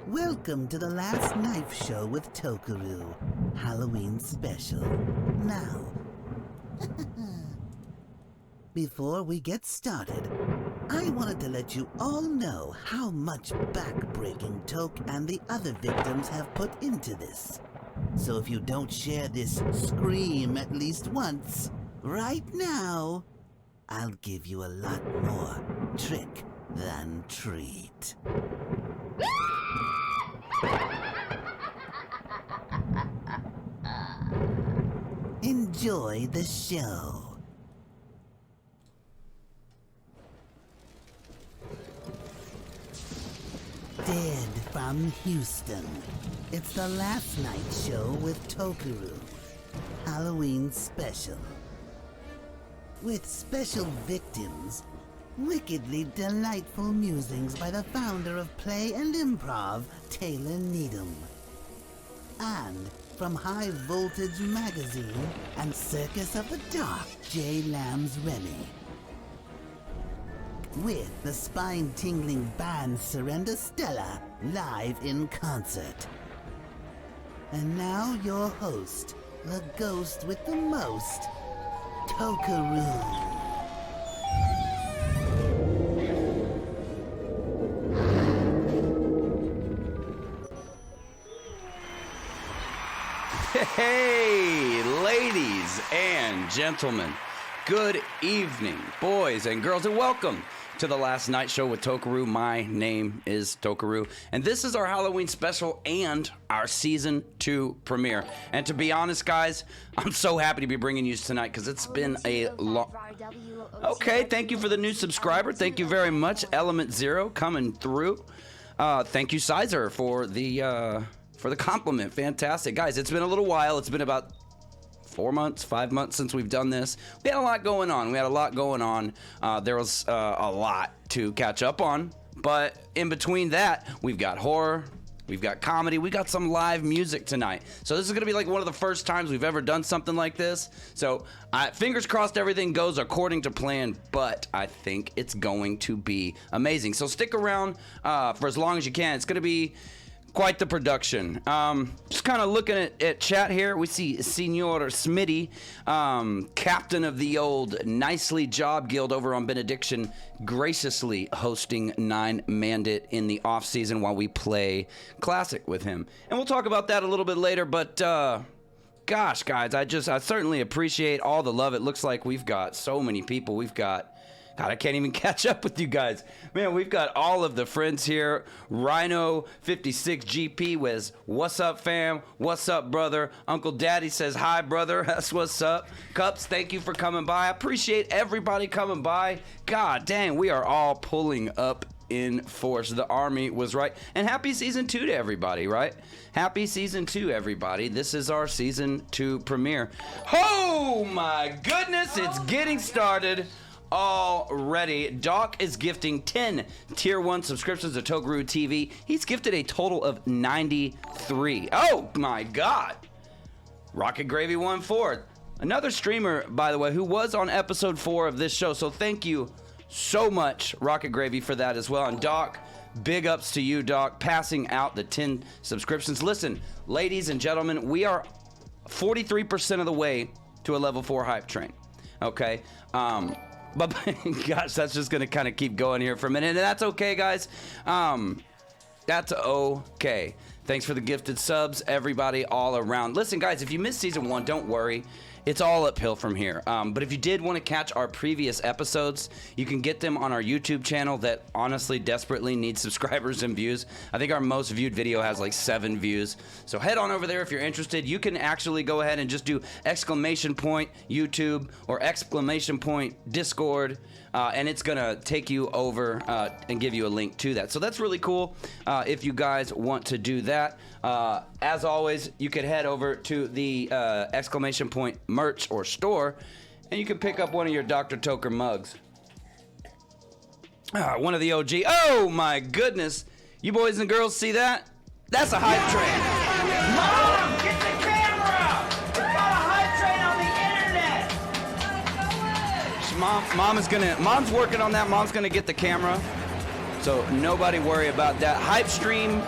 Welcome to the last knife show with Tokeru, Halloween special. Now, before we get started, I wanted to let you all know how much back-breaking Toke and the other victims have put into this. So if you don't share this scream at least once, right now, I'll give you a lot more trick than treat. Enjoy the show. Dead from Houston. It's the last night show with Tokeru, Halloween special. With special victims, wickedly delightful musings by the founder of Play and Improv, Taylor Needham. And from High Voltage Magazine and Circus of the Dark, J. Lamb's Remy. With the spine-tingling band Surrender Stella live in concert. And now your host, the ghost with the most, Tokeru. Hey, ladies and gentlemen, good evening, boys and girls, and welcome to the last night show with Tokeru. My name is Tokeru, and this is our Halloween special and our season 2 premiere. And to be honest, guys, I'm so happy to be bringing you tonight because it's been a long... Okay, thank you for the new subscriber. Thank you very much, Element Zero, coming through. Thank you, Sizer, for the compliment. Fantastic. Guys, it's been a little while. It's been about 4 months, 5 months since we've done this. We had a lot going on. There was a lot to catch up on. But in between that, we've got horror, we've got comedy, we got some live music tonight. So this is going to be like one of the first times we've ever done something like this. So fingers crossed everything goes according to plan, but I think it's going to be amazing. So stick around for as long as you can. It's going to be quite the production. Just kind of looking at chat here, we see Senor Smitty, captain of the old Nicely Job Guild over on Benediction, graciously hosting 9 Mandate in the off season while we play Classic with him. And we'll talk about that a little bit later, but gosh, guys, I certainly appreciate all the love. It looks like we've got so many people. God, I can't even catch up with you guys. Man, we've got all of the friends here. Rhino56GP with what's up, fam? What's up, brother? Uncle Daddy says hi, brother. That's what's up. Cups, thank you for coming by. I appreciate everybody coming by. God dang, we are all pulling up in force. The army was right. And happy season 2 to everybody, right? Happy season 2, everybody. This is our season 2 premiere. Oh my goodness, it's getting started already. Doc is gifting 10 tier 1 subscriptions to Tokeru TV. He's gifted a total of 93. Oh my god. Rocket Gravy 1/4. Another streamer, by the way, who was on episode 4 of this show. So thank you so much, Rocket Gravy, for that as well. And Doc, big ups to you, Doc, passing out the 10 subscriptions. Listen, ladies and gentlemen, we are 43% of the way to a level 4 hype train. Okay? But gosh, that's just going to kind of keep going here for a minute. And that's okay, guys. That's okay. Thanks for the gifted subs, everybody all around. Listen, guys, if you missed season 1, don't worry. It's all uphill from here. But if you did want to catch our previous episodes, you can get them on our YouTube channel that honestly desperately needs subscribers and views. I think our most viewed video has like 7 views. So head on over there if you're interested. You can actually go ahead and just do ! YouTube or ! Discord. And it's going to take you over and give you a link to that. So that's really cool if you guys want to do that. As always, you could head over to the ! Merch or store, and you can pick up one of your Dr. Toker mugs. One of the OG. Oh my goodness. You boys and girls see that? That's a hype train. Mom, get the camera! It's got a hype train on the internet! Mom's working on that. Mom's gonna get the camera. So nobody worry about that. Hype stream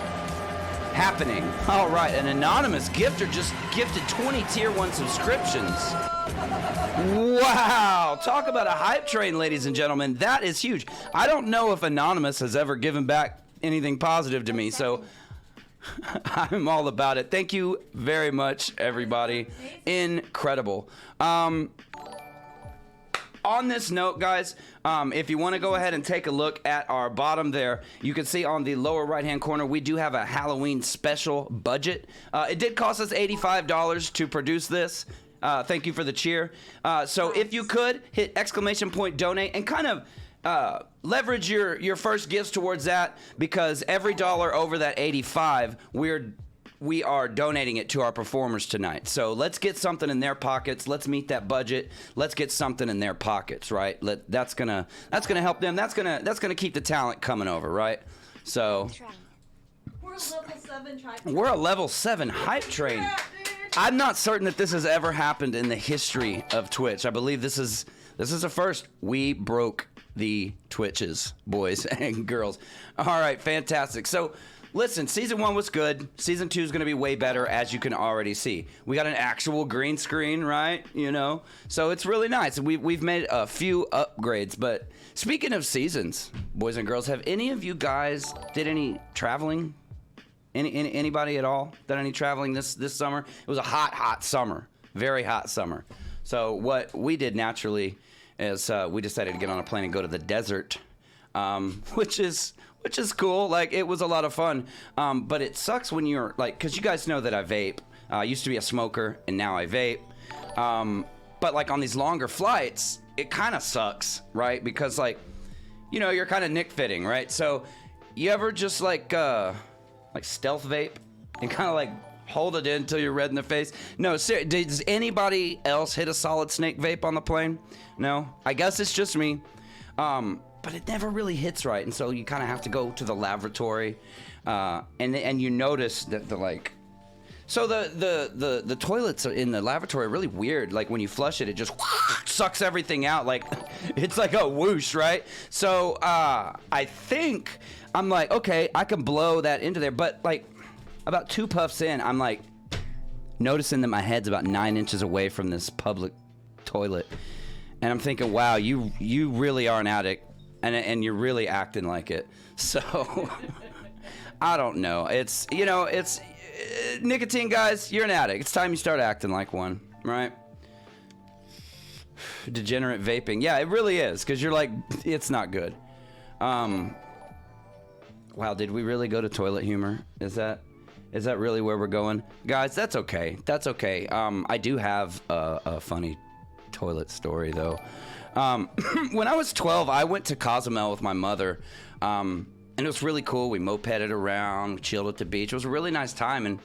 happening. All right, an anonymous gifter just gifted 20 Tier 1 subscriptions. Wow, talk about a hype train, ladies and gentlemen. That is huge. I don't know if Anonymous has ever given back anything positive to me, so I'm all about it. Thank you very much, everybody. Incredible. On this note, guys, if you want to go ahead and take a look at our bottom there, you can see on the lower right-hand corner, we do have a Halloween special budget. It did cost us $85 to produce this. Thank you for the cheer. So if you could, hit !donate and kind of leverage your first gifts towards that, because every dollar over that 85, we are donating it to our performers tonight. So let's get something in their pockets. Let's meet that budget. Let's get something in their pockets, right? That's gonna help them. That's gonna keep the talent coming over, right? So We're a level 7 hype. We're a level 7 hype train. I'm not certain that this has ever happened in the history of Twitch. I believe this is a first. We broke the Twitches, boys and girls. All right, fantastic. So listen, season 1 was good. Season 2 is going to be way better, as you can already see. We got an actual green screen, right? You know, so it's really nice. We've made a few upgrades. But speaking of seasons, boys and girls, have any of you guys did any traveling? Anybody at all done any traveling this summer? It was a hot summer, very hot summer. So what we did naturally is we decided to get on a plane and go to the desert, which is cool. Like, it was a lot of fun, but it sucks when you're like, because you guys know that I vape. I used to be a smoker and now I vape. But like on these longer flights, it kind of sucks, right? Because like, you know, you're kind of nick fitting, right? So you ever just like stealth vape and kind of like hold it in until you're red in the face? No, seriously, does anybody else hit a solid snake vape on the plane? No, I guess it's just me. But it never really hits right, and so you kind of have to go to the lavatory, and you notice that the toilets in the lavatory are really weird. Like when you flush it, it just sucks everything out. Like it's like a whoosh, right? So I think I'm like, okay, I can blow that into there, but like about 2 puffs in, I'm like noticing that my head's about 9 inches away from this public toilet, and I'm thinking, wow, you really are an addict. And you're really acting like it. So I don't know. It's nicotine, guys. You're an addict. It's time you start acting like one, right? Degenerate vaping. Yeah, it really is, because you're like, it's not good. Wow, did we really go to toilet humor? Is that really where we're going, guys? That's okay. That's okay. I do have a funny toilet story though. When I was 12, I went to Cozumel with my mother, and it was really cool. We mopeded around, chilled at the beach. It was a really nice time, and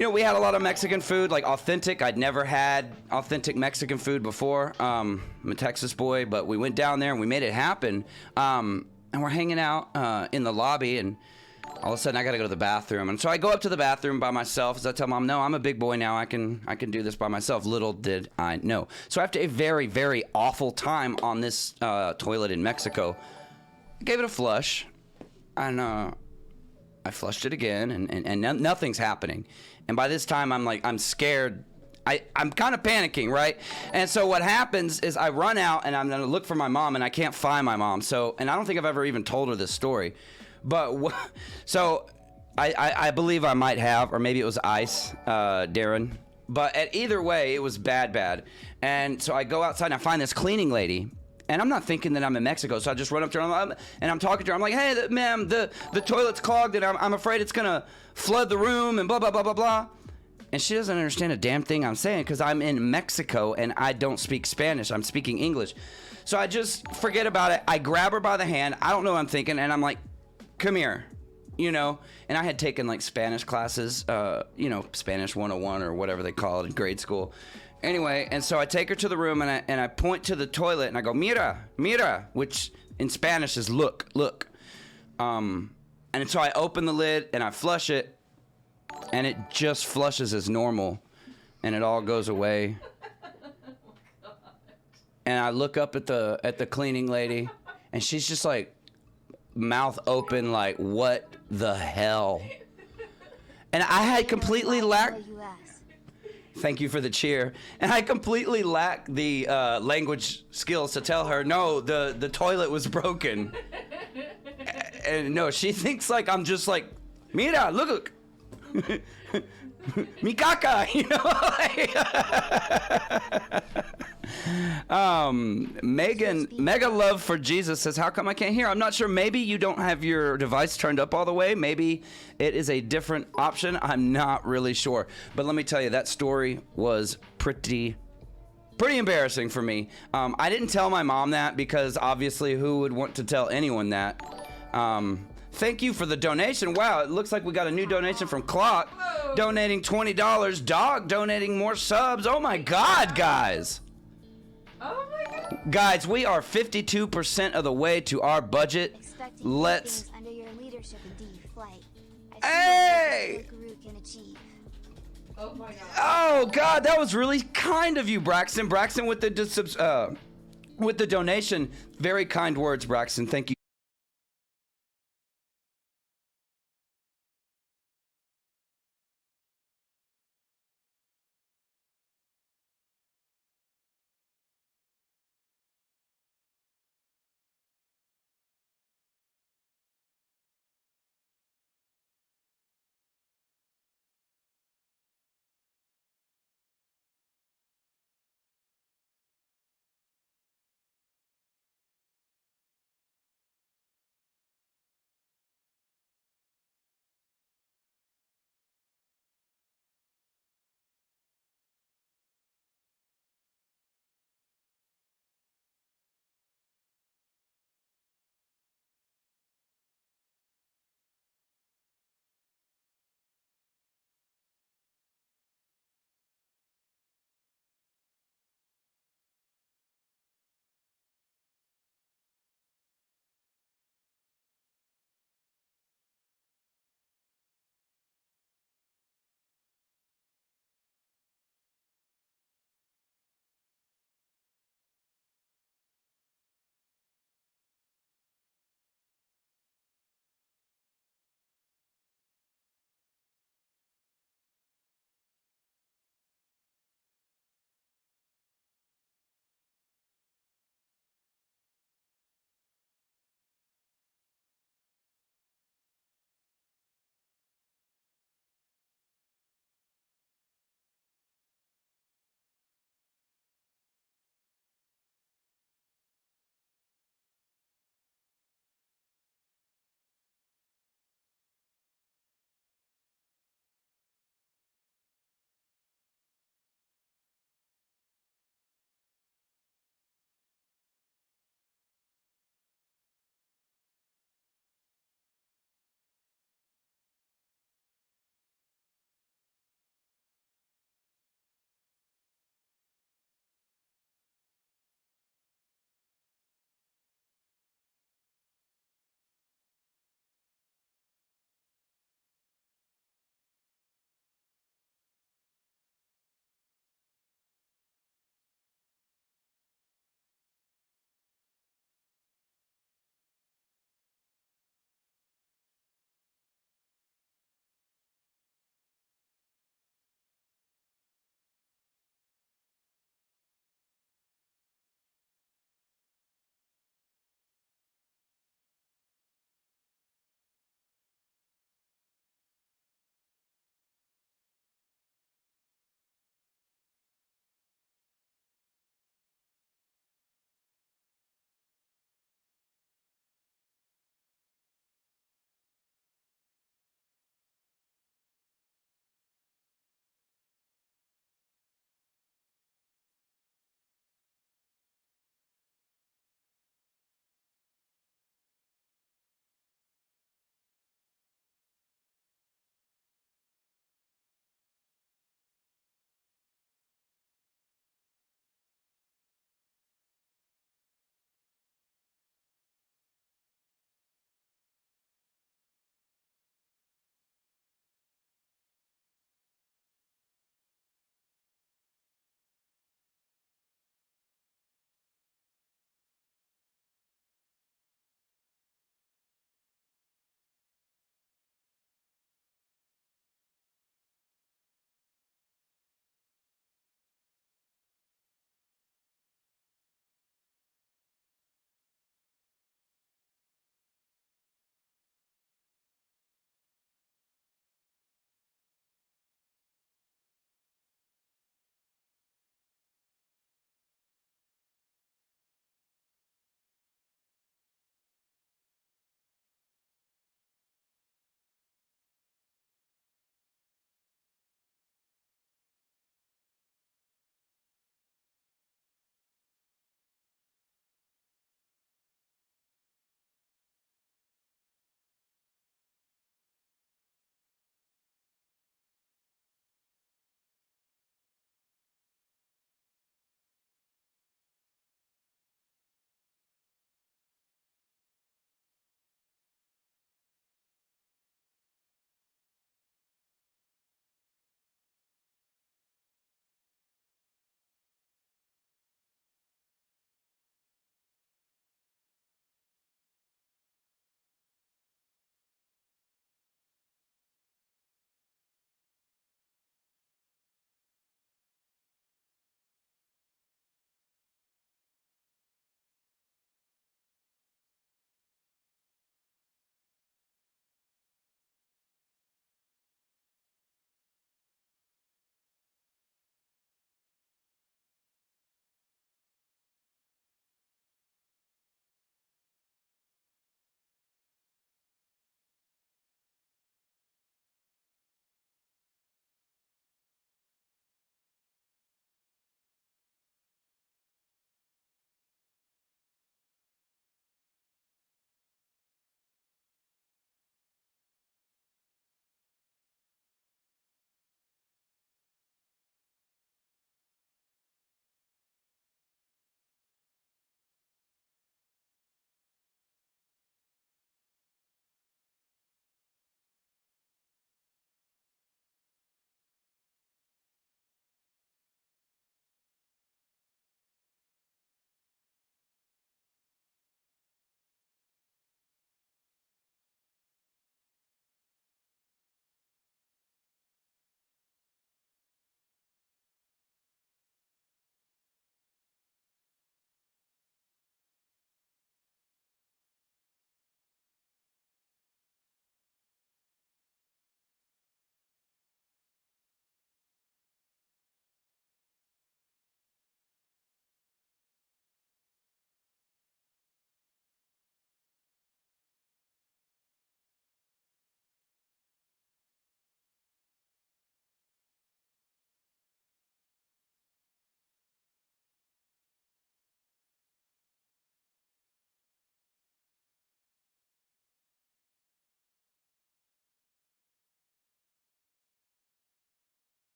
you know, we had a lot of Mexican food, like authentic. I'd never had authentic Mexican food before. I'm a Texas boy, but we went down there and we made it happen. And we're hanging out in the lobby, and all of a sudden I gotta go to the bathroom. And so I go up to the bathroom by myself, as I tell Mom, no, I'm a big boy now, I can do this by myself. Little did I know. So after a very, very awful time on this toilet in Mexico, I gave it a flush, and I flushed it again, and nothing's happening. And by this time I'm scared. I'm kind of panicking, right? And so what happens is I run out and I'm gonna look for my mom, and I can't find my mom. So, and I don't think I've ever even told her this story. But so I believe I might have, or maybe it was ice, Darren. But at either way, it was bad. And so I go outside and I find this cleaning lady, and I'm not thinking that I'm in Mexico. So I just run up to her and I'm talking to her. I'm like, hey, ma'am, the toilet's clogged, and I'm afraid it's gonna flood the room, and blah blah blah blah blah. And she doesn't understand a damn thing I'm saying, because I'm in Mexico and I don't speak Spanish. I'm speaking English. So I just forget about it. I grab her by the hand. I don't know what I'm thinking, and I'm like, come here, you know. And I had taken like Spanish classes, Spanish 101 or whatever they call it in grade school. Anyway, and so I take her to the room, and I point to the toilet, and I go, mira, which in Spanish is look. And so I open the lid and I flush it, and it just flushes as normal, and it all goes away. And I look up at the cleaning lady, and she's just like, mouth open, like, what the hell? And I had completely lacked. U.S. Thank you for the cheer. And I completely lacked the language skills to tell her, no, the toilet was broken. And no, she thinks like I'm just like, mira, look. Mi caca, you know? Megan, Mega Love for Jesus says, how come I can't hear? I'm not sure. Maybe you don't have your device turned up all the way. Maybe it is a different option. I'm not really sure. But let me tell you, that story was pretty embarrassing for me. I didn't tell my mom that because obviously who would want to tell anyone that? Thank you for the donation. Wow, it looks like we got a new donation from Clock, donating $20. Dog donating more subs. Oh my God, guys. Oh my God. Guys, we are 52% of the way to our budget. Let's. Under your leadership in D flight. Hey! Tokeru can achieve. Oh my God. Oh God, that was really kind of you, Braxton. Braxton with the donation. Very kind words, Braxton. Thank you.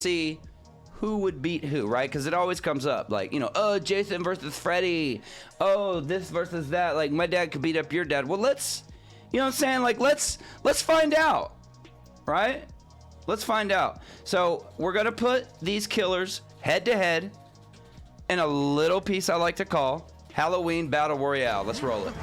see who would beat who, right? Because it always comes up, like, you know, oh, Jason versus Freddy. Oh, this versus that. Like, my dad could beat up your dad. Well, let's, you know what I'm saying? Like, let's find out, right? Let's find out. So we're gonna put these killers head to head in a little piece I like to call Halloween Battle Royale. Let's roll it.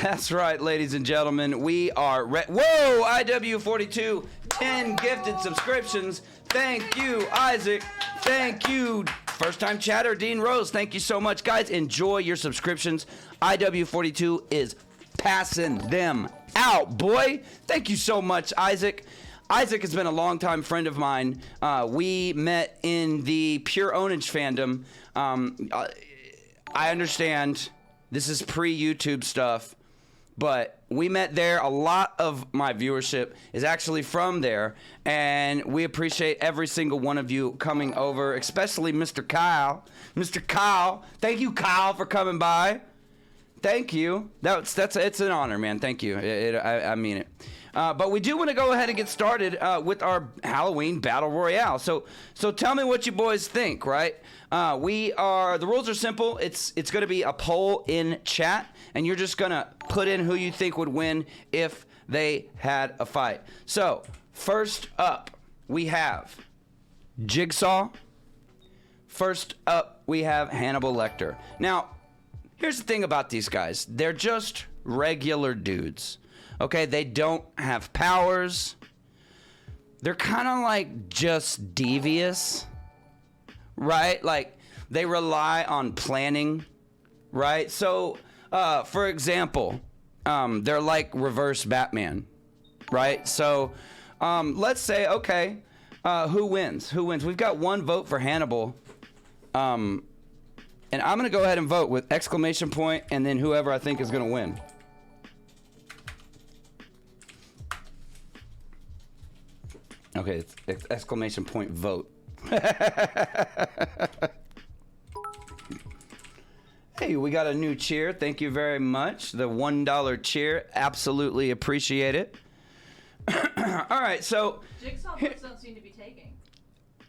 That's right, ladies and gentlemen. We are whoa, IW42, 10 gifted subscriptions. Thank you, Isaac. Thank you, first-time chatter, Dean Rose. Thank you so much. Guys, enjoy your subscriptions. IW42 is passing them out, boy. Thank you so much, Isaac. Isaac has been a longtime friend of mine. We met in the Pure Ownage fandom. I understand this is pre-YouTube stuff, but we met there. A lot of my viewership is actually from there, and we appreciate every single one of you coming over, especially Mr. Kyle. Mr. Kyle, thank you, Kyle, for coming by. Thank you. It's an honor, man. Thank you. I mean it. But we do want to go ahead and get started with our Halloween Battle Royale. So tell me what you boys think, right? The rules are simple. It's going to be a poll in chat, and you're just going to put in who you think would win if they had a fight. So first up, we have Jigsaw. First up, we have Hannibal Lecter. Now, here's the thing about these guys. They're just regular dudes. Okay, they don't have powers. They're kind of like just devious, right? Like they rely on planning, right? So, for example, they're like reverse Batman, right? So, let's say, okay, who wins? Who wins? We've got one vote for Hannibal. And I'm going to go ahead and vote with exclamation point and then whoever I think is going to win. Okay, it's exclamation point vote. Hey, we got a new cheer. Thank you very much. The $1 cheer. Absolutely appreciate it. All right, so... Jigsaw votes don't seem to be taking.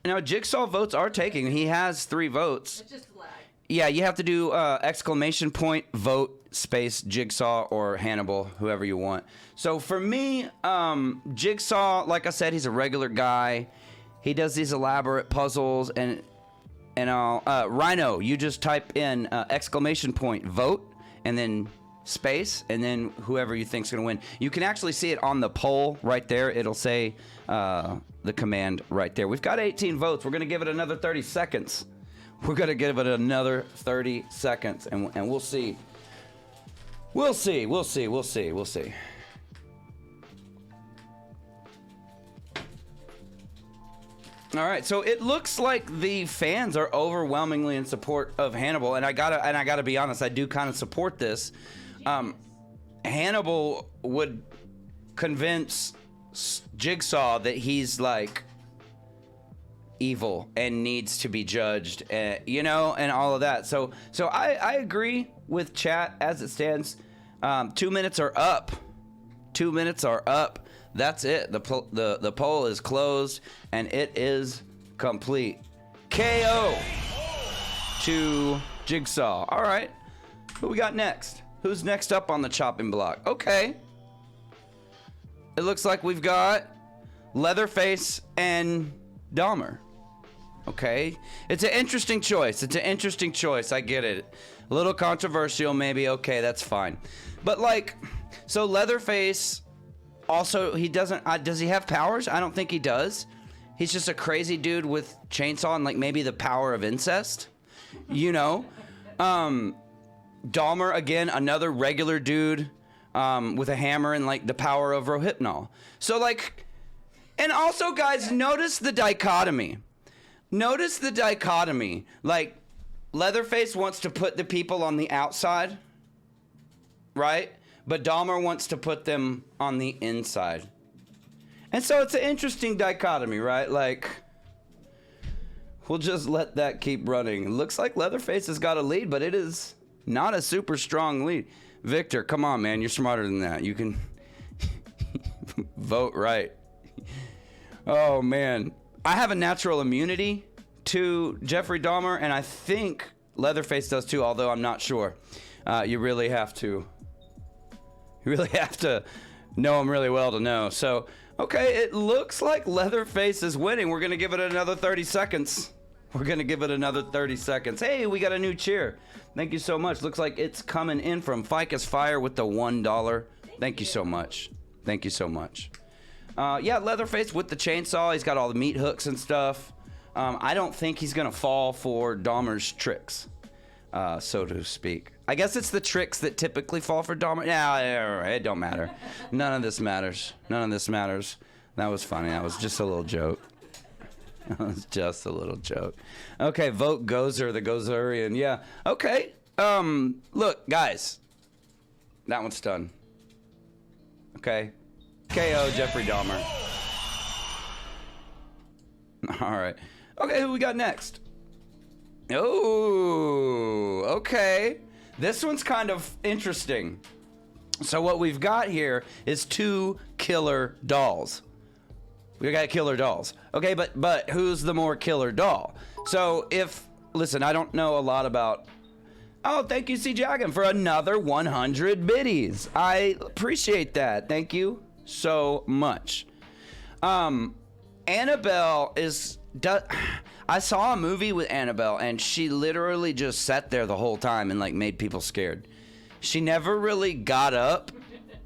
Now, Jigsaw votes are taking. He has 3 votes. It's just a lag. Yeah, you have to do exclamation point, vote, space, Jigsaw, or Hannibal, whoever you want. So for me, Jigsaw, like I said, he's a regular guy. He does these elaborate puzzles, and Rhino, you just type in exclamation point, vote, and then space, and then whoever you think's gonna win. You can actually see it on the poll right there. It'll say the command right there. We've got 18 votes. We're gonna give it another 30 seconds. We're going to give it another 30 seconds, and we'll see. We'll see. All right, so it looks like the fans are overwhelmingly in support of Hannibal, and I gotta be honest, I do kind of support this. Hannibal would convince Jigsaw that he's like evil and needs to be judged, you know, and all of that. So I agree with chat as it stands. 2 minutes are up. 2 minutes are up. That's it. The poll is closed and it is complete. KO to Jigsaw. All right. Who we got next? Who's next up on the chopping block? Okay. It looks like we've got Leatherface and Dahmer. Okay, it's an interesting choice. I get it. A little controversial, maybe. Okay, that's fine. But like, so Leatherface also, he doesn't. Does he have powers? I don't think he does. He's just a crazy dude with chainsaw and like maybe the power of incest. You know, Dahmer again, another regular dude with a hammer and like the power of Rohypnol. So like, and also guys, notice the dichotomy. Like, Leatherface wants to put the people on the outside, right? But Dahmer wants to put them on the inside. And so it's an interesting dichotomy, right? Like, we'll just let that keep running. It looks like Leatherface has got a lead, but it is not a super strong lead. Victor, come on, man. You're smarter than that. You can vote right. Oh, man. I have a natural immunity to Jeffrey Dahmer, and I think Leatherface does too, although I'm not sure. You really have to know him really well to know. So, okay, it looks like Leatherface is winning. We're going to give it another 30 seconds. Hey, we got a new cheer. Thank you so much. Looks like it's coming in from Ficus Fire with the $1. Thank you so much. Yeah, Leatherface with the chainsaw. He's got all the meat hooks and stuff. I don't think he's going to fall for Dahmer's tricks, so to speak. I guess it's the tricks that typically fall for Dahmer. Yeah, it don't matter. None of this matters. That was funny. That was just a little joke. Okay, vote Gozer, the Gozerian. Yeah. Okay. Look, guys. That one's done. Okay. KO Jeffrey Dahmer. All right. Okay, who we got next? Oh, okay. This one's kind of interesting. So what we've got here is 2 killer dolls. We got killer dolls. Okay, but who's the more killer doll? So listen, I don't know a lot about... Oh, thank you, C. Jagan, for another 100 biddies. I appreciate that. Thank you so much. Annabelle is... I saw a movie with Annabelle, and she literally just sat there the whole time and, like, made people scared. She never really got up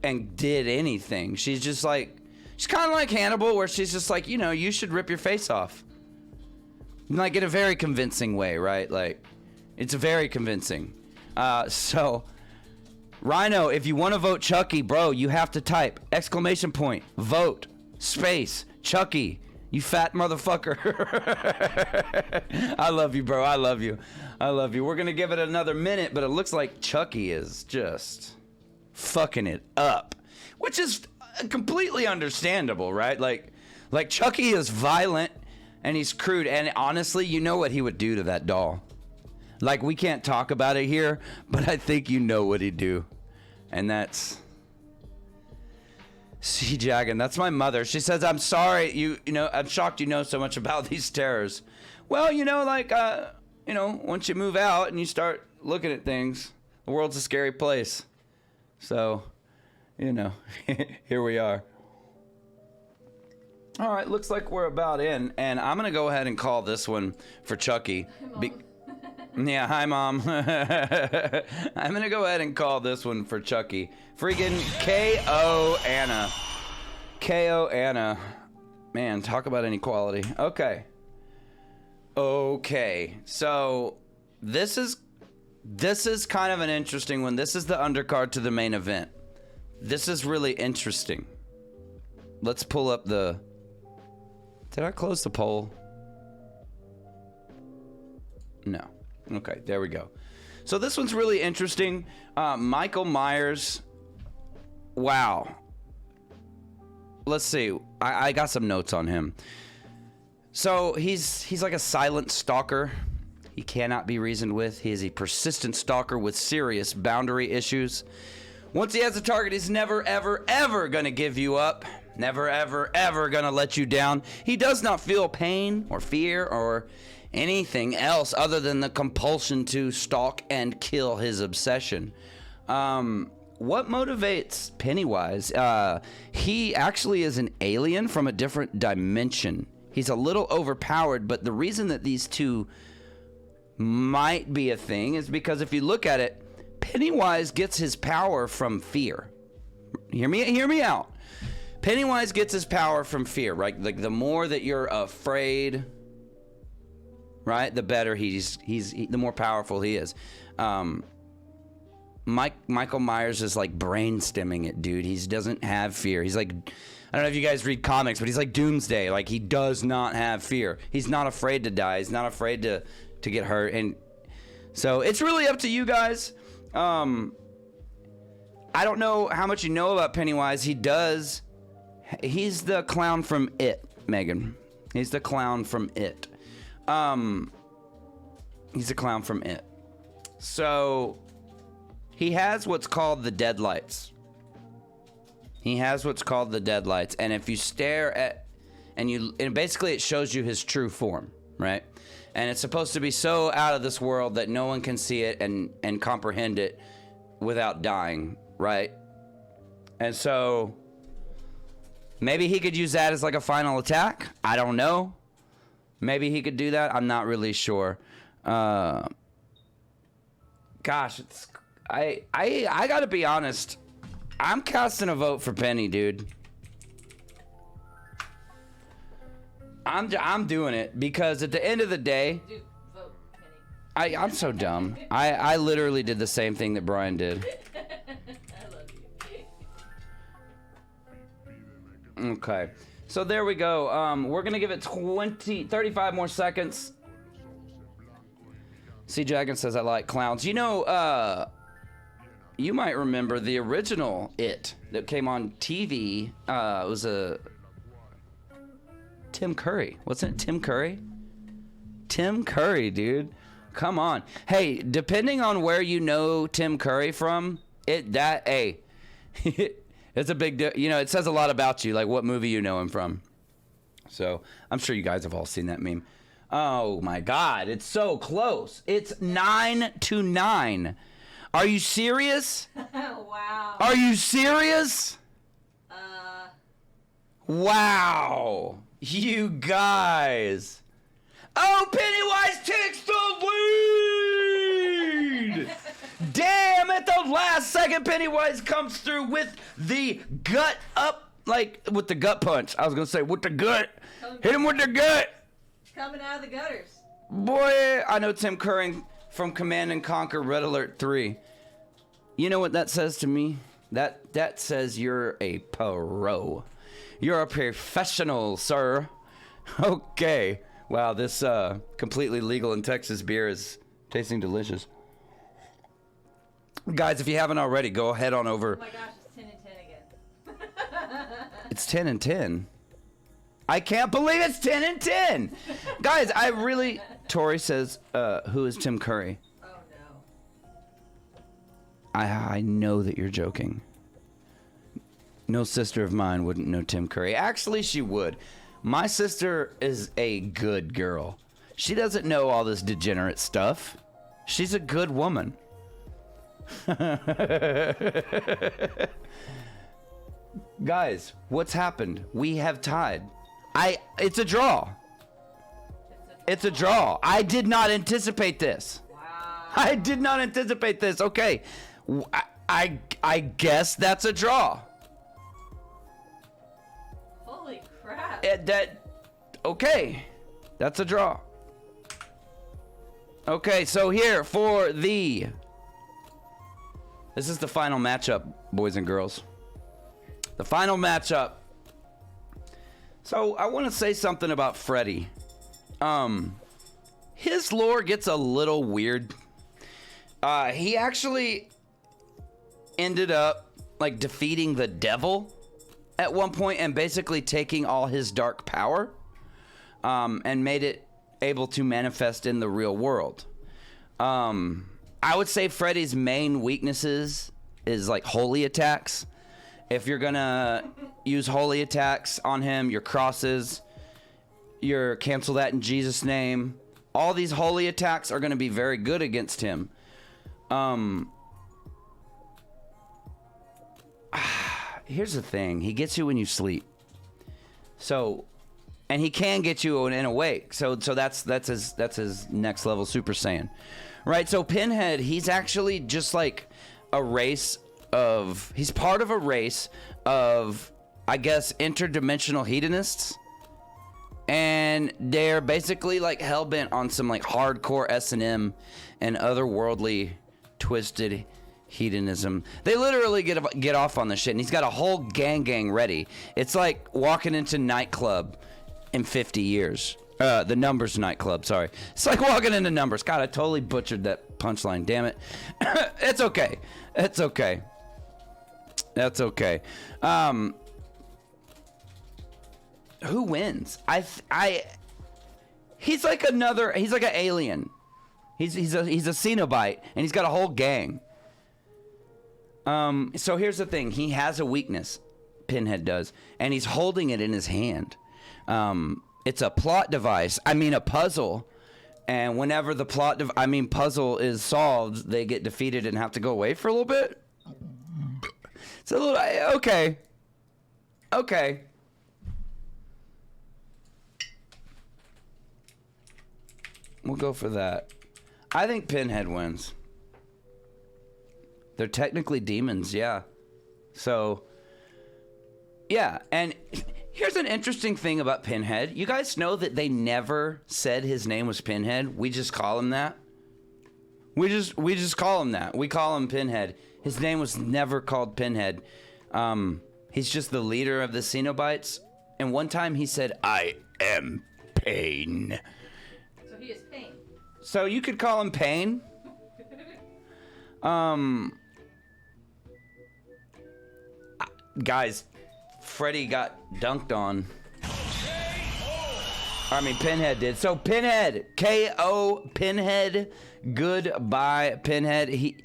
and did anything. She's just like... She's kind of like Hannibal, where she's just like, you should rip your face off. Like, in a very convincing way, right? Like, it's very convincing. So, Rhino, if you want to vote Chucky, bro, you have to type ! Vote space Chucky. You fat motherfucker. I love you, bro. I love you. We're going to give it another minute, but it looks like Chucky is just fucking it up, which is completely understandable, right? Like Chucky is violent and he's crude, and honestly, you know what he would do to that doll. Like, we can't talk about it here, but I think you know what he'd do. And that's... C. Jagan, that's my mother. She says, I'm sorry, I'm shocked you know so much about these terrors. Well, once you move out and you start looking at things, the world's a scary place. So, here we are. All right, looks like we're about in, and I'm going to go ahead and call this one for Chucky. Yeah, hi, Mom. I'm going to go ahead and call this one for Chucky. Freaking K.O. Anna. K.O. Anna. Man, talk about inequality. Okay. So, this is kind of an interesting one. This is the undercard to the main event. This is really interesting. Let's pull up the... Did I close the poll? No. Okay, there we go. So this one's really interesting. Michael Myers. Wow. Let's see. I got some notes on him. So he's like a silent stalker. He cannot be reasoned with. He is a persistent stalker with serious boundary issues. Once he has a target, he's never, ever, ever gonna give you up. Never, ever, ever gonna let you down. He does not feel pain or fear or anything else other than the compulsion to stalk and kill his obsession. What motivates Pennywise? He actually is an alien from a different dimension. He's a little overpowered, but the reason that these two might be a thing is because if you look at it, Pennywise gets his power from fear. Hear me out. Pennywise gets his power from fear, right? Like, the more that you're afraid, right, the better the more powerful he is. Michael Myers is like brainstorming it, dude. He doesn't have fear. He's like, I don't know if you guys read comics, but he's like Doomsday. Like, he does not have fear. He's not afraid to die. He's not afraid to get hurt. And so it's really up to you guys. I don't know how much you know about Pennywise. He's the clown from It, Megan. He's the clown from It. He's a clown from It. So he has what's called the deadlights. And if you stare at, and basically it shows you his true form, right? And it's supposed to be so out of this world that no one can see it and comprehend it without dying, right? And so maybe he could use that as like a final attack. I don't know. Maybe he could do that. I'm not really sure. Gosh, I gotta be honest. I'm casting a vote for Penny, dude. I'm doing it because at the end of the day, Dude, vote Penny. I'm so dumb. I literally did the same thing that Brian did. I love you. Okay. So there we go. We're going to give it 35 more seconds. C. Jagan says, I like clowns. You know, you might remember the original It that came on TV. It was a Tim Curry. Wasn't it Tim Curry? Tim Curry, dude. Come on. Hey, depending on where you know Tim Curry from, it's a big deal. You know, it says a lot about you, like what movie you know him from. So I'm sure you guys have all seen that meme. Oh my God, it's so close. It's 9-9. Are you serious? Wow. Are you serious? Wow. You guys. Oh, Pennywise takes the lead. Damn, at the last second, Pennywise comes through with the gut up, like with the gut punch. I was going to say with the gut. Hit him with the gut. Coming out of the gutters. Boy, I know Tim Curry from Command and Conquer Red Alert 3. You know what that says to me? That says you're a pro. You're a professional, sir. Okay. Wow, this completely legal in Texas beer is tasting delicious. Guys, if you haven't already, go ahead on over. Oh my gosh, it's 10 and 10 again. It's 10 and 10. I can't believe it's 10 and 10. Guys, I really... Tori says, who is Tim Curry? Oh no. I know that you're joking. No sister of mine wouldn't know Tim Curry. Actually, she would. My sister is a good girl. She doesn't know all this degenerate stuff. She's a good woman. Guys, what's happened? We have tied. It's a draw. It's a draw. I did not anticipate this. Wow. I did not anticipate this. Okay. I guess that's a draw. Holy crap. Okay. That's a draw. Okay, so here for this is the final matchup, boys and girls. The final matchup. So I want to say something about Freddy. His lore gets a little weird. He actually ended up like defeating the devil at one point and basically taking all his dark power, and made it able to manifest in the real world. I would say Freddy's main weaknesses is like holy attacks. If you're gonna use holy attacks on him, your crosses, your cancel that in Jesus' name. All these holy attacks are gonna be very good against him. Here's the thing. He gets you when you sleep. So, and he can get you in awake. So that's his next level Super Saiyan. Right? So Pinhead, he's actually just like he's part of a race of, I guess, interdimensional hedonists. And they're basically like hell-bent on some like hardcore S&M and otherworldly twisted hedonism. They literally get off on the shit, and he's got a whole gang ready. It's like walking into nightclub in 50 years. The Numbers nightclub, sorry. It's like walking into Numbers. God, I totally butchered that punchline. Damn it. It's okay. It's okay. That's okay. Who wins? He's like an alien. He's a Cenobite, and he's got a whole gang. So here's the thing. He has a weakness, Pinhead does, and he's holding it in his hand. It's a plot device. I mean, a puzzle. And whenever the puzzle is solved, they get defeated and have to go away for a little bit. It's a little, okay. Okay. We'll go for that. I think Pinhead wins. They're technically demons, yeah. So, yeah. And here's an interesting thing about Pinhead. You guys know that they never said his name was Pinhead. We just call him that. We just call him that. We call him Pinhead. His name was never called Pinhead. He's just the leader of the Cenobites. And one time he said, "I am Pain." So he is Pain. So you could call him Pain. Guys, Freddy got dunked on. I mean, Pinhead did. So Pinhead, K.O. Pinhead. Goodbye, Pinhead. He,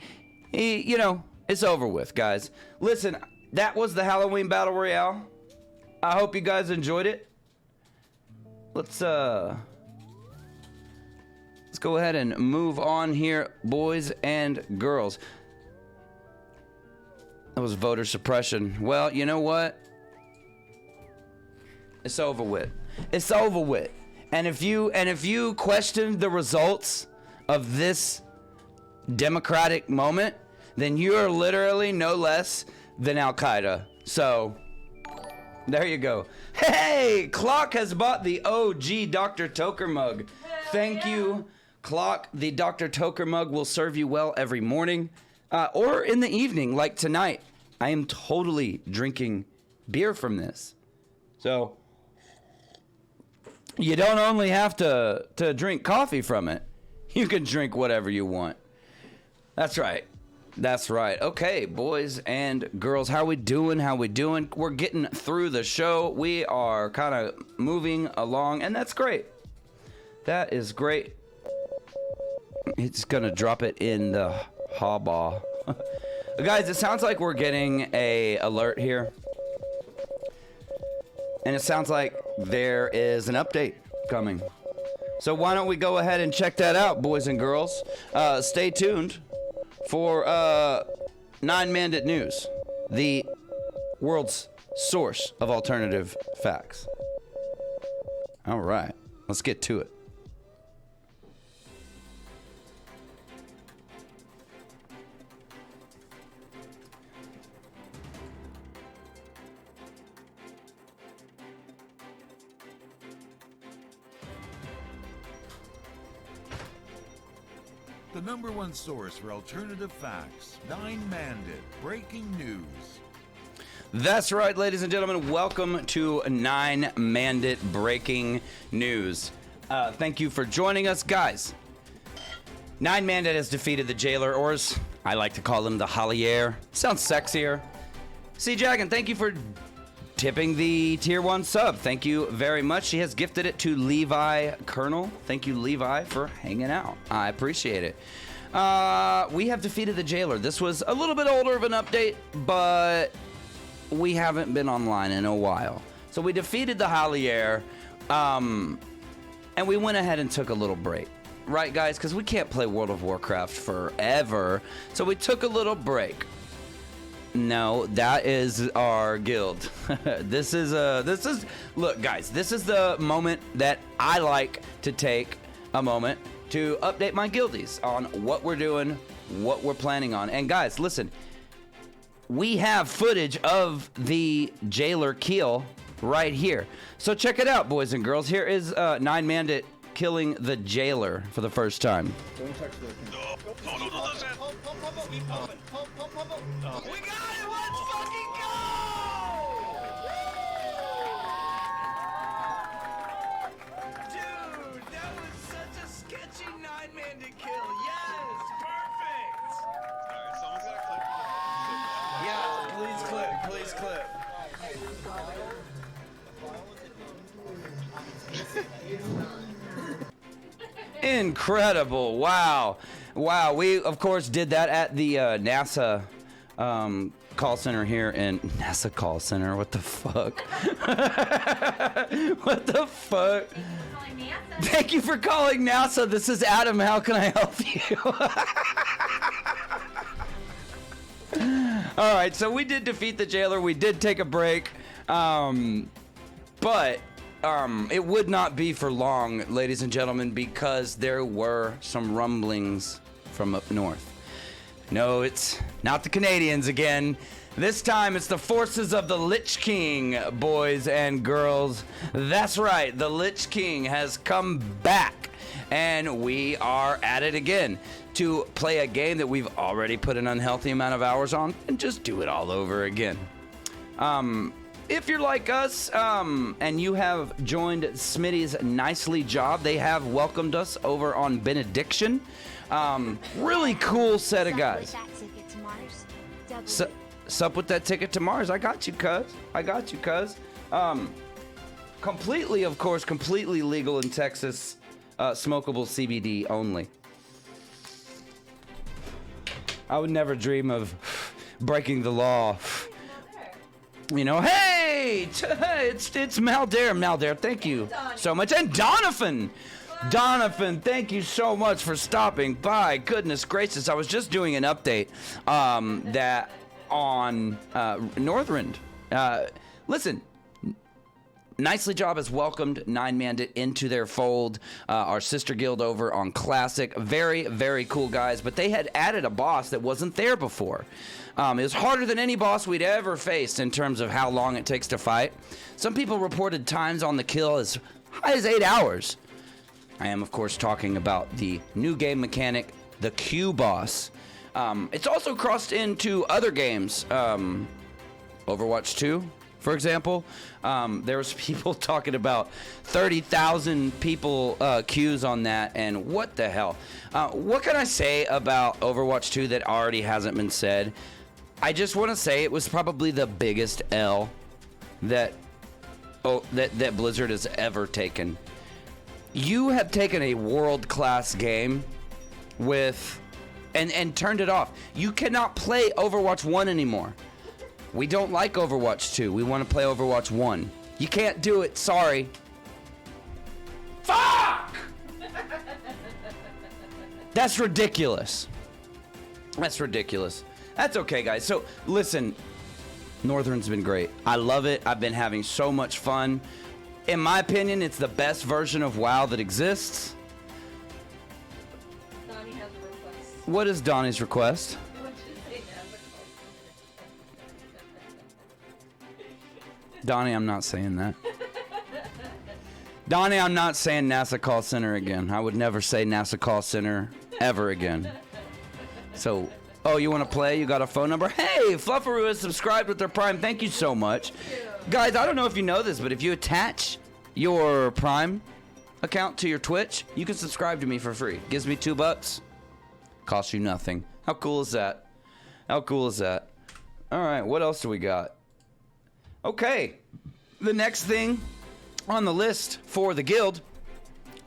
you know, it's over with, guys. Listen, that was the Halloween Battle Royale. I hope you guys enjoyed it. Let's go ahead and move on here, boys and girls. That was voter suppression. Well, you know what? It's over with. It's over with. And if you question the results of this democratic moment, then you are literally no less than Al Qaeda. So there you go. Hey, Clock has bought the OG Dr. Toker mug. Thank you, Clock. The Dr. Toker mug will serve you well every morning or in the evening, like tonight. I am totally drinking beer from this. So you don't only have to drink coffee from it. You can drink whatever you want. That's right. That's right. Okay, boys and girls, how we doing? How we doing? We're getting through the show. We are kind of moving along, and that's great. That is great. It's gonna drop it in the hobba. Guys, it sounds like we're getting a alert here. And it sounds like there is an update coming. So why don't we go ahead and check that out, boys and girls. Stay tuned for 9-Mandate News, the world's source of alternative facts. All right, let's get to it. The #1 source for alternative facts, 9-Mandate breaking news. That's right, ladies and gentlemen. Welcome to 9-Mandate breaking news. Thank you for joining us, guys. 9-Mandate has defeated the Jailer, or as I like to call him, the Hollier. Sounds sexier. C. Jagan, thank you for tipping the tier 1 sub. Thank you very much. She has gifted it to Levi Colonel. Thank you, Levi, for hanging out. I appreciate it. We have defeated the Jailer. This was a little bit older of an update, but we haven't been online in a while. So we defeated the Hollier, and we went ahead and took a little break. Right, guys? Because we can't play World of Warcraft forever. So we took a little break. No, that is our guild. Look, guys, this is the moment that I like to take a moment to update my guildies on what we're doing, what we're planning on. And guys, listen, we have footage of the Jailer kill right here. So check it out, boys and girls. Here is 9-Mandate killing the Jailer for the first time. Don't touch the We got it! Let's fucking go! Dude, that was such a sketchy 9-Mandate kill. Yes, perfect! Alright, someone's gotta clip. Yeah, please clip, please clip. Incredible. Wow. We, of course, did that at the NASA call center here in NASA call center. What the fuck? What the fuck? Thank you for calling NASA. This is Adam. How can I help you? All right, so we did defeat the jailer. We did take a break. But it would not be for long, ladies and gentlemen, because there were some rumblings from up north. No, it's not the Canadians again. This time it's the forces of the Lich King, boys and girls. That's right, the Lich King has come back, and we are at it again to play a game that we've already put an unhealthy amount of hours on and just do it all over again. If you're like us, and you have joined Smitty's Nicely Job, they have welcomed us over on Benediction. Really cool set of guys. Sup with that ticket to Mars. I got you, cuz. Completely, of course, completely legal in Texas. Smokable CBD only. I would never dream of breaking the law. You know, hey, it's Maldair, thank you so much. And Donovan, thank you so much for stopping by. Goodness gracious, I was just doing an update that on Northrend. Listen, Nicely Job has welcomed Nine Mandate into their fold. Our sister guild over on Classic. Very, very cool guys, but they had added a boss that wasn't there before. It was harder than any boss we'd ever faced in terms of how long it takes to fight. Some people reported times on the kill as high as 8 hours. I am, of course, talking about the new game mechanic, the Q boss. It's also crossed into other games. Overwatch 2, for example. There was people talking about 30,000 people queues on that, and what the hell? What can I say about Overwatch 2 that already hasn't been said? I just want to say it was probably the biggest L that Blizzard has ever taken. You have taken a world-class game with and turned it off. You cannot play Overwatch 1 anymore. We don't like Overwatch 2. We want to play Overwatch 1. You can't do it. Sorry. Fuck! That's ridiculous. That's okay, guys. So, listen, Northern's been great. I love it. I've been having so much fun. In my opinion, it's the best version of WoW that exists. Donnie has a request. What is Donnie's request? I want you to say NASA. Donnie, I'm not saying that. Donnie, I'm not saying NASA Call Center again. I would never say NASA Call Center ever again. So, oh, you want to play? You got a phone number? Hey, Fluffaroo has subscribed with their Prime. Thank you so much. Guys, I don't know if you know this, but if you attach your Prime account to your Twitch, you can subscribe to me for free. Gives me $2. Costs you nothing. How cool is that? All right, what else do we got? Okay, the next thing on the list for the guild,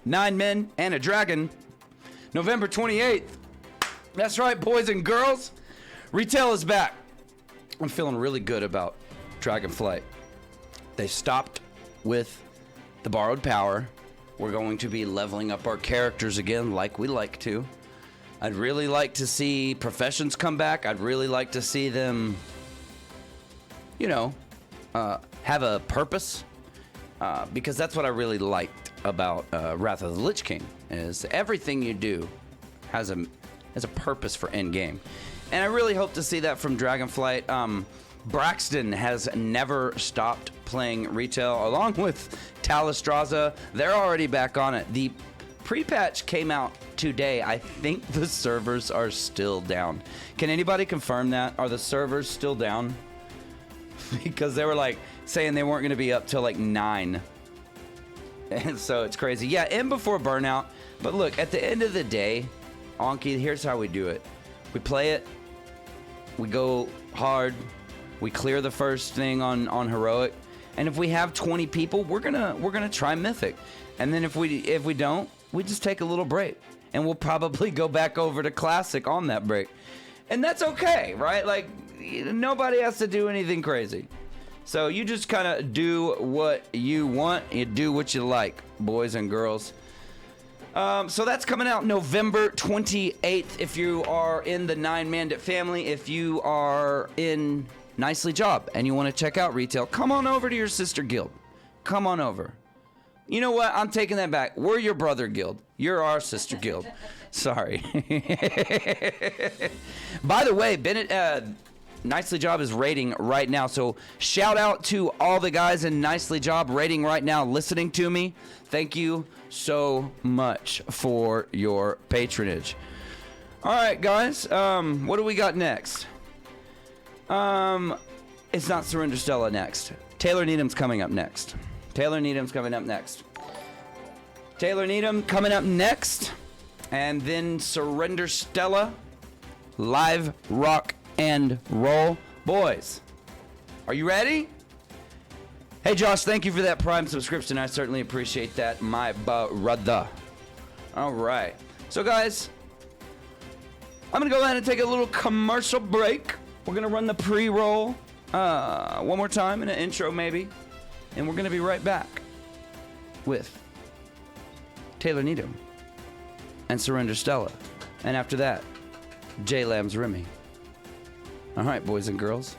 9 men and a dragon, November 28th. That's right, boys and girls. Retail is back. I'm feeling really good about Dragonflight. They stopped with the borrowed power. We're going to be leveling up our characters again like we like to. I'd really like to see professions come back. I'd really like to see them, you know, have a purpose. Because that's what I really liked about Wrath of the Lich King, is everything you do has a purpose for endgame. And I really hope to see that from Dragonflight. Braxton has never stopped playing retail, along with Talistraza. They're already back on it. The pre-patch came out today. I think the servers are still down. Can anybody confirm that? Are the servers still down? Because they were like saying they weren't going to be up till like 9. And so it's crazy. Yeah, and before burnout. But look, at the end of the day, Anki, here's how we do it. We play it. We go hard. We clear the first thing on heroic. And if we have 20 people, we're gonna try mythic. And then if we don't, we just take a little break, and we'll probably go back over to Classic on that break. And that's okay, right? Like, nobody has to do anything crazy. So you just kind of do what you want. You do what you like, boys and girls. So that's coming out November 28th if you are in the 9-Mandate family. If you are in Nicely Job and you want to check out retail, come on over to your sister guild. Come on over. You know what? I'm taking that back. We're your brother guild. You're our sister guild. Sorry. By the way, Bennett, Nicely Job is rating right now. So shout out to all the guys in Nicely Job rating right now, listening to me. Thank you so much for your patronage. All right, guys. What do we got next? It's not Surrender Stella next. Taylor Needham's coming up next. Taylor Needham coming up next. And then Surrender Stella, live rock and roll. Boys, are you ready? Hey, Josh, thank you for that Prime subscription. I certainly appreciate that, my brother. All right. So, guys, I'm going to go ahead and take a little commercial break. We're going to run the pre-roll one more time, and an intro maybe. And we're going to be right back with Taylor Needham and Surrender Stella. And after that, J Lamb's Remy. All right, boys and girls,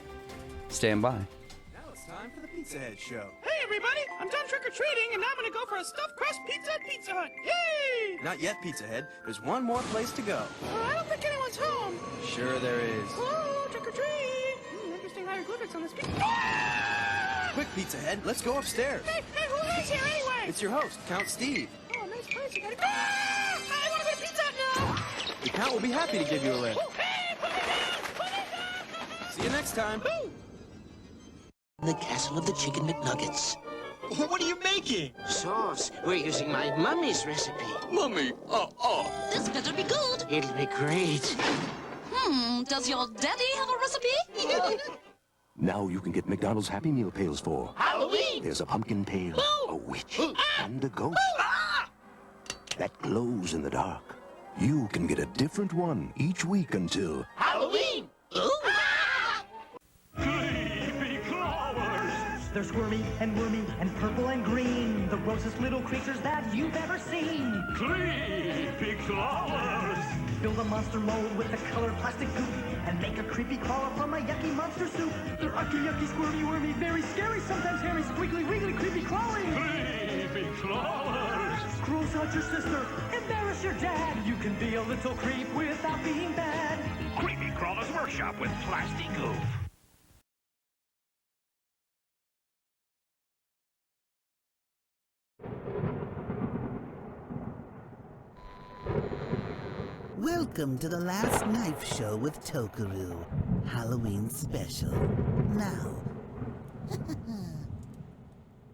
stand by. Now it's time for the Pizza Head Show. Hey everybody, I'm done trick-or-treating and now I'm gonna go for a stuffed crust pizza at Pizza Hut. Yay! Not yet, Pizza Head. There's one more place to go. I don't think anyone's home. Sure there is. Hello, trick-or-treat. Interesting hieroglyphics on this pizza. Quick, Pizza Head, let's go upstairs. Hey, who is here anyway? It's your host, Count Steve. Oh, nice place. You gotta go. I wanna go to Pizza Hut now. The Count will be happy to give you a lift. Hey, put me down! Put me down! See you next time. The Castle of the Chicken McNuggets. What are you making? Sauce. We're using my mummy's recipe. Mummy, This better be good. It'll be great. Does your daddy have a recipe? Now you can get McDonald's Happy Meal pails for Halloween. There's a pumpkin pail, a witch, and a ghost that glows in the dark. You can get a different one each week until Halloween. Creepy crawlers. They're squirmy and wormy and purple and green. The grossest little creatures that you've ever seen. Creepy crawlers. Build a monster mold with the colored plastic goop and make a creepy crawler from a yucky monster soup. They're ucky, yucky, squirmy, wormy, very scary, sometimes hairy, squiggly, wiggly, creepy crawling. Creepy crawlers. Gross out your sister, embarrass your dad. You can be a little creep without being bad. Creepy Crawlers Workshop with Plastic Goof. Welcome to the Last Knife Show with Tokeru, Halloween special. Now,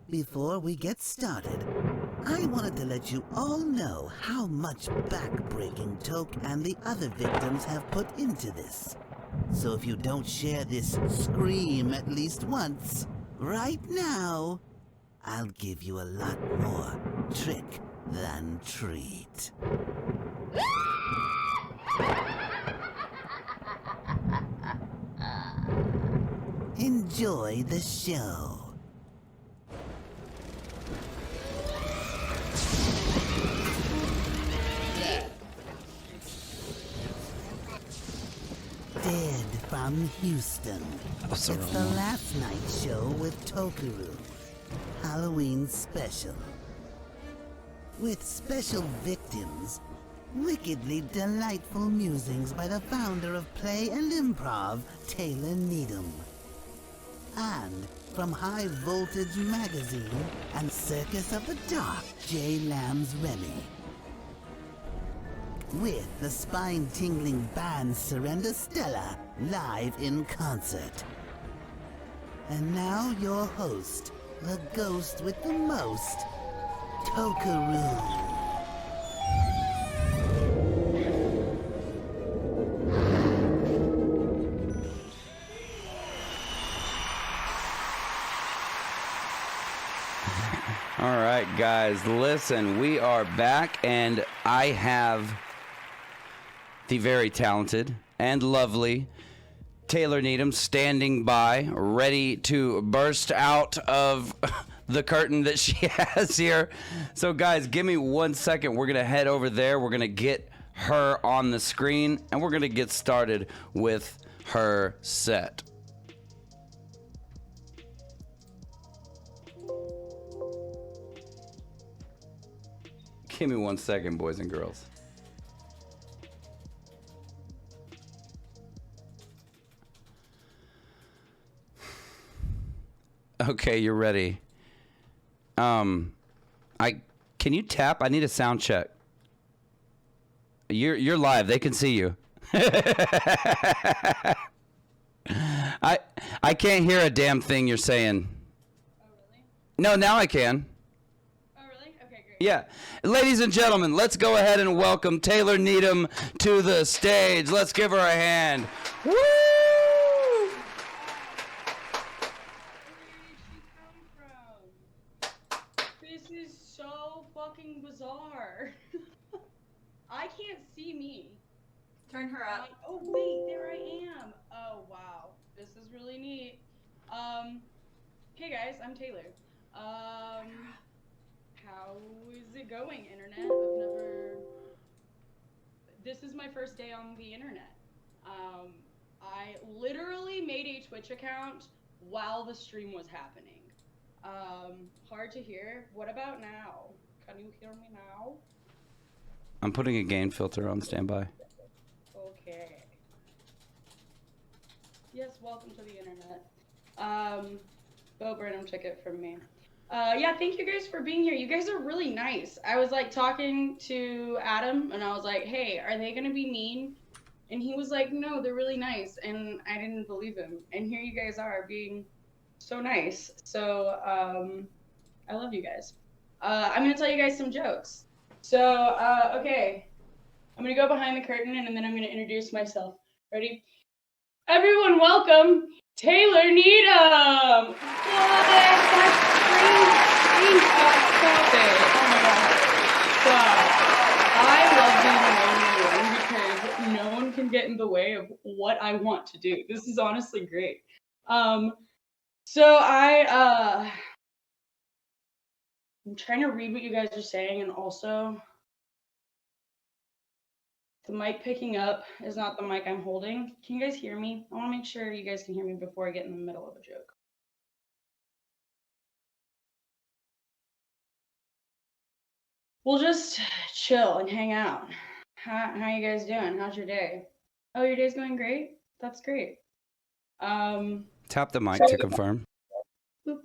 before we get started, I wanted to let you all know how much backbreaking Toke and the other victims have put into this. So if you don't share this scream at least once, right now, I'll give you a lot more trick than treat. Enjoy the show. Dead from Houston. It's the Last Night Show with Tokeru. Halloween special. With special victims, wickedly delightful musings by the founder of Play and Improv, Taylor Needham. And from High Voltage Magazine and Circus of the Dark, J Lamb's Remy. With the spine-tingling band Surrender Stella, live in concert. And now your host, the ghost with the most, Tokeru. All right, guys, listen, we are back, and I have the very talented and lovely Taylor Needham standing by, ready to burst out of the curtain that she has here. So, guys, give me 1 second. We're going to head over there. We're going to get her on the screen, and we're going to get started with her set. Give me 1 second, boys and girls. Okay, you're ready. Can you tap? I need a sound check. You're live. They can see you. I can't hear a damn thing you're saying. Oh, really? No, now I can. Oh, really? Okay, great. Yeah. Ladies and gentlemen, let's go ahead and welcome Taylor Needham to the stage. Let's give her a hand. Woo! This is so fucking bizarre. I can't see me. Turn her up. Oh wait, there I am. Oh wow, this is really neat. Hey guys, I'm Taylor. How is it going, internet? This is my first day on the internet. I literally made a Twitch account while the stream was happening. Hard to hear. What about now? Can you hear me now? I'm putting a gain filter on standby. Okay. Yes, welcome to the internet. Vote random ticket from me. Yeah, thank you guys for being here. You guys are really nice. I was like talking to Adam and I was like, hey, are they gonna be mean? And he was like, no, they're really nice. And I didn't believe him. And here you guys are being so nice. So, I love you guys. I'm gonna tell you guys some jokes. So, okay. I'm gonna go behind the curtain and then I'm gonna introduce myself. Ready? Everyone, welcome Taylor Needham! What? That's crazy. Stop it. Oh my god. Stop. I love being the only one because no one can get in the way of what I want to do. This is honestly great. So I'm trying to read what you guys are saying, and also the mic picking up is not the mic I'm holding. Can you guys hear me? I want to make sure you guys can hear me before I get in the middle of a joke. We'll just chill and hang out. How you guys doing? How's your day? Oh, your day's going great? That's great. Tap the mic to confirm. Boop.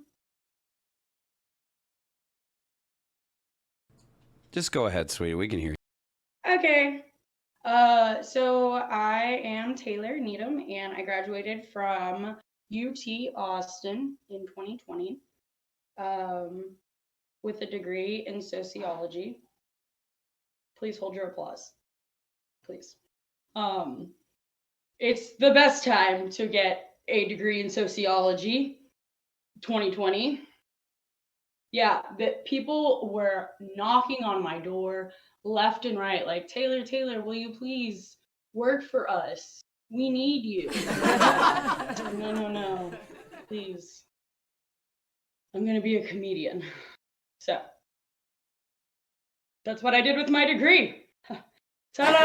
Just go ahead, sweetie. We can hear you. Okay. So I am Taylor Needham, and I graduated from UT Austin in 2020 with a degree in sociology. Please hold your applause. Please. It's the best time to get a degree in sociology, 2020. Yeah, that people were knocking on my door left and right, like, Taylor, will you please work for us? We need you. No, please. I'm gonna be a comedian. So, that's what I did with my degree. Ta-da!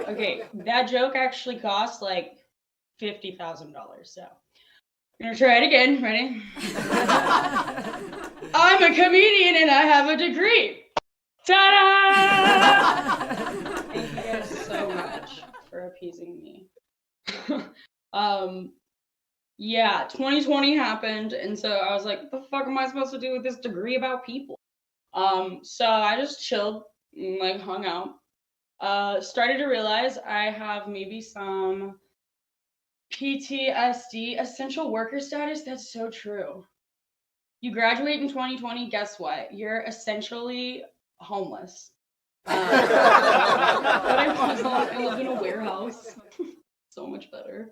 Okay, that joke actually cost like $50,000, so I'm gonna try it again. Ready? I'm a comedian and I have a degree. Ta-da! Thank you guys so much for appeasing me. Yeah, 2020 happened, and so I was like, what the fuck am I supposed to do with this degree about people? So I just chilled and like hung out. Started to realize I have maybe some PTSD, essential worker status. That's so true. You graduate in 2020, guess what? You're essentially homeless. But I live in a warehouse. So much better.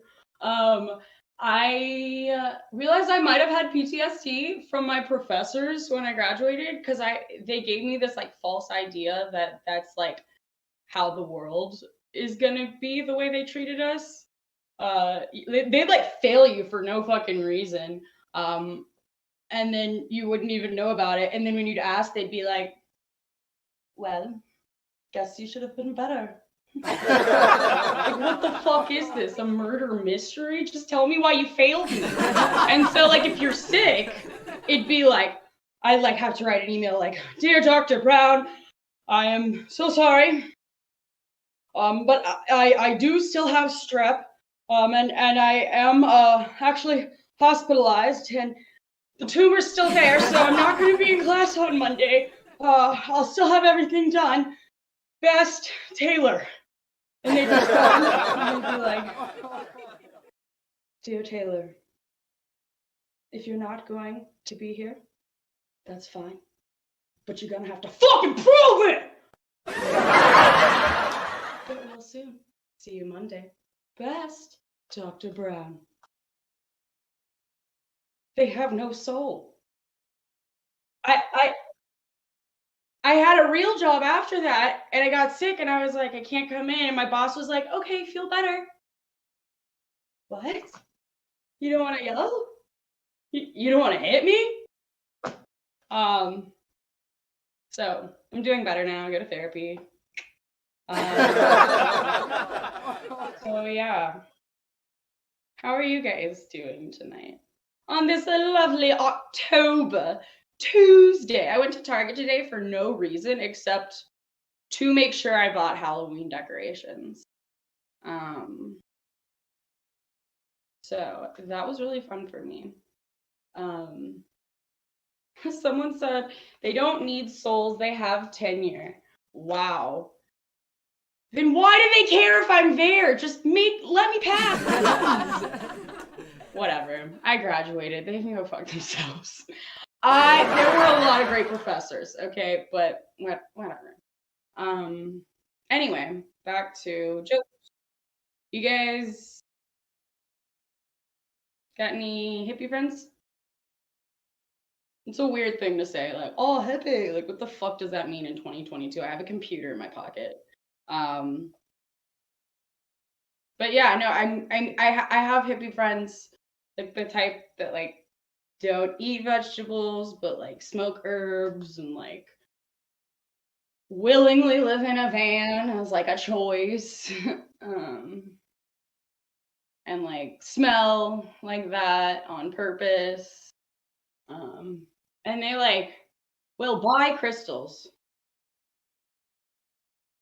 I realized I might have had PTSD from my professors when I graduated because they gave me this like false idea that that's like how the world is gonna be the way they treated us. They'd like fail you for no fucking reason, and then you wouldn't even know about it. And then when you'd ask, they'd be like, "Well, guess you should have been better." Like, what the fuck is this? A murder mystery? Just tell me why you failed me. And so, like, if you're sick, it'd be like, I'd like have to write an email like, "Dear Dr. Brown, I am so sorry. But I do still have strep. And I am actually hospitalized and the tumor's still there, so I'm not gonna be in class on Monday. I'll still have everything done. Best, Taylor." And they'd respond, and they'd be like, "Dear Taylor, if you're not going to be here, that's fine. But you're gonna have to fucking prove it!" Get well soon. See you Monday. Best, Dr. Brown. They have no soul. I had a real job after that, and I got sick, and I was like, I can't come in. And my boss was like, "Okay, feel better." What? You don't want to yell? You don't want to hit me? So I'm doing better now. I go to therapy. So yeah. How are you guys doing tonight? On this lovely October Tuesday. I went to Target today for no reason except to make sure I bought Halloween decorations. So that was really fun for me. Someone said they don't need souls, they have tenure. Wow. Then why do they care if I'm there? Just let me pass, please. Whatever. I graduated. They can go fuck themselves. There were a lot of great professors, okay, but whatever. Anyway, back to jokes. You guys got any hippie friends? It's a weird thing to say, like, "Oh, hippie." Like, what the fuck does that mean in 2022? I have a computer in my pocket. But yeah, no, I have hippie friends, like the type that like don't eat vegetables, but like smoke herbs and like willingly live in a van as like a choice. And like smell like that on purpose. And they like will buy crystals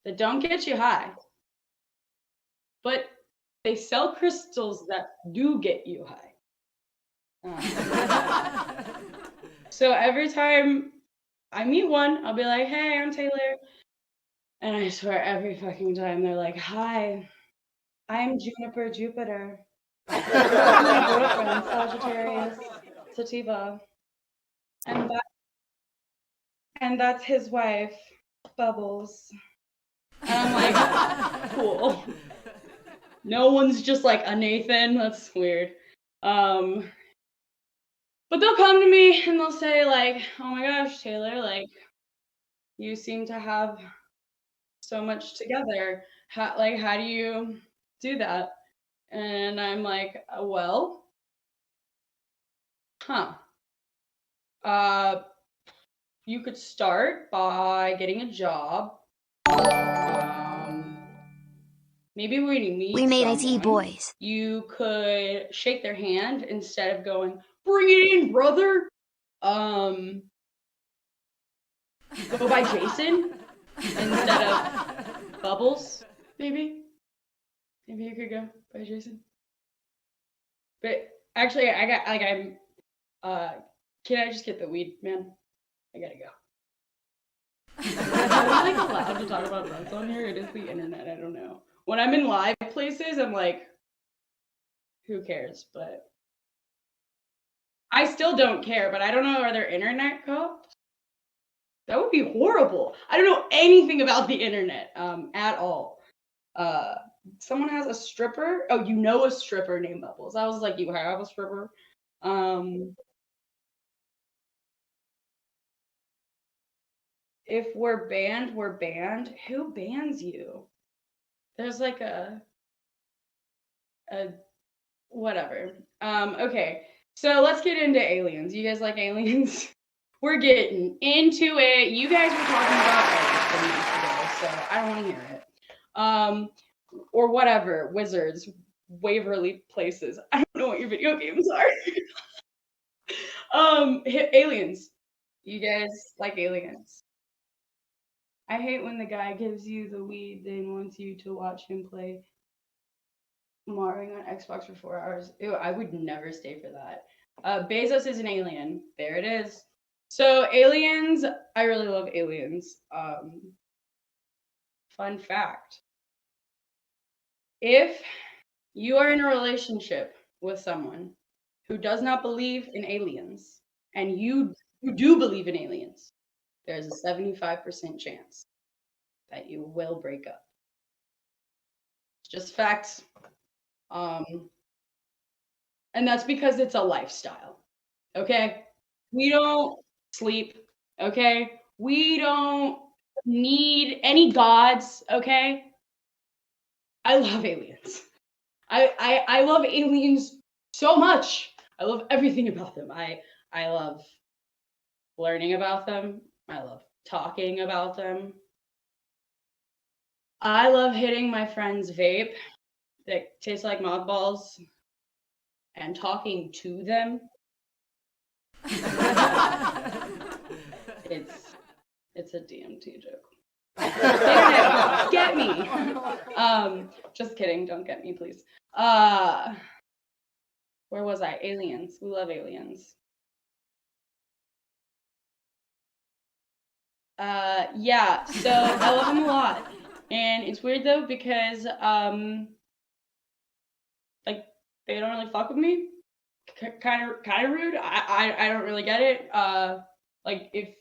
that don't get you high, but they sell crystals that do get you high. So every time I meet one, I'll be like, "Hey, I'm Taylor." And I swear every fucking time they're like, "Hi, I'm Juniper Jupiter. My boyfriend, Sagittarius Sativa. And that's his wife, Bubbles." And I'm like, cool. No one's just like a Nathan. That's weird. But they'll come to me and they'll say like, "Oh my gosh, Taylor, like you seem to have so much together. How do you do that?" And I'm like, "Well, you could start by getting a job. Maybe when you meet We made someone, IT boys. you could shake their hand instead of going, 'Bring it in, brother.' Go by Jason instead of Bubbles, maybe. Maybe you could go by Jason. But actually, can I just get the weed, man? I gotta go." Are we like allowed to talk about drugs on here? It is the internet. I don't know. When I'm in live places, I'm like, who cares? But I still don't care. But I don't know. Are there internet cops? That would be horrible. I don't know anything about the internet at all. someone has a stripper. Oh, you know a stripper named Bubbles. I was like, you have a stripper. If we're banned, we're banned. Who bans you? There's like a whatever. Okay. So let's get into aliens. You guys like aliens? We're getting into it. You guys were talking about eggs a month ago, so I don't want to hear it. Or whatever. Wizards, Waverly Places. I don't know what your video games are. Aliens. You guys like aliens? I hate when the guy gives you the weed, then wants you to watch him play Mario on Xbox for 4 hours. Ew, I would never stay for that. Bezos is an alien. There it is. So aliens, I really love aliens. Fun fact. If you are in a relationship with someone who does not believe in aliens, and you do believe in aliens, there's a 75% chance that you will break up. It's just facts. And that's because it's a lifestyle. Okay? We don't sleep, okay? We don't need any gods, okay? I love aliens. I love aliens so much. I love everything about them. I love learning about them. I love talking about them. I love hitting my friend's vape that tastes like mothballs and talking to them. It's a DMT joke. Get me. Just kidding. Don't get me, please. Where was I? Aliens. We love aliens. Yeah. So I love them a lot, and it's weird though because like they don't really fuck with me. Kind of rude. I don't really get it. Like if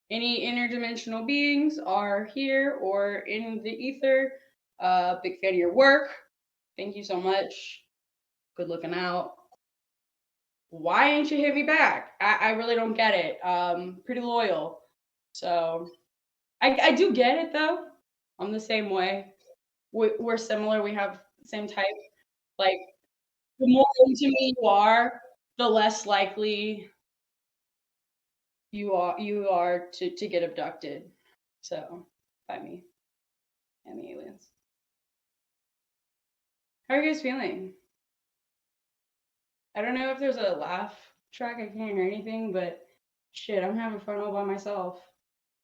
any interdimensional beings are here or in the ether, big fan of your work. Thank you so much. Good looking out. Why ain't you hit me back? I really don't get it. Pretty loyal. So I do get it though. I'm the same way. We're similar. We have the same type. Like the more into me you are, the less likely you are to get abducted. So by me and the aliens. How are you guys feeling? I don't know if there's a laugh track. I can't hear anything, but shit, I'm having fun all by myself.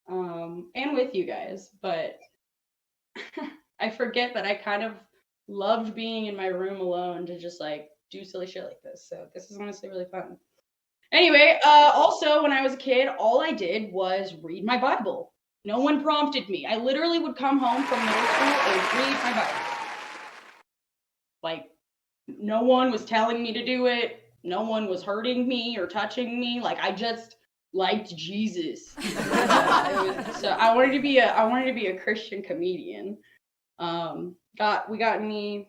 And with you guys, but I forget that I kind of loved being in my room alone to just like do silly shit like this. So this is honestly really fun. Anyway, also when I was a kid, all I did was read my Bible. No one prompted me. I literally would come home from middle school and read my Bible. Like, no one was telling me to do it. No one was hurting me or touching me. Like, I just liked Jesus. So I wanted to be a Christian comedian. We got any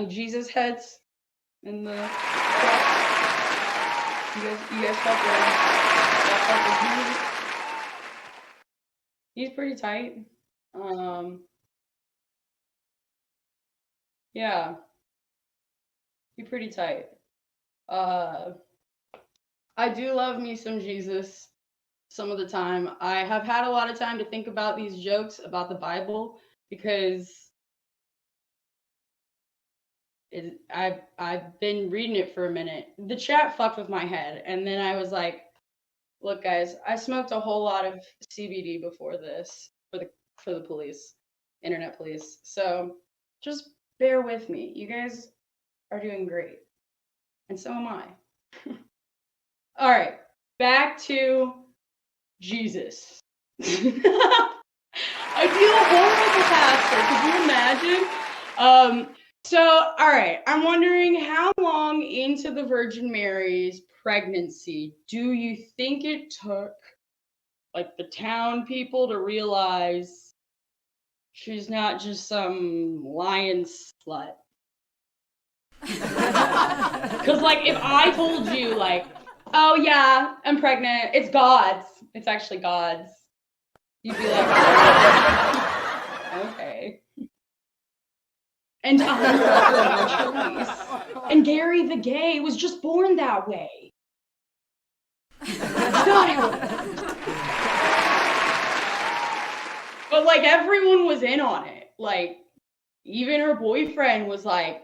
Jesus heads in the you guys fuck with Jesus? He's pretty tight. Yeah. He's pretty tight. I do love me some Jesus some of the time. I have had a lot of time to think about these jokes about the Bible because I've been reading it for a minute. The chat fucked with my head, and then I was like, "Look, guys, I smoked a whole lot of CBD before this for the police, internet police. So just bear with me. You guys are doing great, and so am I." All right, back to Jesus. I feel a horrible pastor. Could you imagine? So, all right, I'm wondering how long into the Virgin Mary's pregnancy do you think it took, like, the town people to realize She's not just some lion slut. Because, like, if I told you, like, oh yeah, I'm pregnant, it's God's. It's actually God's. You'd be like, okay. And and Gary the gay was just born that way. That's not how it works. But like everyone was in on it. Like even her boyfriend was like,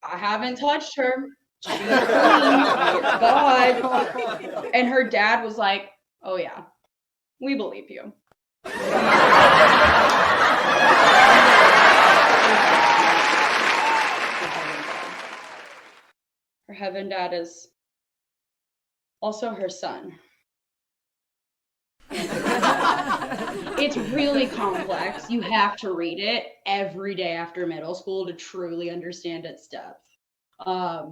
I haven't touched her. She's clean. It's God. And her dad was like, oh yeah, we believe you. Her heaven dad is also her son. It's really complex. You have to read it every day after middle school to truly understand its depth. But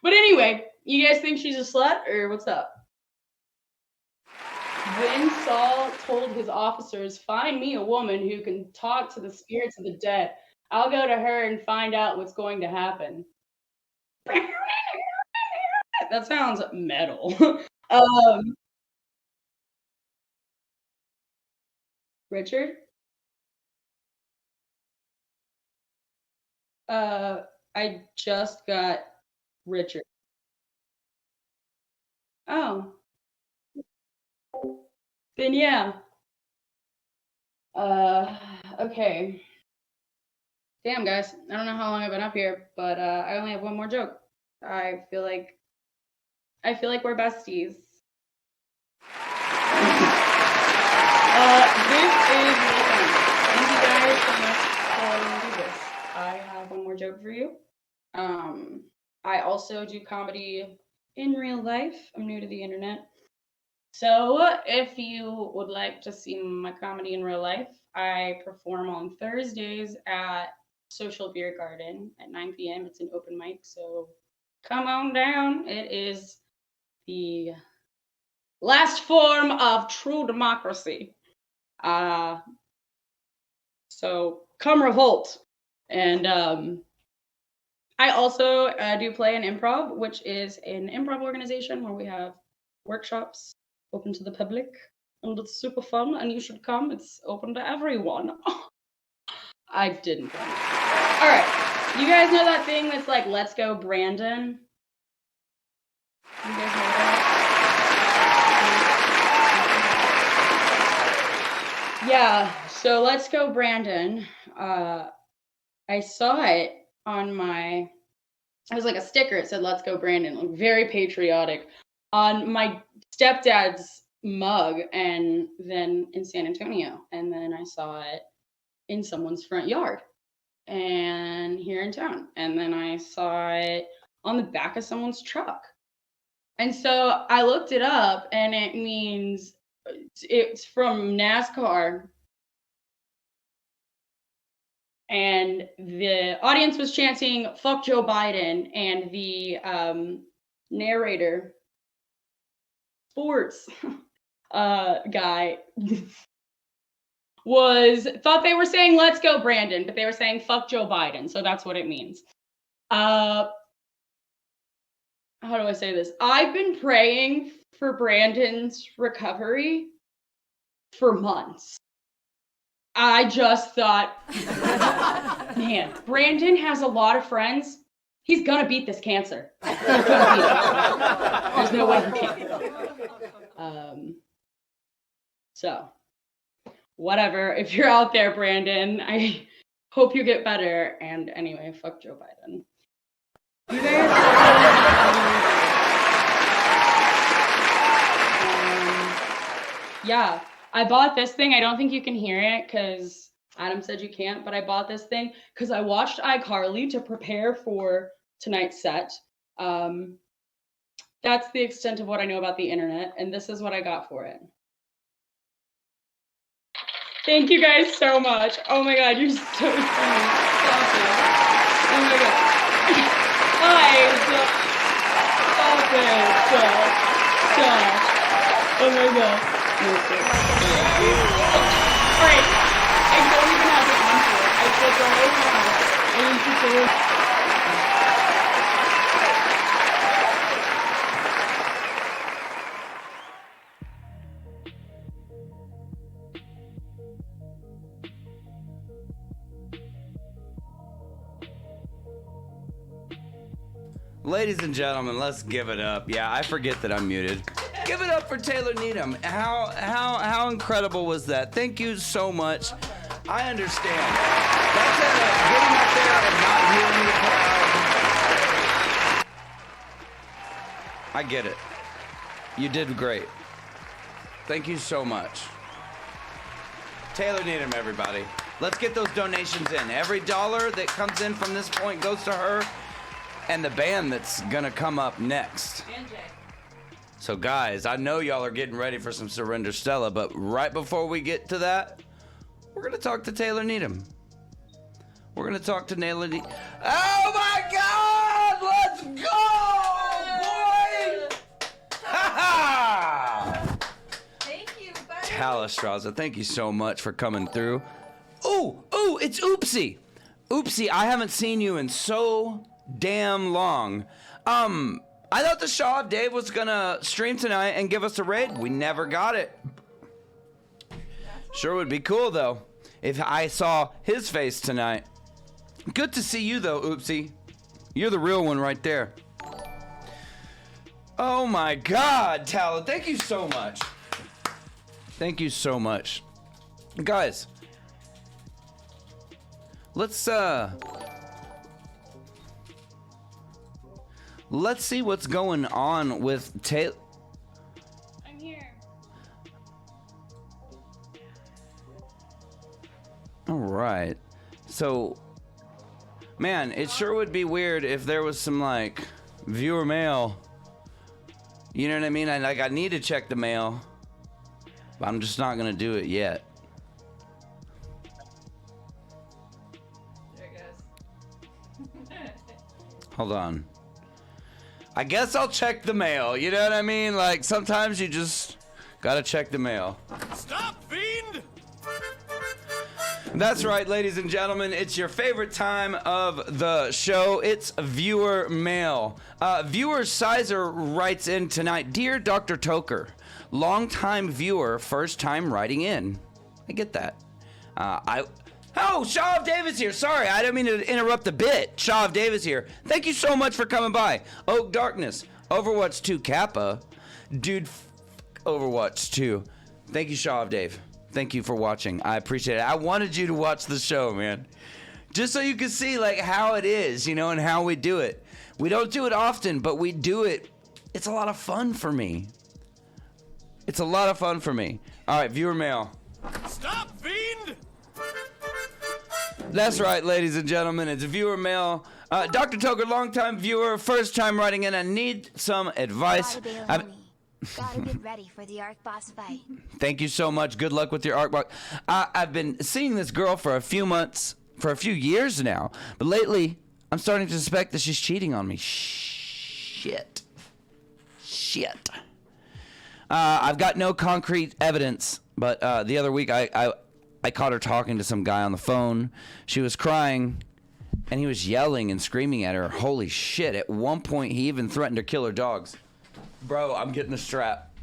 anyway, you guys think she's a slut or what's up? When Saul told his officers, find me a woman who can talk to the spirits of the dead, I'll go to her and find out what's going to happen. That sounds metal. Richard? I just got Richard. Oh. Then yeah. Okay. Damn, guys. I don't know how long I've been up here, but I only have one more joke. I feel like we're besties. This is really fun. Thank you guys so much for doing this. I have one more joke for you. I also do comedy in real life. I'm new to the internet. So if you would like to see my comedy in real life, I perform on Thursdays at Social Beer Garden at 9 p.m. It's an open mic, so come on down. It is the last form of true democracy. So come revolt. And I also do play an improv, which is an improv organization where we have workshops open to the public, and it's super fun, and you should come. It's open to everyone. I didn't. All right, you guys know that thing that's like, let's go, Brandon? You guys know that? Yeah, so let's go, Brandon. I saw it on it was like a sticker. It said, let's go, Brandon, like very patriotic, on my stepdad's mug, and then in San Antonio. And then I saw it in someone's front yard and here in town. And then I saw it on the back of someone's truck. And so I looked it up, and it means it's from NASCAR. And the audience was chanting, fuck Joe Biden. And the narrator, sports guy, thought they were saying, let's go, Brandon. But they were saying, fuck Joe Biden. So that's what it means. How do I say this? I've been praying for Brandon's recovery for months. I just thought, man, Brandon has a lot of friends. He's gonna beat this cancer. He's gonna beat it. There's no way he can't. So, whatever. If you're out there, Brandon, I hope you get better. And anyway, fuck Joe Biden. You guys. Yeah. I bought this thing. I don't think you can hear it because Adam said you can't, but I bought this thing because I watched iCarly to prepare for tonight's set. That's the extent of what I know about the internet, and this is what I got for it. Thank you guys so much. Oh my god, you're so sweet. Stop it. Oh my god. Hi. Stop it. Stop. Oh my god. Alright, I don't even Ladies and gentlemen, let's give it up. Yeah, I forget that I'm muted. Give it up for Taylor Needham. How incredible was that? Thank you so much. I understand. That's getting up there and not hearing the crowd. I get it. You did great. Thank you so much. Taylor Needham, everybody. Let's get those donations in. Every dollar that comes in from this point goes to her and the band that's gonna come up next. And Jay. So guys, I know y'all are getting ready for some Surrender Stella, but right before we get to that, we're gonna talk to Taylor Needham. We're gonna talk to Taylor Needham. Oh my God! Let's go, boy! Ha ha! Thank you, buddy. Talastraza, thank you so much for coming through. Ooh, it's Oopsie. Oopsie, I haven't seen you in so damn long. I thought the Shaw of Dave was gonna stream tonight and give us a raid. We never got it. Sure would be cool though if I saw his face tonight. Good to see you though, Oopsie. You're the real one right there. Oh my God, Tala, thank you so much. Thank you so much. Guys, let's see what's going on with Taylor. I'm here. All right. So, man, it sure would be weird if there was some, like, viewer mail. You know what I mean? I need to check the mail, but I'm just not going to do it yet. There it goes. Hold on. I guess I'll check the mail. You know what I mean? Like, sometimes you just gotta check the mail. Stop, fiend! That's right, ladies and gentlemen. It's your favorite time of the show. It's viewer mail. Viewer Sizer writes in tonight, Dear Dr. Toker, longtime viewer, first time writing in. I get that. Oh, Shaw of Davis here. Sorry, I didn't mean to interrupt the bit. Shaw of Davis here. Thank you so much for coming by. Oak Darkness, Overwatch 2 Kappa. Dude, Overwatch 2. Thank you, Shaw of Dave. Thank you for watching. I appreciate it. I wanted you to watch the show, man. Just so you can see, like, how it is, you know, and how we do it. We don't do it often, but we do it. It's a lot of fun for me. It's a lot of fun for me. All right, viewer mail. Stop, fiend! That's right, ladies and gentlemen. It's viewer mail. Dr. Toker, longtime viewer, first time writing in. I need some advice. Gotta get ready for the Arc boss fight. Thank you so much. Good luck with your Arc box. I've been seeing this girl for a few months, for a few years now, but lately I'm starting to suspect that she's cheating on me. Shit. I've got no concrete evidence, but the other week I caught her talking to some guy on the phone. She was crying, and he was yelling and screaming at her. Holy shit. At one point, he even threatened to kill her dogs. Bro, I'm getting the strap.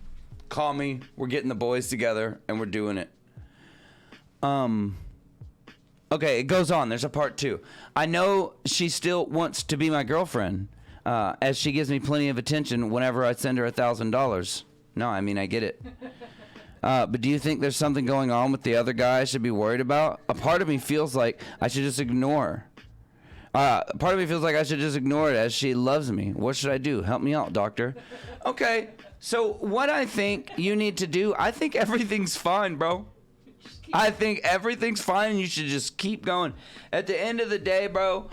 Call me. We're getting the boys together, and we're doing it. Okay, it goes on. There's a part 2. I know she still wants to be my girlfriend, as she gives me plenty of attention whenever I send her $1,000. No, I mean, I get it. But do you think there's something going on with the other guy I should be worried about? A part of me feels like I should just ignore. Part of me feels like I should just ignore it as she loves me. What should I do? Help me out, doctor. Okay, so what I think you need to do, I think everything's fine, bro. I think everything's fine and you should just keep going. At the end of the day, bro,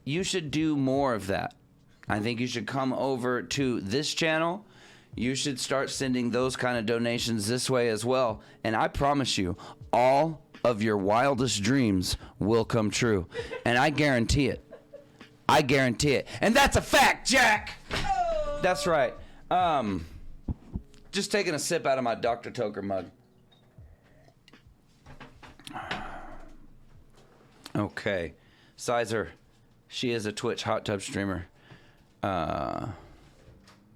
you should do more of that. I think you should come over to this channel. You should start sending those kind of donations this way as well. And I promise you, all of your wildest dreams will come true. And I guarantee it. I guarantee it. And that's a fact, Jack! That's right. Just taking a sip out of my Dr. Toker mug. Okay. Sizer, she is a Twitch hot tub streamer.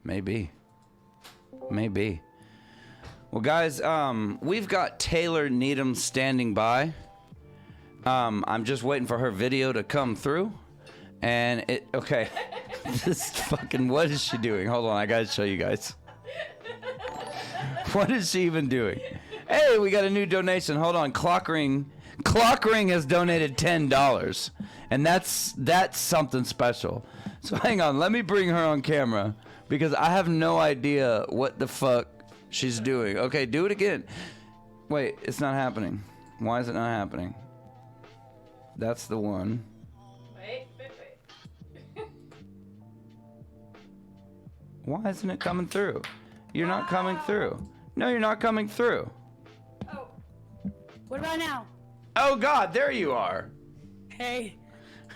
Maybe. Well, guys, we've got Taylor Needham standing by. I'm just waiting for her video to come through. And okay. This fucking, what is she doing? Hold on, I gotta show you guys. What is she even doing? Hey, we got a new donation. Hold on, Clockring has donated $10. And that's something special. So hang on, let me bring her on camera because I have no idea what the fuck she's doing. Okay, do it again. Wait, it's not happening. Why is it not happening? That's the one. Wait. Why isn't it coming through? You're not coming through. No, you're not coming through. Oh. What about now? Oh God, there you are. Hey.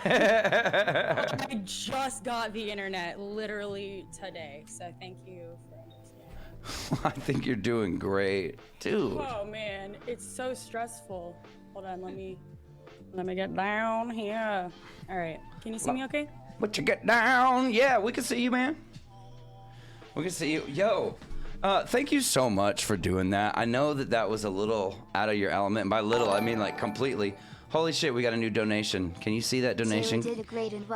I just got the internet literally today, so thank you for understanding. I think you're doing great, dude. Oh man, it's so stressful. Hold on, let me get down here. All right, can you see me okay? What you get down? Yeah, we can see you, man. We can see you. Yo, thank you so much for doing that. I know that was a little out of your element. And by little, I mean like completely. Holy shit, we got a new donation. Can you see that donation? Taylor did a great and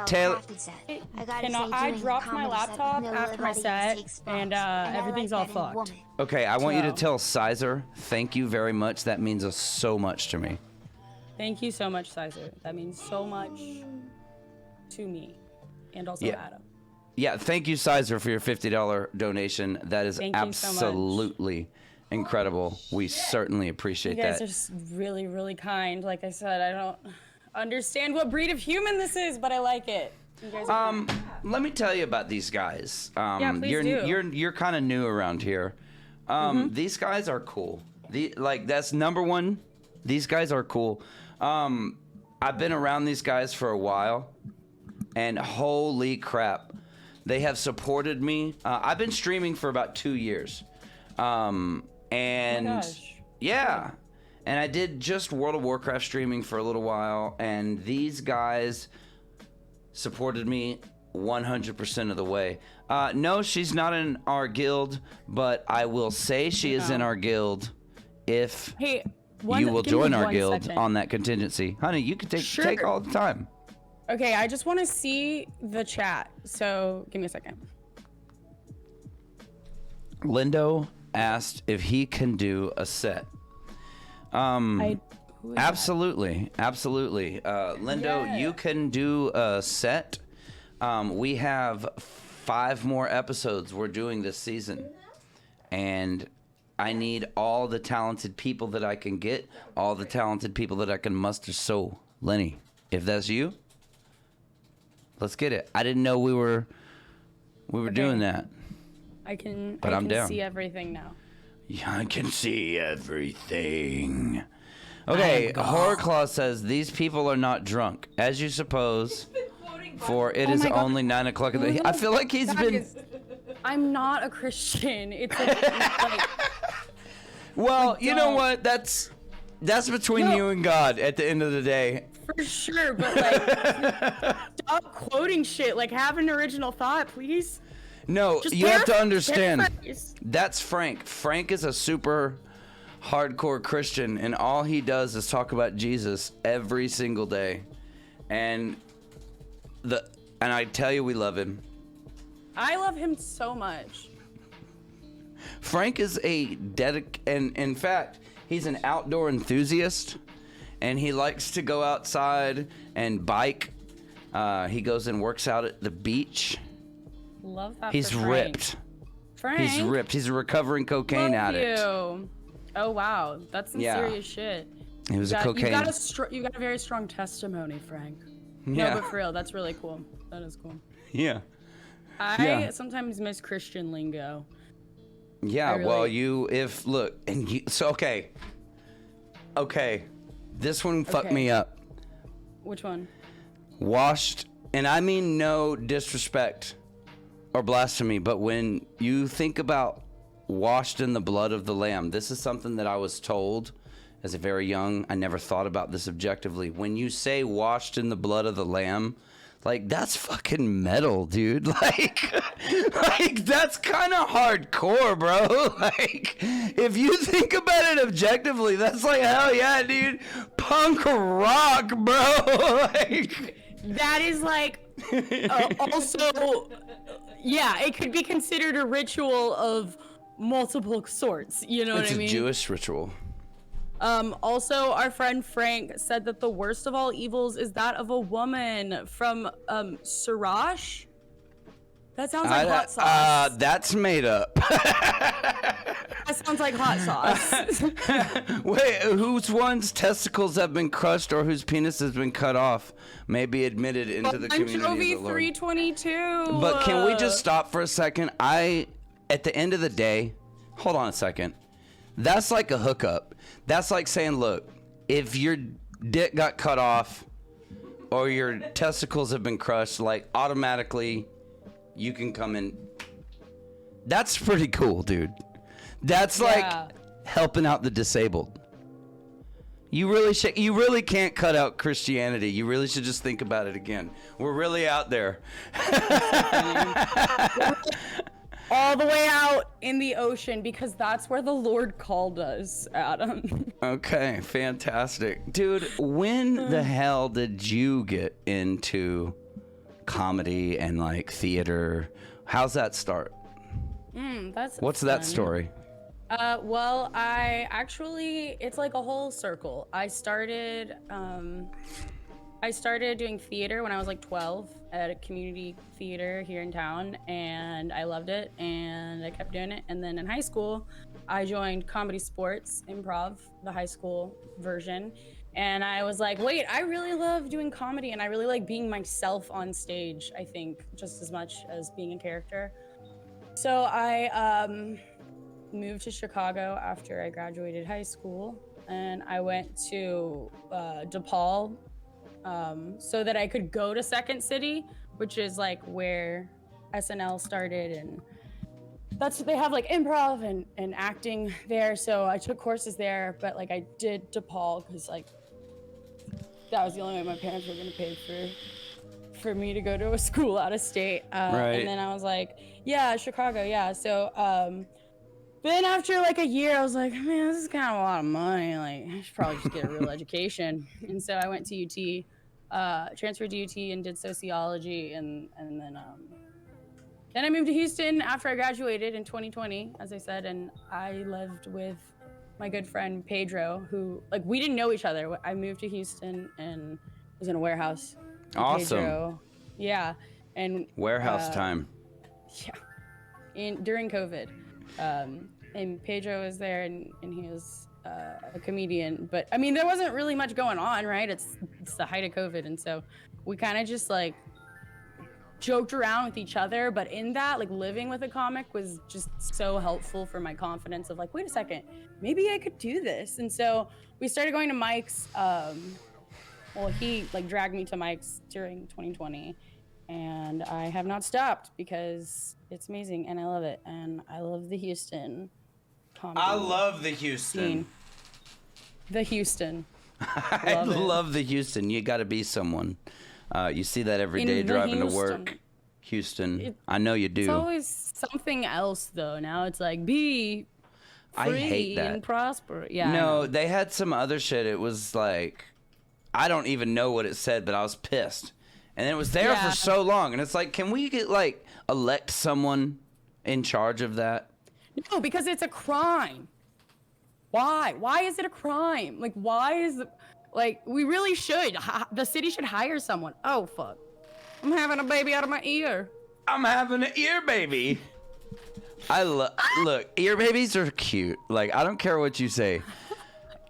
Dropped my my laptop after my set, and everything's all fucked. Okay, I want you to tell Sizer, thank you very much. That means so much to me. Thank you so much, Sizer. That means so much to me, and also Adam. Yeah, thank you, Sizer, for your $50 donation. That is Thank you so much. absolutely incredible. We certainly appreciate You guys that. are just really, really kind. Like I said, I don't understand what breed of human this is, but I like it. You guys are let me tell you about these guys. Yeah, please do. You're kind of new around here. These guys are cool. That's number one. These guys are cool. I've been around these guys for a while, and holy crap, they have supported me. I've been streaming for about 2 years. And oh my gosh. yeah, and I did just World of Warcraft streaming for a little while, and these guys supported me 100% of the way. No, she's not in our guild, but I will say she is in our guild if you will join our guild on that contingency. Honey, you can take all the time. Okay, I just want to see the chat, so give me a second. Lindo asked if he can do a set. Absolutely. Lindo, you can do a set. We have 5 more episodes we're doing this season, and I need all the talented people that I can get, all the talented people that I can muster. So, Lenny, if that's you, let's get it. I didn't know we were doing that. I can down. see everything now. Yeah, I can see everything. Okay, Horrorclaw says, these people are not drunk, as you suppose, for it is only 9 o'clock in the... I feel like he's been... I'm not a Christian. It's like... Well, you know what? That's between you and God at the end of the day. For sure, but like, stop quoting shit. Like, have an original thought, please. No, Just you have to paraphrase. understand. That's Frank. Frank is a super hardcore Christian, and all he does is talk about Jesus every single day. And I tell you, we love him. I love him so much. Frank is and in fact, he's an outdoor enthusiast, and he likes to go outside and bike. He goes and works out at the beach. Love that. He's ripped. Frank. He's ripped. He's a recovering cocaine addict. Oh wow, that's some serious shit. He was a cocaine. You got a very strong testimony, Frank. Yeah. No, but for real, that's really cool. That is cool. Yeah. I sometimes miss Christian lingo. Yeah, well, okay, this one fucked me up. Which one? Washed, and I mean no disrespect or blasphemy, but when you think about washed in the blood of the Lamb, this is something that I was told as a very young. I never thought about this objectively. When you say washed in the blood of the lamb, like, that's fucking metal, dude. Like that's kind of hardcore, bro. Like, if you think about it objectively, that's like, hell yeah, dude. Punk rock, bro. Like, that is like, also, yeah, it could be considered a ritual of multiple sorts. You know what I mean? It's a Jewish ritual. Also, our friend Frank said that the worst of all evils is that of a woman from Siraj. That sounds like hot sauce. That's made up. That sounds like hot sauce. Wait, whose one's testicles have been crushed or whose penis has been cut off may be admitted into the community of the Lord. 322. But can we just stop for a second? At the end of the day, hold on a second. That's like a hookup. That's like saying, look, if your dick got cut off or your testicles have been crushed, like, automatically you can come in. That's pretty cool, dude. That's like helping out the disabled. You really can't cut out Christianity. You really should just think about it again. We're really out there. All the way out in the ocean, because that's where the Lord called us, Adam. Okay, fantastic. Dude, when the hell did you get into comedy and like theater? How's that start? What's that story? Well, it's like a whole circle. I started doing theater when I was like 12 at a community theater here in town, and I loved it, and I kept doing it. And then in high school, I joined comedy sports, improv, the high school version. And I was like, wait, I really love doing comedy, and I really like being myself on stage, I think, just as much as being a character. So I moved to Chicago after I graduated high school, and I went to DePaul so that I could go to Second City, which is like where SNL started, and they have like improv and acting there. So I took courses there, but like I did DePaul because like that was the only way my parents were gonna pay for me to go to a school out of state. Right. And then I was like, yeah, Chicago, yeah. So then after like a year, I was like, man, this is kind of a lot of money. Like, I should probably just get a real education. And so I went to UT, transferred to UT and did sociology. And then I moved to Houston after I graduated in 2020, as I said. And I lived with my good friend Pedro, who, like, we didn't know each other. I moved to Houston and was in a warehouse. Awesome. Pedro, yeah. And warehouse time. Yeah. During COVID. And Pedro was there, and he was a comedian. But I mean, there wasn't really much going on, right? It's the height of COVID, and so we kind of just like joked around with each other. But in that, like, living with a comic was just so helpful for my confidence of like, wait a second, maybe I could do this. And so we started going to Mike's. Well, he like dragged me to Mike's during 2020. And I have not stopped because it's amazing and I love it. And I love the Houston comedy. I love the Houston. Scene. The Houston. I love the Houston. You got to be someone. You see that every day driving to work. Houston. I know you do. It's always something else though. Now it's like be free I hate that. and prosper. Yeah. No, they had some other shit. It was like, I don't even know what it said, but I was pissed. And it was there for so long. And it's like, can we get, like, elect someone in charge of that? No, because it's a crime. Why? Why is it a crime? Like, why is it, like, we really should. The city should hire someone. Oh, fuck. I'm having a baby out of my ear. I'm having an ear baby. Look, ear babies are cute. Like, I don't care what you say.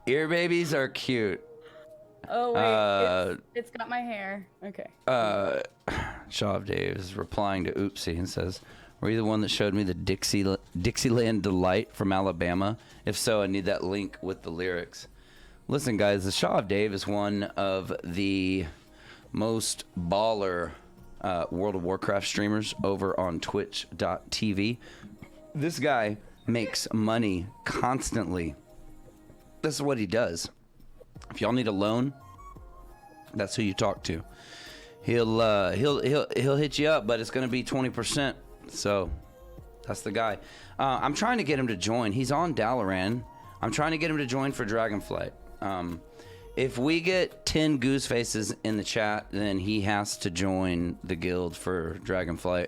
Ear babies are cute. Oh, wait, it's got my hair. Okay. Shaw of Dave is replying to Oopsie and says, were you the one that showed me the Dixieland Delight from Alabama? If so, I need that link with the lyrics. Listen, guys, the Shaw of Dave is one of the most baller World of Warcraft streamers over on twitch.tv. This guy makes money constantly this is what he does. If y'all need a loan, that's who you talk to. He'll hit you up, but it's gonna be 20%. So that's the guy. I'm trying to get him to join. He's on Dalaran. I'm trying to get him to join for Dragonflight. If we get 10 goose faces in the chat, then he has to join the guild for Dragonflight.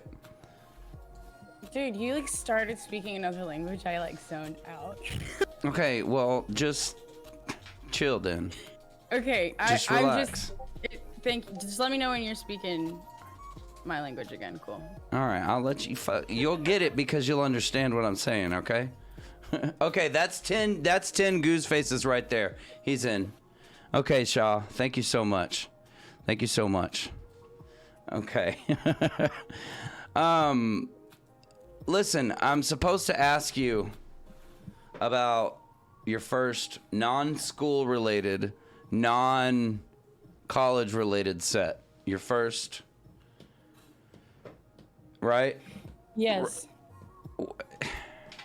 Dude, you like started speaking another language. I like zoned out. Okay, well, just chill then. Okay, Just I'm relax. just let me know when you're speaking my language again. Cool. All right, I'll let you. You'll get it because you'll understand what I'm saying. Okay. Okay, that's 10. That's 10 goose faces right there. He's in. Okay, Shaw. Thank you so much. Thank you so much. Okay. Listen, I'm supposed to ask you about your first non-school related, non-college related set. Your first, right? Yes.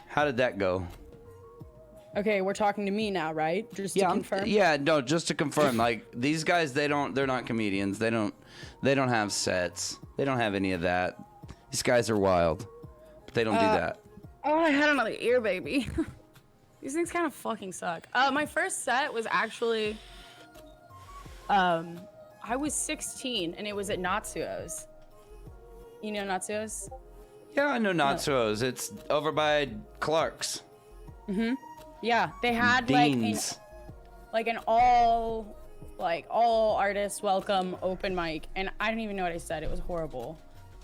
How did that go? Okay, we're talking to me now, right? Just to confirm. Yeah, no, just to confirm. Like these guys, they're not comedians. They don't have sets. They don't have any of that. These guys are wild, but they don't do that. Oh, I had another ear, baby. These things kind of fucking suck. My first set was actually, I was 16 and it was at Natsuo's. You know Natsuo's? Yeah, I know Natsuo's. It's over by Clark's. Mm-hmm. Yeah, they had Dean's. like an all artists welcome open mic, and I didn't even know what I said. It was horrible.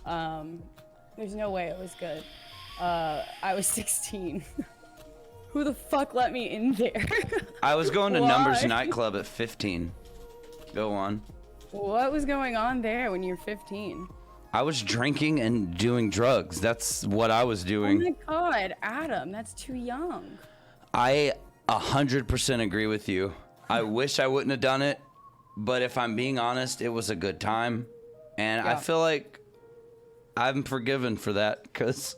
There's no way it was good. I was 16. Who the fuck let me in there? I was going to Why? Numbers nightclub at 15. Go on. What was going on there when you're 15? I was drinking and doing drugs. That's what I was doing. Oh my god, Adam, that's too young. I 100% agree with you. I wish I wouldn't have done it, but if I'm being honest, it was a good time. And I feel like I'm forgiven for that because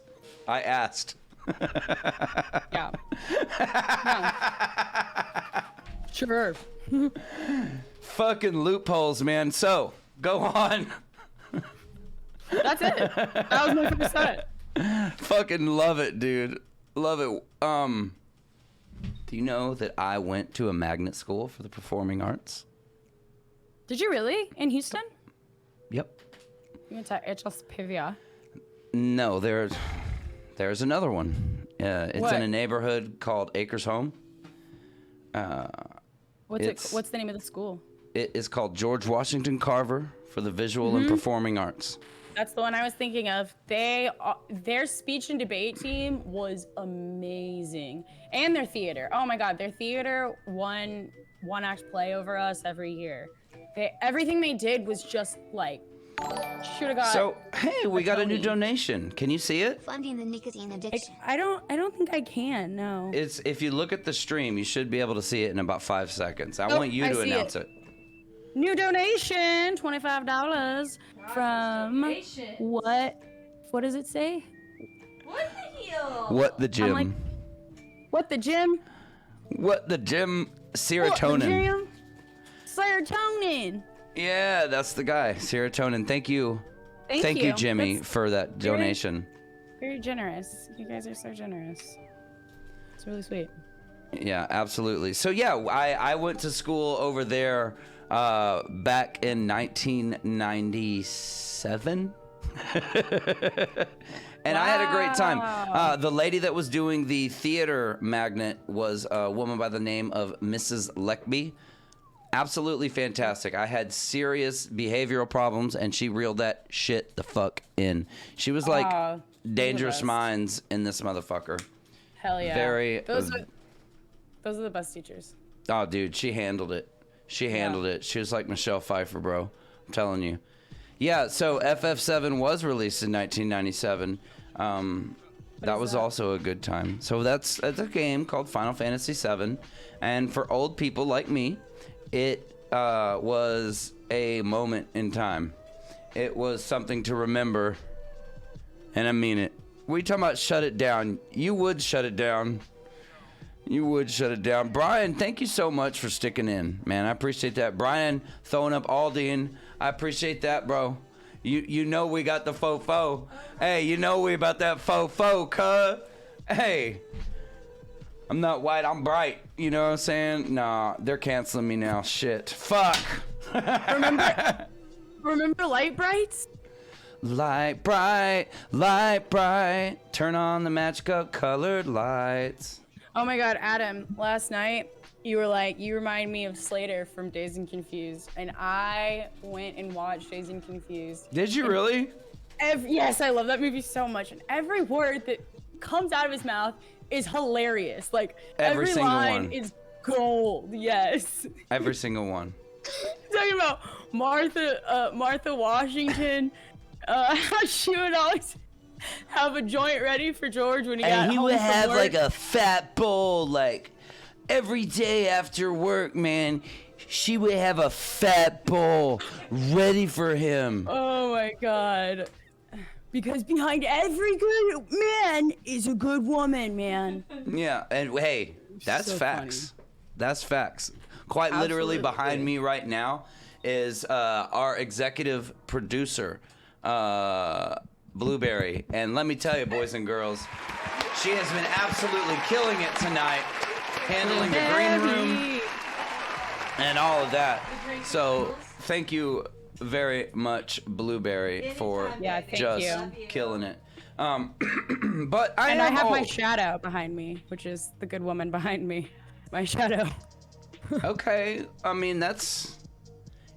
I asked. Yeah. Sure. Fucking loopholes, man. So, go on. That's it. That was my first set. Fucking love it, dude. Love it. Do you know that I went to a magnet school for the performing arts? Did you really? In Houston? Yep. You went to HS Pivia. No, there's another one. It's What? in a neighborhood called Acres Home. What's the name of the school? It is called George Washington Carver for the Visual and Performing Arts. That's the one I was thinking of. Their speech and debate team was amazing, and their theater. Oh my god, their theater won one act play over us every year. Everything they did was just like should have got. So hey, we got a new donation. Can you see it? Funding the nicotine addiction. I don't think I can. No. It's if you look at the stream, you should be able to see it in about 5 seconds. I Oh, want you I to see announce it. New donation, $25 from what does it say? What the hell? What the gym? I'm like, what the gym? What the gym? Serotonin. What the gym? Serotonin. Yeah, that's the guy. Serotonin. Thank you. Thank you, you. Jimmy, That's for that very- donation. Very generous. You guys are so generous. It's really sweet. Yeah, absolutely. So yeah, I went to school over there back in 1997. And I had a great time. The lady that was doing the theater magnet was a woman by the name of Mrs. Leckby. Absolutely fantastic. I had serious behavioral problems, and she reeled that shit the fuck in. She was like Dangerous Minds in this motherfucker. Hell yeah. Those are the best teachers. Oh, dude, she handled it. She handled it. She was like Michelle Pfeiffer, bro. I'm telling you. Yeah, so FF7 was released in 1997. That was also a good time. So that's a game called Final Fantasy VII. And for old people like me, it was a moment in time. It was something to remember. And I mean it. We talking about shut it down. You would shut it down. You would shut it down. Brian, thank you so much for sticking in, man. I appreciate that. Brian throwing up Aldean. I appreciate that, bro. You know we got the fofo. Hey, you know we about that fofo, cuh. Hey. I'm not white, I'm bright. You know what I'm saying? Nah, they're canceling me now. Shit. Fuck. Remember Light Brights? Light bright, light bright. Turn on the magical colored lights. Oh my God, Adam, last night you were like, you remind me of Slater from Dazed and Confused. And I went and watched Dazed and Confused. Did you really? Yes, I love that movie so much. And every word that comes out of his mouth is hilarious. Like, every single line one is gold, yes. Every single one. Talking about Martha Washington, how she would always have a joint ready for George when he got home. And he would from have work. like a fat bowl, like every day after work, man. She would have a fat bowl ready for him. Oh my God. Because behind every good man is a good woman, man. Yeah, and hey, that's So facts. funny. That's facts. Quite literally Absolutely. behind me right now is our executive producer, Blueberry. And let me tell you, boys and girls, she has been absolutely killing it tonight, handling the green room and all of that. So thank you very much, Blueberry, for thank just you. killing it. But I have my old. shadow behind me, which is the good woman behind me. My shadow. Okay, I mean, that's,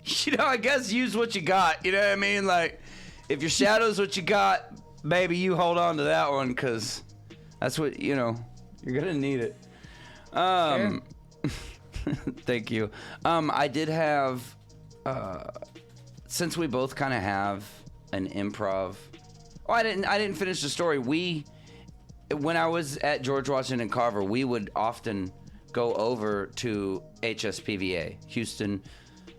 you know, I guess use what you got, you know what I mean? Like, if your shadow's what you got, baby, you hold on to that one, because that's what, you know, you're gonna need it. Sure. Thank you. I did have, since we both kind of have an improv, I didn't finish the story. When I was at George Washington Carver, we would often go over to HSPVA, Houston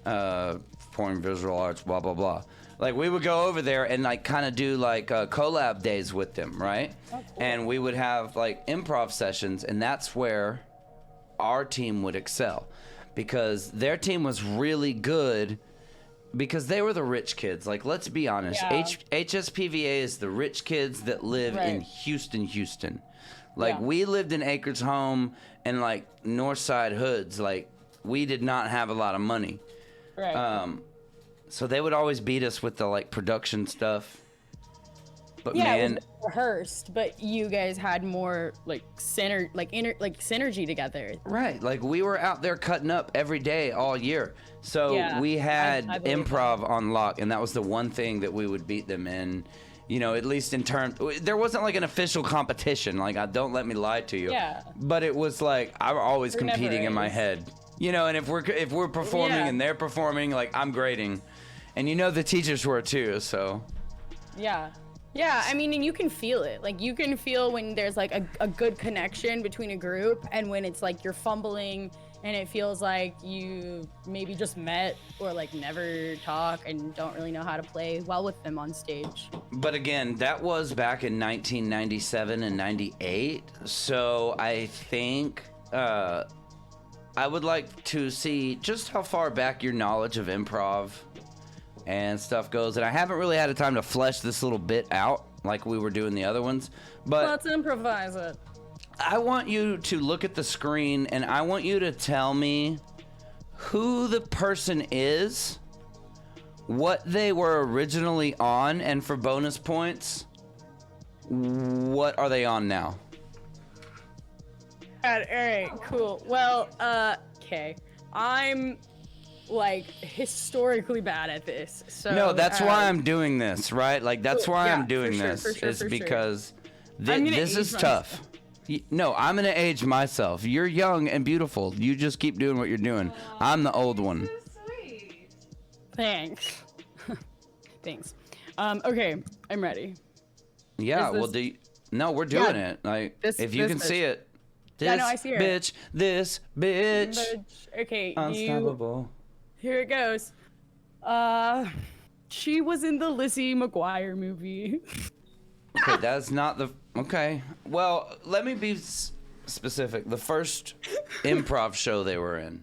Performing Visual Arts, blah, blah, blah. Like, we would go over there and, like, kind of do, like, collab days with them, right? Oh, cool. And we would have, like, improv sessions, and that's where our team would excel. Because their team was really good because they were the rich kids. Like, let's be honest. Yeah. HSPVA is the rich kids that live in Houston. Like, we lived in Acres Home and, like, Northside Hoods. Like, we did not have a lot of money. Right. So they would always beat us with the, like, production stuff. But yeah, man, it was rehearsed, but you guys had more like synergy together. Right, like we were out there cutting up every day all year. So Yeah, we had I believe improv on lock, and that was the one thing that we would beat them in. You know, at least in terms, there wasn't like an official competition. Like, don't let me lie to you. Yeah. But it was like I was always There never competing in my is. head. You know, and if we're performing Yeah. and they're performing, like I'm grading, and you know the teachers were too. So. Yeah. Yeah, I mean, and you can feel it. Like, you can feel when there's, like, a good connection between a group and when it's, like, you're fumbling and it feels like you maybe just met or, like, never talk and don't really know how to play well with them on stage. But again, that was back in 1997 and 98. So I think I would like to see just how far back your knowledge of improv and stuff goes, and I haven't really had a time to flesh this little bit out like we were doing the other ones, but Let's improvise it. I want you to look at the screen and I want you to tell me who the person is, what they were originally on, and for bonus points, what are they on now? All right, cool. Well, okay. I'm like historically bad at this. So No, that's why I'm doing this, right? Like that's why yeah, I'm doing for sure, this for sure, is for sure. because I'm gonna this age is tough. No, I'm gonna age myself. You're young and beautiful. You just keep doing what you're doing. I'm the old one. Thanks. Thanks. Okay, I'm ready. Yeah, Is this- well, no, we're doing Yeah, it. Like, this- if you this can bitch. see it, this Yeah, no, I see her. bitch, this bitch, Okay, unstoppable. Here it goes. She was in the Lizzie McGuire movie. Okay, that's not the. Okay, well, let me be specific. The first improv show they were in.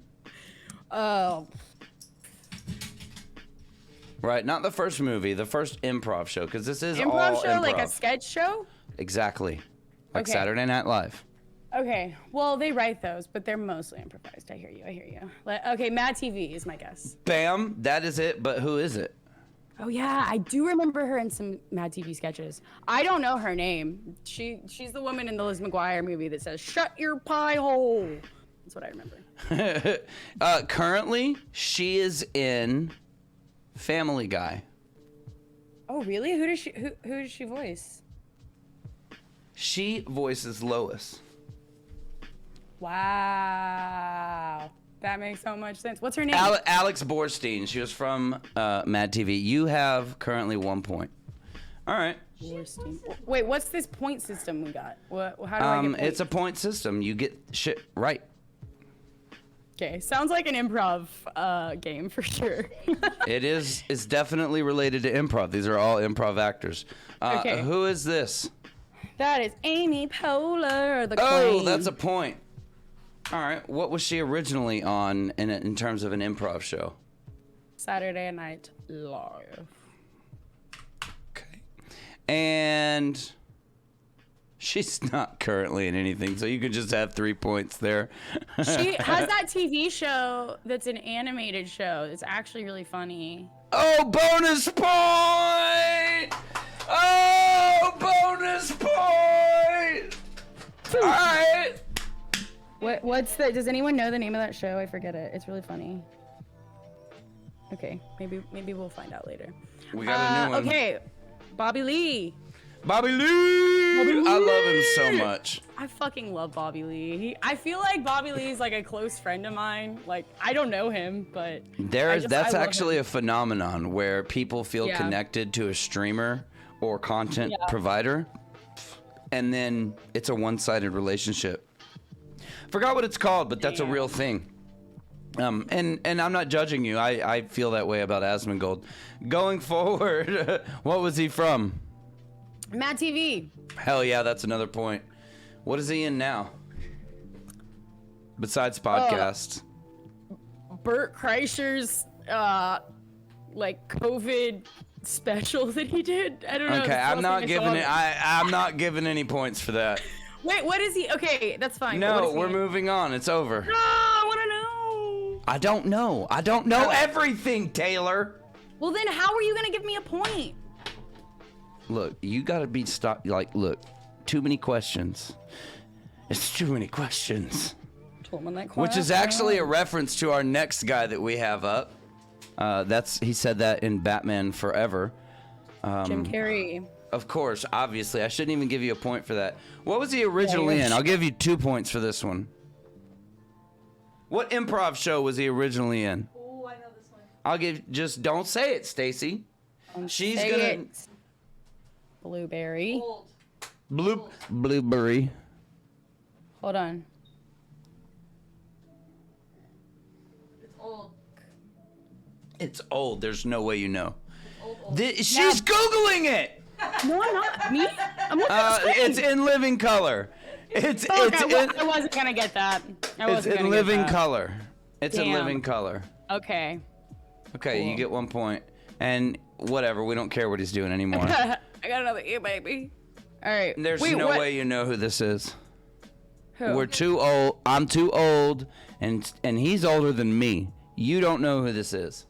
Oh. Right, not the first movie, the first improv show, because this is Improv all show, improv. like a sketch show? Exactly. Like Okay. Saturday Night Live. Okay, well, they write those, but they're mostly improvised. I hear you. Okay, Mad TV is my guess. Bam, that is it, but who is it? Oh yeah, I do remember her in some Mad TV sketches. I don't know her name. She's the woman in the Liz McGuire movie that says, "Shut your pie hole." That's what I remember. Currently, she is in Family Guy. Oh really? Who does she voice? She voices Lois. Wow. That makes so much sense. What's her name? Alex Borstein. She was from Mad TV. You have currently 1 point. All right. Borstein. Wait, what's this point system we got? How do I get points? It's a point system. You get shit right. Okay, sounds like an improv game for sure. It's definitely related to improv. These are all improv actors. Okay. Who is this? That is Amy Poehler, the Oh, Queen. that's a point. All right. What was she originally on in terms of an improv show? Saturday Night Live. Okay. And she's not currently in anything, so you could just have 3 points there. She has that TV show that's an animated show. It's actually really funny. Oh, bonus point! Oh, bonus point! All right. What's the? Does anyone know the name of that show? I forget it. It's really funny. Okay, maybe we'll find out later. We got a new one. Okay, Bobby Lee. Bobby Lee! I love him so much. I fucking love Bobby Lee. I feel like Bobby Lee is like a close friend of mine. Like, I don't know him, but That's I love actually him. a phenomenon where people feel Yeah. connected to a streamer or content provider, and then it's a one-sided relationship. Forgot what it's called, but that's a real thing. And I'm not judging you. I feel that way about Asmongold. Going forward, what was he from? Mad TV. Hell yeah, that's another point. What is he in now? Besides podcasts. Bert Kreischer's like COVID special that he did. I don't know. Okay, I'm not giving it. I'm not giving any points for that. Wait, what is he? Okay, that's fine. No, we're moving on. It's over. No, I want to know. I don't know. I don't know everything, Taylor. Well, then how are you gonna give me a point? Look, you gotta be stopped. Like, look, too many questions. It's too many questions. Which is actually a reference to our next guy that we have up. He said that in Batman Forever. Jim Carrey. Of course, obviously. I shouldn't even give you a point for that. What was he originally in? I'll give you 2 points for this one. What improv show was he originally in? Oh, I know this one. I'll give. Just don't say it, Stacy. She's Say gonna. it. Blueberry. Blueberry. Hold on. It's old. It's old. There's no way you know. Old. She's Googling it. No, I'm not. Me? I'm looking at the screen. It's in living color. It's Fuck, in. I wasn't gonna get that. It's in living color. It's in Damn. living color. Okay. Okay, you get 1 point. And whatever, we don't care what he's doing anymore. I got another E, baby. All right. There's Wait, no what? way you know who this is. Who? We're too old. I'm too old, and he's older than me. You don't know who this is.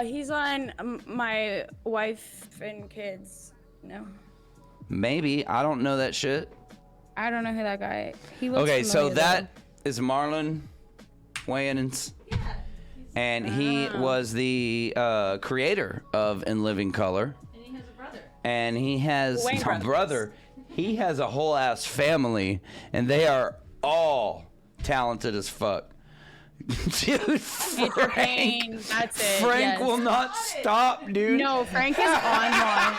He's on My Wife and Kids. No. Maybe. I don't know that shit. I don't know who that guy. He looks Okay, so familiar, that is Marlon Wayans. And he was the creator of In Living Color. And he has a brother. And he has Wayne a brothers. brother. He has a whole ass family, and they are all talented as fuck. Dude, Frank, Entertain. That's it. Frank yes. will not stop, dude. No, Frank is on one.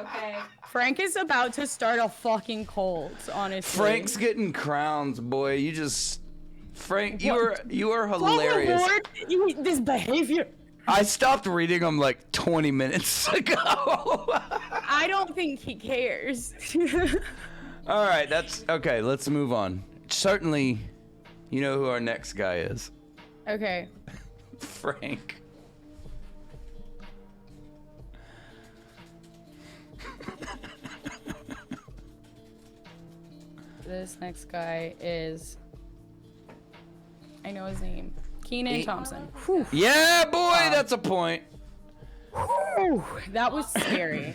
Okay. Frank is about to start a fucking cult, honestly. Frank's getting crowns, boy. You just, Frank, you are hilarious. Lord, this behavior. I stopped reading them like 20 minutes ago. I don't think he cares. All right, that's okay. Let's move on. Certainly, you know who our next guy is. Okay. Frank. This next guy is. I know his name. Keenan Thompson. Whew. Yeah, boy, that's a point. Whew, that was scary.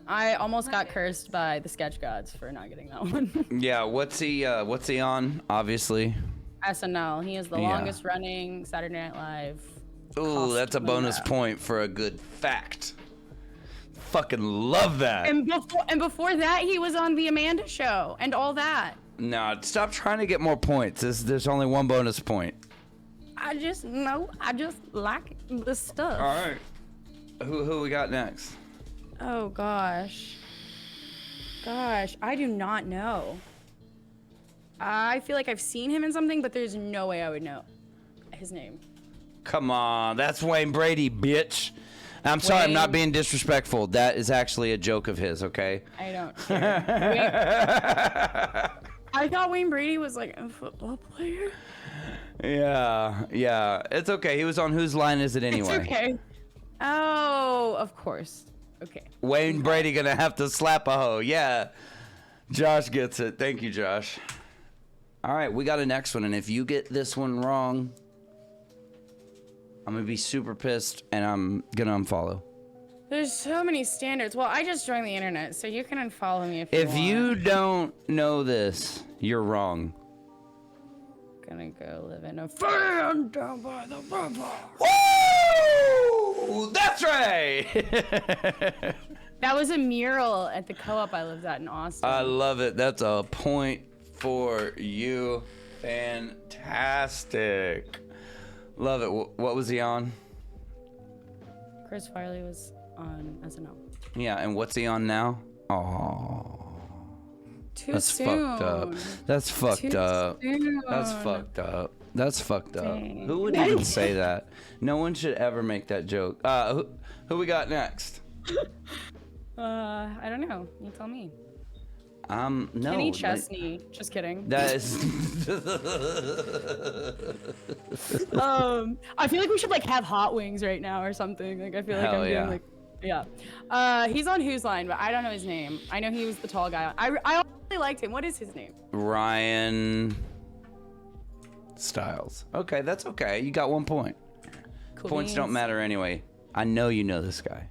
I almost got cursed by the sketch gods for not getting that one. Yeah, what's he on? Obviously. SNL. He is the Yeah. longest running Saturday Night Live. Ooh, that's a bonus point for a good fact. Fucking love that. And before that, he was on the Amanda Show and all that. No, stop trying to get more points. There's only one bonus point. I just like the stuff. All right. Who we got next? Oh gosh, I do not know. I feel like I've seen him in something, but there's no way I would know his name. Come on, that's Wayne Brady, bitch. I'm sorry, I'm not being disrespectful. That is actually a joke of his, okay? I don't care. I thought Wayne Brady was like a football player. Yeah. It's okay. He was on Whose Line Is It Anyway? It's okay. Oh, of course. Okay. Wayne Brady gonna have to slap a hoe. Yeah. Josh gets it. Thank you, Josh. All right, we got a next one, and if you get this one wrong, I'm gonna be super pissed, and I'm gonna unfollow. There's so many standards. Well, I just joined the internet, so you can unfollow me if you want. If you don't know this, you're wrong. Gonna go live in a van down by the river. Woo! That's right! That was a mural at the co-op I lived at in Austin. I love it. That's a point for you. Fantastic. Love it. What was he on? Chris Farley was on SNL. Yeah, and what's he on now? Oh. That's soon. fucked up. That's fucked Too up. soon. That's fucked up. That's fucked up. Dang. Who would even say that? No one should ever make that joke. Who we got next? I don't know. You tell me. No. Kenny Chesney. Just kidding. That is. I feel like we should like have hot wings right now or something. Like I feel like Hell I'm yeah. doing like. Yeah. He's on Whose Line, but I don't know his name. I know he was the tall guy. I really liked him. What is his name? Ryan Styles. Okay, that's okay. You got 1 point. Cool Points beans. don't matter anyway. I know you know this guy.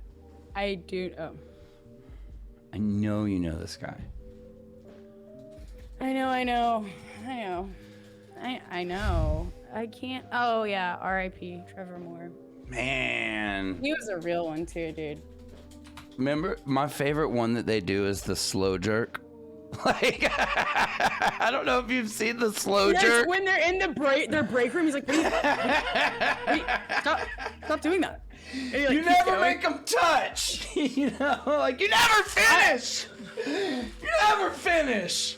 I do. Oh. I know you know this guy. I know. I can't. Oh yeah. R.I.P. Trevor Moore. Man. He was a real one too, dude. Remember, my favorite one that they do is the slow jerk. Like, I don't know if you've seen the slow jerk. When they're in their break room, he's like, wait, stop doing that. And he, like, You keeps never going. make them touch. You know, like you never finish. You never finish.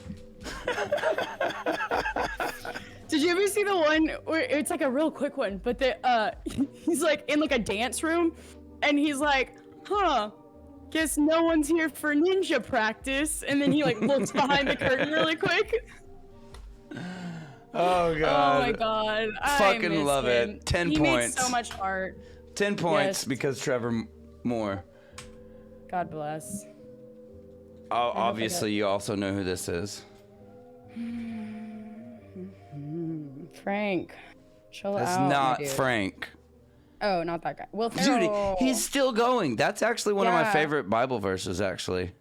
Did you ever see the one where it's like a real quick one, but he's like in like a dance room, and he's like, huh, guess no one's here for ninja practice, and then he like looks behind the curtain really quick. Oh god. Oh my god. I Fucking miss love him. it. 10 he points. Made so much art. 10 points Yes. because Trevor Moore. God bless. Oh, obviously you also know who this is. Frank. Chill That's out. my not dude. Frank. Oh, not that guy. Will Dude, Ferrell. he's still going. That's actually one of my Yeah. favorite Bible verses, actually.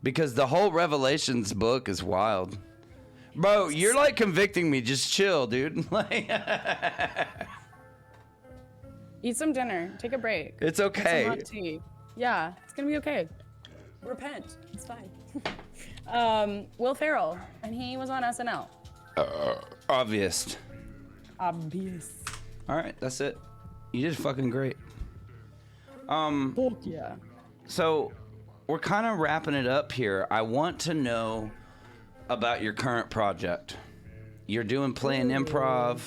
Because the whole Revelations book is wild. Bro, you're like convicting me. Just chill, dude. Like, Eat some dinner. Take a break. It's Get okay. some hot tea. Yeah, it's gonna be okay. Repent. It's fine. Will Ferrell, and he was on SNL. Obvious. Obvious. All right, that's it. You did fucking great. Yeah. So, we're kind of wrapping it up here. I want to know about your current project. You're playing improv.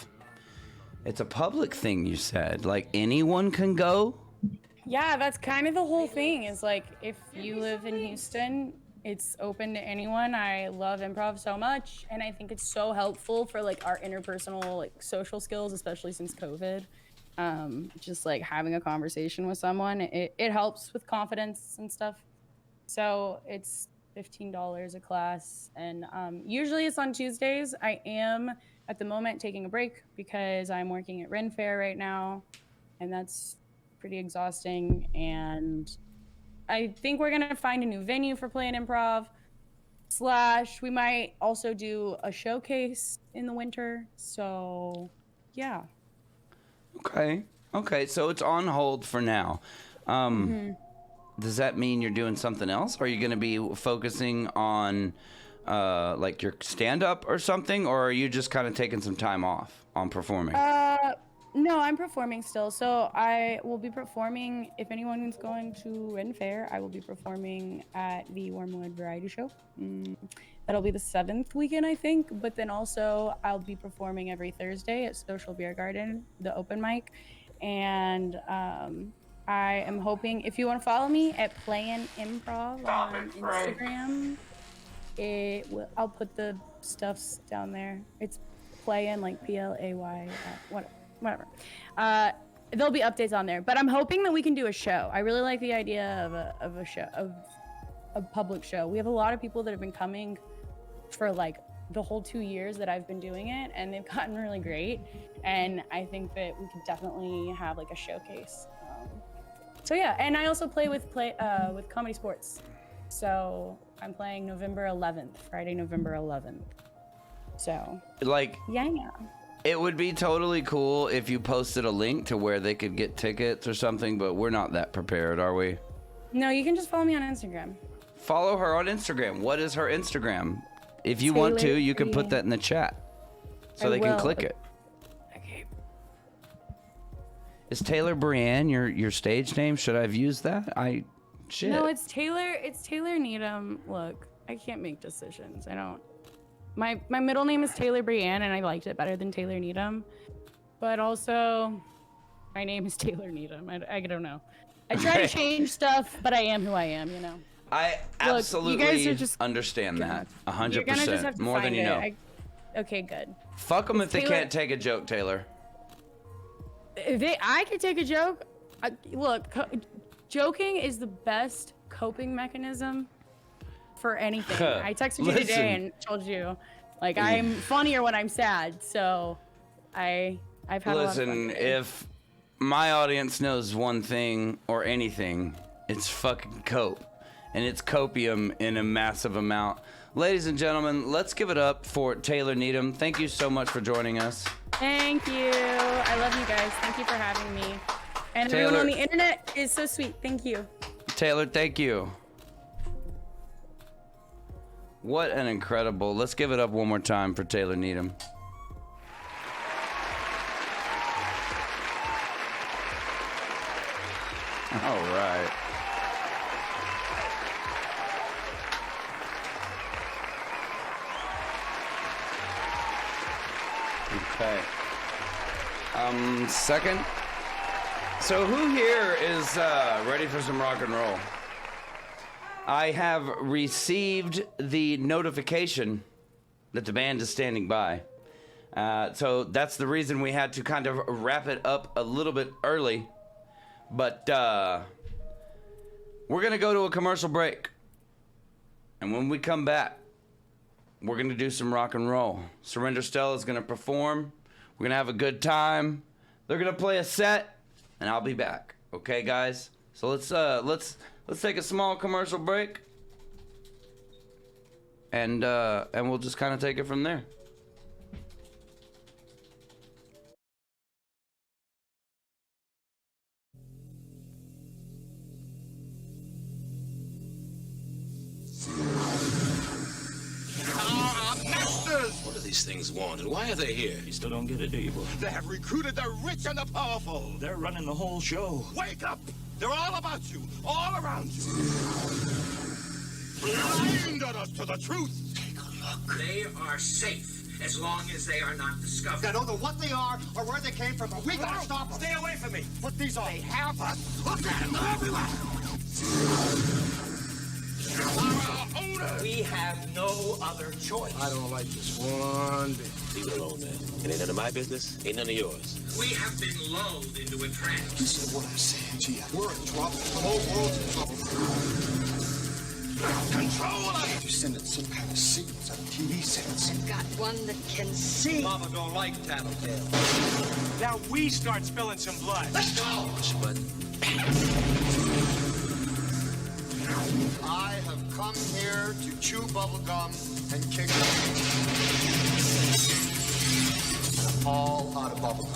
It's a public thing, you said. Like, anyone can go? Yeah, that's kind of the whole thing. Is like if you live in Houston, It's open to anyone. I love improv so much, and I think it's so helpful for like our interpersonal like social skills, especially since COVID. Just like having a conversation with someone, it helps with confidence and stuff. So it's $15 a class, and usually it's on Tuesdays. I am at the moment taking a break because I'm working at Ren Fair right now, and that's pretty exhausting. And I think we're gonna find a new venue for playing improv. / we might also do a showcase in the winter. So, yeah. Okay. So it's on hold for now. Does that mean you're doing something else? Are you going to be focusing on like your stand-up or something, or are you just kind of taking some time off on performing? No, I'm performing still. So I will be performing, if anyone's going to Ren Fair, I will be performing at the Wormwood Variety Show. That'll be the 7th weekend, I think. But then also I'll be performing every Thursday at Social Beer Garden, the open mic. And I am hoping, if you want to follow me at Playin' Improv on Instagram, I'll put the stuffs down there. It's Playin', like Play, whatever. There'll be updates on there, but I'm hoping that we can do a show. I really like the idea of a show, of a public show. We have a lot of people that have been coming for like the whole 2 years that I've been doing it, and they've gotten really great. And I think that we could definitely have like a showcase. So yeah, and I also play with Comedy Sports. So I'm playing Friday, November 11th. So like, yeah. It would be totally cool if you posted a link to where they could get tickets or something, but we're not that prepared, are we? No, you can just follow me on Instagram. Follow her on Instagram. What is her Instagram? If you want to, you can put that in the chat so they can click it. Okay. Is Taylor Brienne your stage name? Should I have used that? Shit. No, it's Taylor Needham. Look, I can't make decisions. I don't. My middle name is Taylor Brienne, and I liked it better than Taylor Needham. But also, my name is Taylor Needham. I don't know. I try to change stuff, but I am who I am, you know. I absolutely you guys are just understand that. 100%. You're gonna just have to more than you know. Okay, good. Fuck them if they can't take a joke, Taylor. I can take a joke. Look, joking is the best coping mechanism for anything. I texted you today and told you, like, I'm funnier when I'm sad. So I've had a lot of fun. If my audience knows one thing or anything, it's fucking cope. And it's copium in a massive amount. Ladies and gentlemen, let's give it up for Taylor Needham. Thank you so much for joining us. Thank you. I love you guys. Thank you for having me. And Taylor, everyone on the internet is so sweet. Thank you. Taylor, thank you. What an incredible... Let's give it up one more time for Taylor Needham. All right. Okay. Second. So who here is ready for some rock and roll? I have received the notification that the band is standing by. So that's the reason we had to kind of wrap it up a little bit early. But we're going to go to a commercial break. And when we come back, we're going to do some rock and roll. Surrender Stella is going to perform. We're going to have a good time. They're going to play a set, and I'll be back. Okay, guys? So let's take a small commercial break. And we'll just kind of take it from there. What do these things want, and why are they here? You still don't get it, do you, boy? They have recruited the rich and the powerful. They're running the whole show. Wake up! They're all about you, all around you. Blinded us to the truth. Take a look. They are safe as long as they are not discovered. I don't know what they are or where they came from, but we gotta stop them. Stay away from me. Put these on. They have us. Look at them, they're everywhere. Our own We have no other choice. I don't like this one bit. Leave it alone, man. It ain't none of my business. Ain't none of yours. We have been lulled into a trance. Listen to what I'm saying to you. We're in trouble. The whole world's in trouble. Control us! You're sending some kind of signals out of TV sets. I've got one that can see. Mama don't like tattletale. Now we start spilling some blood. Let's go! Push a button. I have come here to chew bubblegum and kick and I'm all out of bubblegum.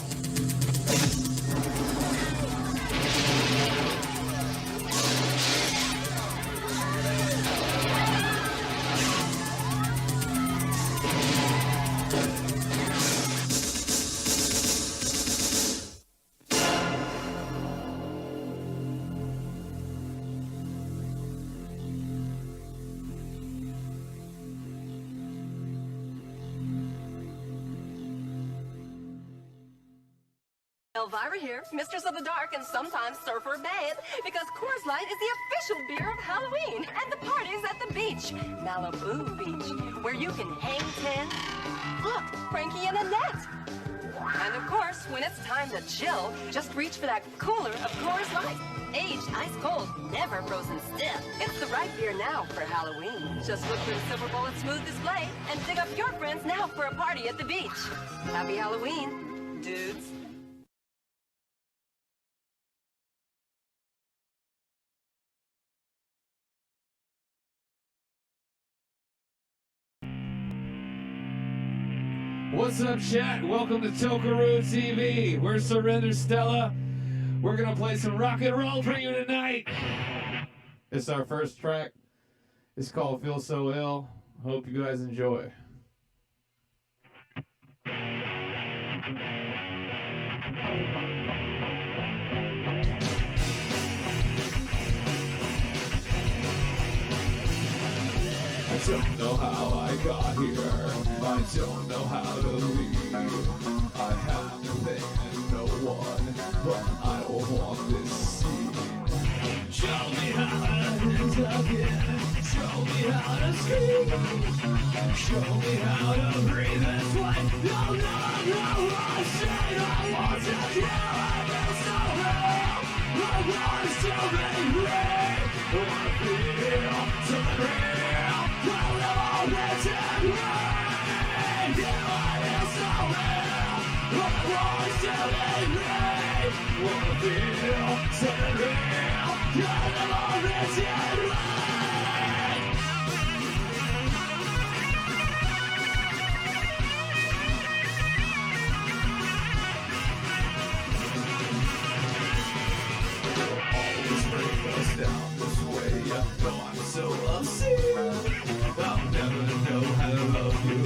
Elvira here, Mistress of the Dark and sometimes Surfer Babe, because Coors Light is the official beer of Halloween, and the party's at the beach, Malibu Beach, where you can hang ten. Look, Frankie and Annette. And of course, when it's time to chill, just reach for that cooler of Coors Light. Aged ice cold, never frozen stiff. It's the right beer now for Halloween. Just look for the silver bullet smooth display and dig up your friends now for a party at the beach. Happy Halloween, dudes. What's up, chat? Welcome to Tokeru TV. We're Surrender Stella. We're gonna play some rock and roll for you tonight. It's our first track. It's called Feel So Ill. Hope you guys enjoy. I don't know how I got here. I don't know how to leave. I have nothing and no one, but I don't want this scene. Show me how to hit again. Show me how to scream. Show me how to breathe this way. You'll never know what I say. I want to kill. I feel so real. I want to still be free. I want to feel something real. Wanna feel something real, 'cause I'm already right. Always bring us down this way. I know I'm so upset. I'll never know how to love you.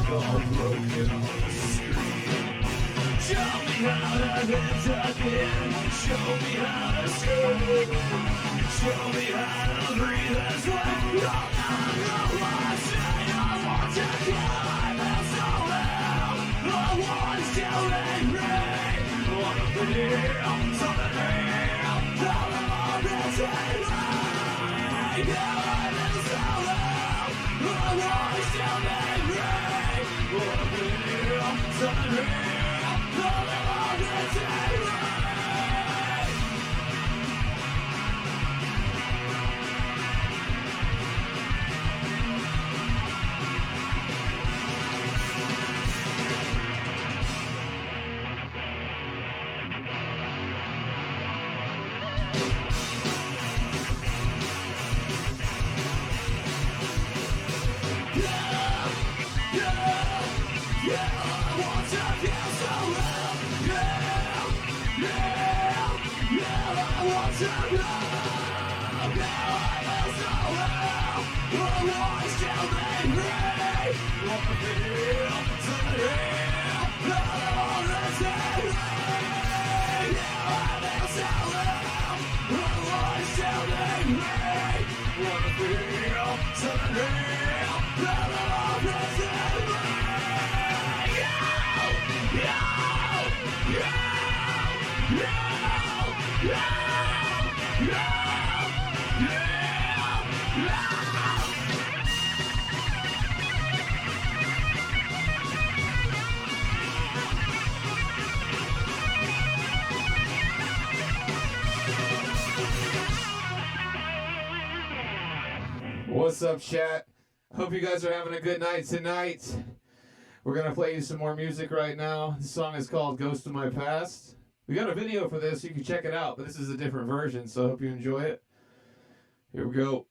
All broken on the street. Show me how to dance again. Show me how to scream. Show me how to breathe this way. You'll never know what I say. I want to kill. I feel so ill. I want to still be free. I wanna feel something real. Tell them all this ain't right. Yeah, I feel so ill. I want to still be free. I wanna feel something real. Tell them all this ain't right. What's up, chat? Hope you guys are having a good night tonight. We're going to play you some more music right now. The song is called Ghost of My Past. We got a video for this. You can check it out, but this is a different version, so I hope you enjoy it. Here we go.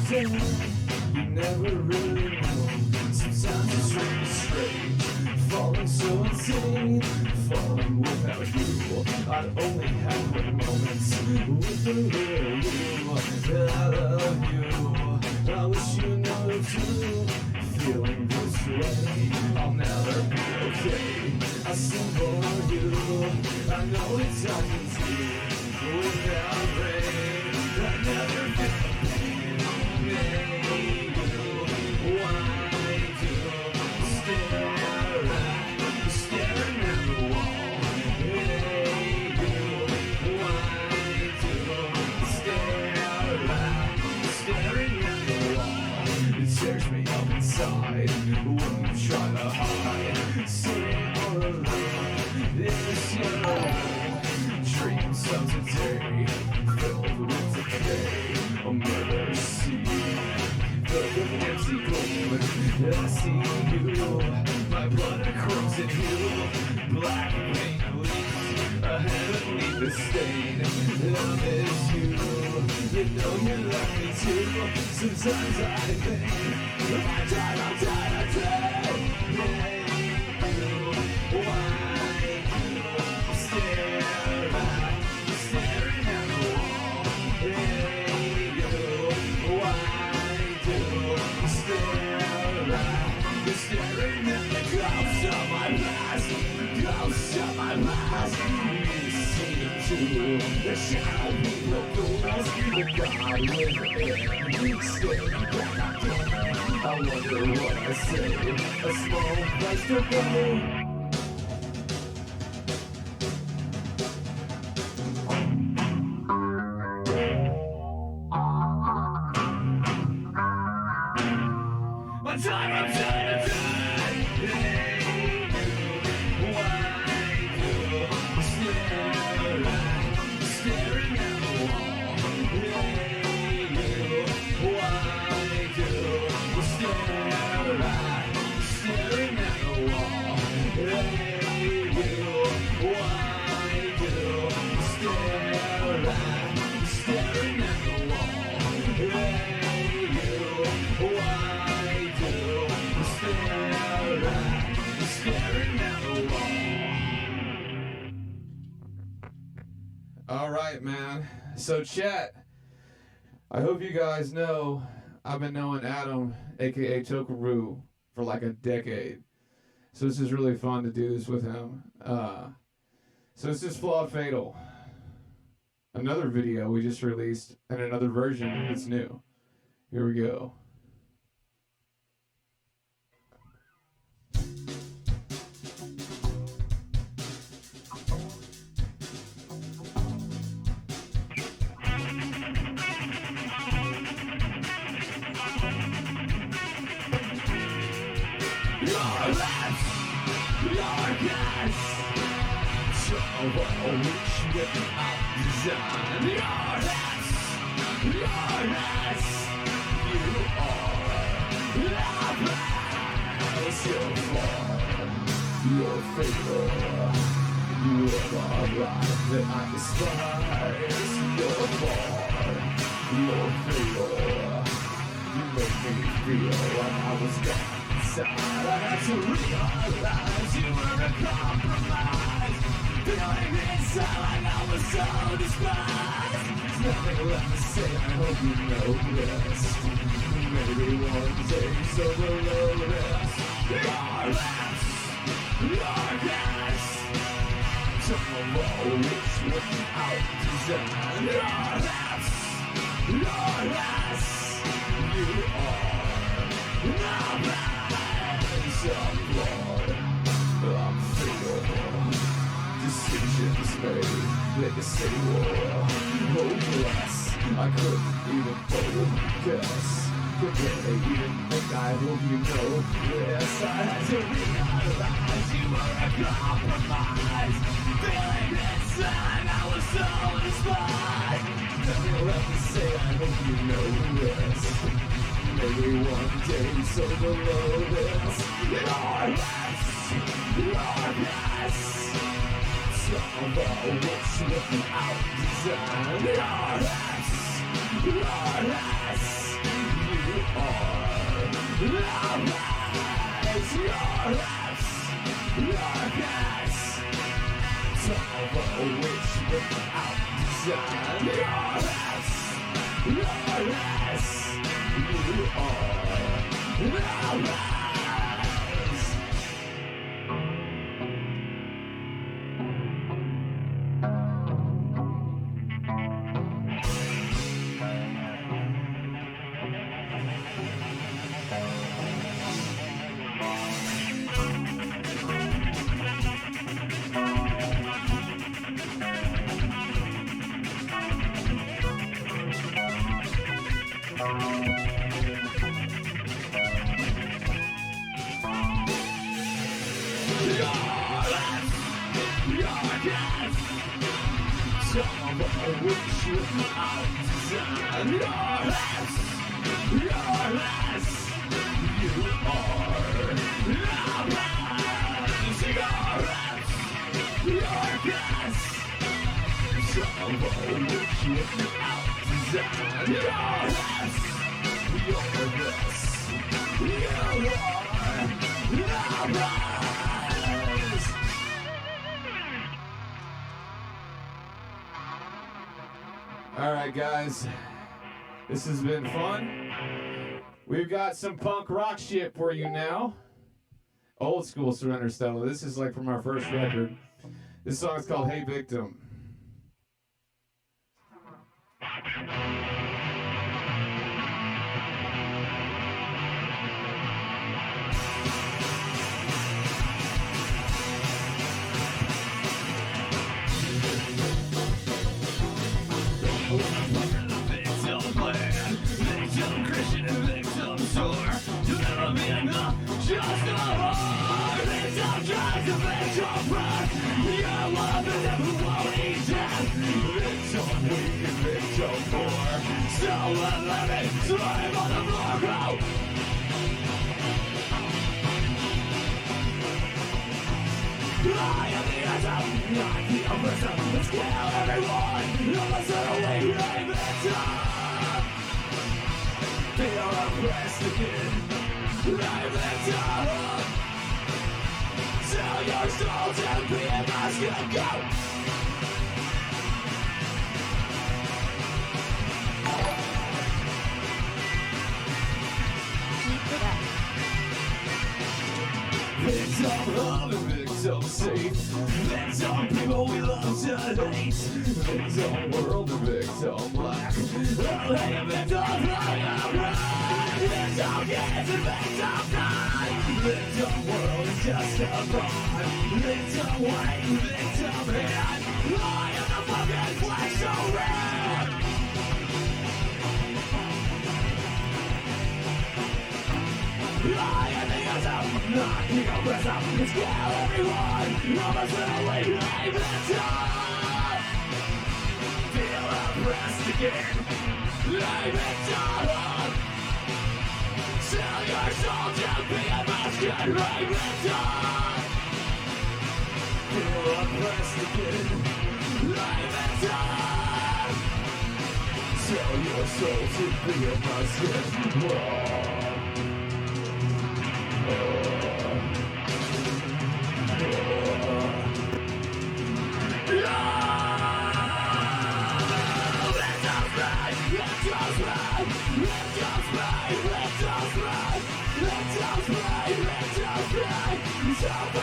You never really know. Sometimes it's really strange. Falling so insane. Falling without you. I'd only have one moments with the little you. I love you. I wish you know too. Feeling this way, I'll never be okay. I sing for you. I know it's hard to do without rain. I never feel tears me up inside when you try to hide. Sitting all alone, this dreams of today, filled with decay, a murder scene, filled with empty gloom. I see you, my blood crumbs in you, black paint leaks ahead of me, the stain. I miss you, you know you love me too. Sometimes I think I died. Hey, you, why you stare at, staring at the wall? Hey, you, why do you stare at, staring at the ghosts of my past, ghosts of my past? You see too, the shadow people ghouls, the God within, staring back again. I wonder what I say, a small price to pay. My time, I'm dying to die. Hey, you, why you stare at, staring at the wall? Hey, you, why do you stare at, staring at the wall? Hey, you, why do you stare at, staring at the wall? Hey, you, why? All right, man. So, chat, I hope you guys know I've been knowing Adam, aka Tokeru, for like a decade. So this is really fun to do this with him. So this is Flawed Fatal. Another video we just released, and another version that's new. Here we go. Your lips, your guts, trouble which without design. Your lips, your nuts, you are lifeless. You're flawed, you're fatal. You are a life that I despise. You're flawed, you're fatal. You make me feel like I was gone. I had to realize you were a compromise. Feeling inside like I was so despised. There's nothing left to say, I hope you noticed. Maybe one day, so below this. Your lips, Darkness. Some of all which without design. Darkness. Darkness. You are nothing. Some blood. I'm fatal. Decisions made. Like a city war. Hopeless. I couldn't even focus. But then they even think I hope you know this. I had to realize you were a compromise. Feeling inside, I was so inspired. Nothing left to say, I hope you know this. Maybe one day, so below this. Darkness. Some of our wish without design. Darkness. You are darkness. Some of our wish without design. Darkness. You are darkness. All right, guys, this has been fun. We've got some punk rock shit for you now. Old school Surrender style. This is like from our first record. This song is called Hey Victim. Victim plan, victim Christian, victim sore. You'll never be enough, just a whore. Victim drugs, victim rock. You're one of the who won't eat death. Victim weak and victim poor. Still living, slave on the floor. Go! I am the answer, not the oppressor. Let's kill everyone. All of us away, right victim. Feel oppressed again, right victim. Sell your soul to be a mask. Go! Victim love and victim safe. Victim people we love to hate. Victim world and victim black. Oh, hey, victim fire. Victim kids and victim die. Victim world is just a fraud. Victim white, victim hand. I am the fucking flesh so red. I am the answer, not the oppressor. Let's kill everyone. All of us away, right victim. Feel oppressed again, right victim. Sell your soul to be a master, right victim. Feel oppressed again, right victim. Sell your soul to be a master. Whoa.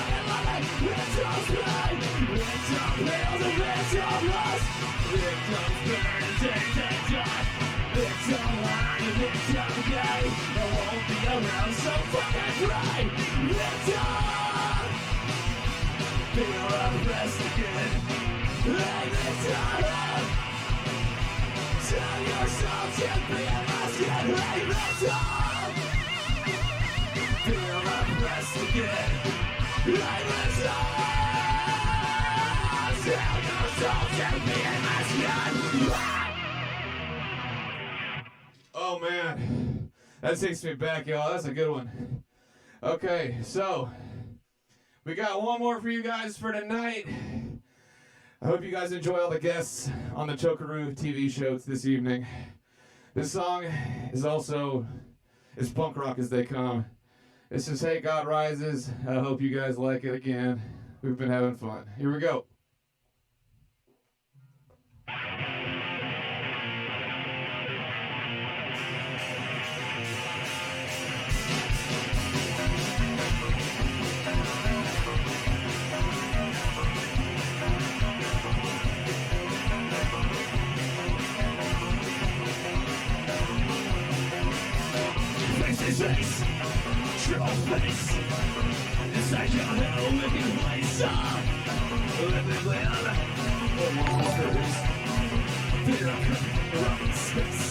Let's Victims pain, victim heals and victim lost. Victims burn and take the dust. Victim line and victim gay. I won't be around, so fucking pray. Victim, fear of rest again. Hey, victim, tell yourself to be a mascot. Hey, victim, fear of rest again. Hey, victim, tell yourself to be a mascot. Oh man, that takes me back, y'all. That's a good one. Okay, so we got one more for you guys for tonight. I hope you guys enjoy all the guests on the Tokeru TV show this evening. This song is also as punk rock as they come. It's just Hey God Rises. I hope you guys like it again. We've been having fun. Here we go. Face, true face. It's like your hell wicked place. Living with monsters. Fear of right space.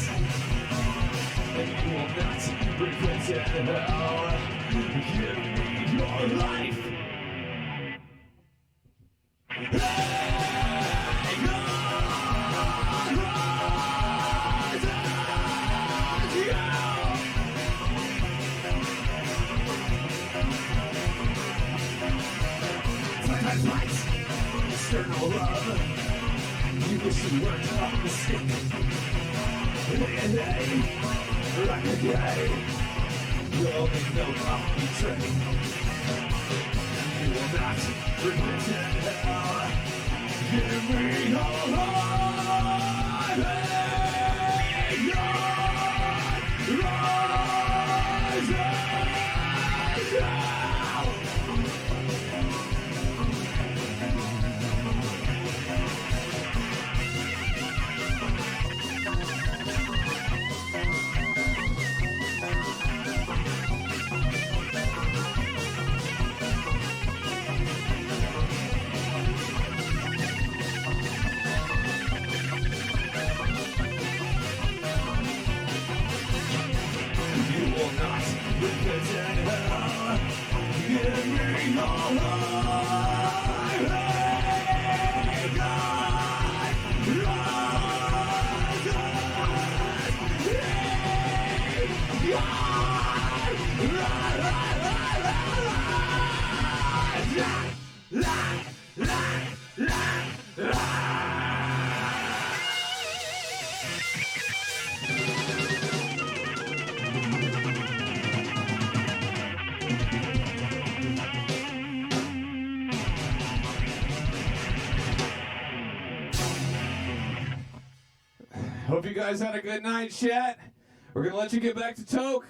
And you will not repent in hell. Give me your life. Hey, external love. You wish you weren't a mistake. Hey, like a gay. You'll only know I'll betray. You will not repent in hell. Give me your life. Hey, God, rise now. Hope you guys had a good night, chat. We're gonna let you get back to Toke.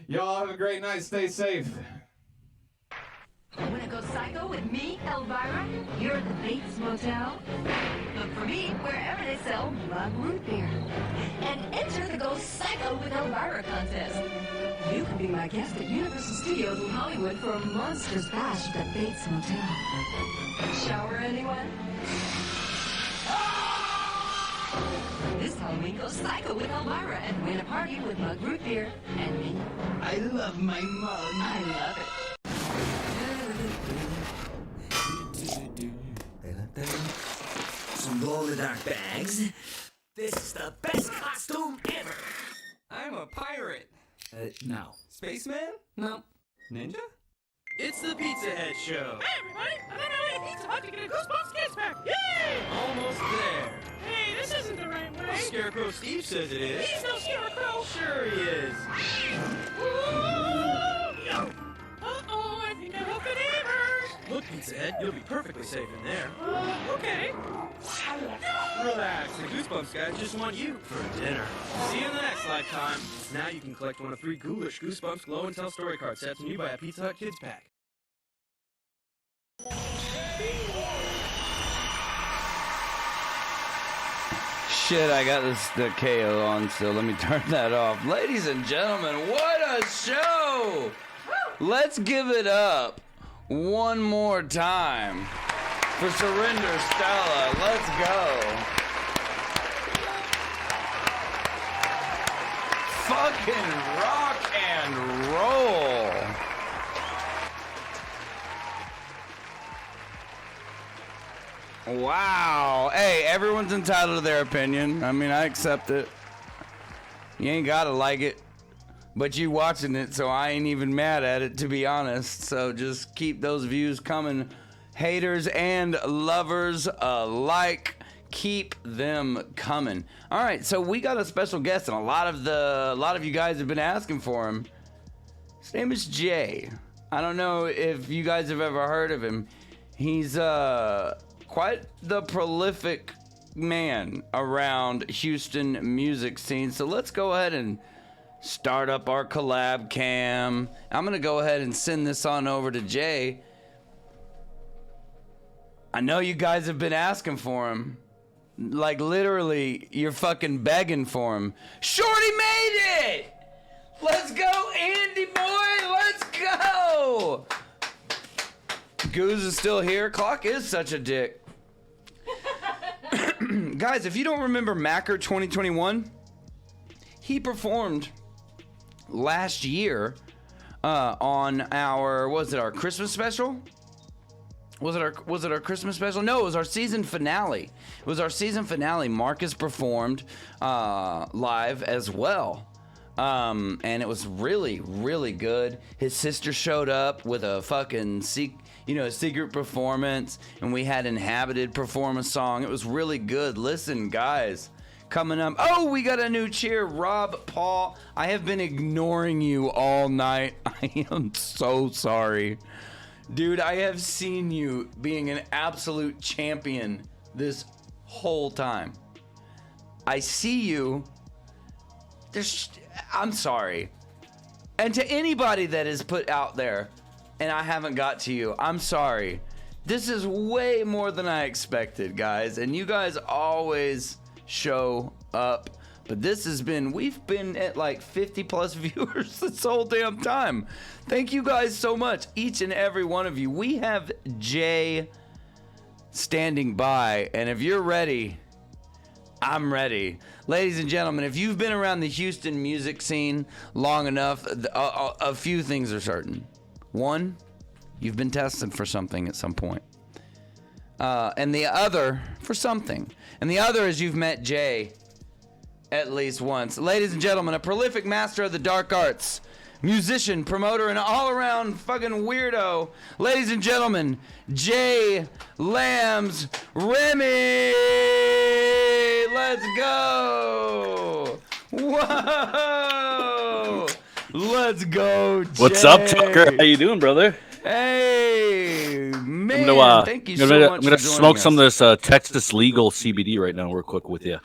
Y'all have a great night. Stay safe. Wanna go psycho with me, Elvira? You're at the Bates Motel. Look for me wherever they sell mug root beer. And enter the Go Psycho with Elvira contest. You can be my guest at Universal Studios in Hollywood for a Monsters Bash at the Bates Motel. Shower anyone? This Halloween, go psycho with Elvira and win a party with mug root beer and me. I love my mug. I love it. Some glow-in-the-dark bags. This is the best costume ever. I'm a pirate. No. Spaceman? No. Ninja? It's the Pizza Head Show. Hey, everybody! I'm on my way to Pizza Hut to get a Goosebumps Kids Pack! Yay! Almost there. Hey, this isn't the right way. Scarecrow Steve says it is. He's no Scarecrow! Sure he is. Uh-oh, I think I broke the neighbors! Look, Pizza Head, you'll be perfectly safe in there. Okay. Relax, the Goosebumps guys just want you for dinner. See you in the next lifetime. Now you can collect one of 3 ghoulish Goosebumps Glow and Tell story card sets when you buy a Pizza Hut Kids Pack. Shit, I got the KO on, so let me turn that off. Ladies and gentlemen, what a show! Let's give it up one more time for Surrender Stella. Let's go. Fucking rock and roll. Wow. Hey, everyone's entitled to their opinion. I mean, I accept it. You ain't gotta like it, but you watching it, so I ain't even mad at it, to be honest. So just keep those views coming. Haters and lovers alike, keep them coming. All right, so we got a special guest, and a lot of you guys have been asking for him. His name is Jay. I don't know if you guys have ever heard of him. He's quite the prolific man around Houston music scene. So let's go ahead and start up our collab cam. I'm gonna go ahead and send this on over to Jay. I know you guys have been asking for him. Like literally, you're fucking begging for him. Shorty made it! Let's go, Andy boy! Let's go! Goose is still here. Clock is such a dick. Guys, if you don't remember Macker 2021, he performed last year on our, our Christmas special? Was it our Christmas special? No, it was our season finale. It was our season finale. Marcus performed live as well. And it was really, really good. His sister showed up with a fucking secret performance, and we had Inhabited perform a song. It was really good. Listen, guys, coming up. Oh, we got a new cheer. Rob Paul, I have been ignoring you all night. I am so sorry. Dude, I have seen you being an absolute champion this whole time. I see you. I'm sorry. And to anybody that is put out there and I haven't got to you, I'm sorry. This is way more than I expected, guys. And you guys always show up. But we've been at like 50 plus viewers this whole damn time. Thank you guys so much, each and every one of you. We have Jay standing by, and if you're ready, I'm ready. Ladies and gentlemen, if you've been around the Houston music scene long enough, a few things are certain. One, you've been tested for something at some point. And the other, for something. And the other is you've met Jay at least once. Ladies and gentlemen, a prolific master of the dark arts, musician, promoter, and all-around fucking weirdo. Ladies and gentlemen, Jay Lambs Remy. Let's go. Whoa. Let's go, Jay. What's up, Tucker? How you doing, brother? Hey, man. Thank you so much. I'm going to smoke some of this Texas legal CBD right now real quick with you.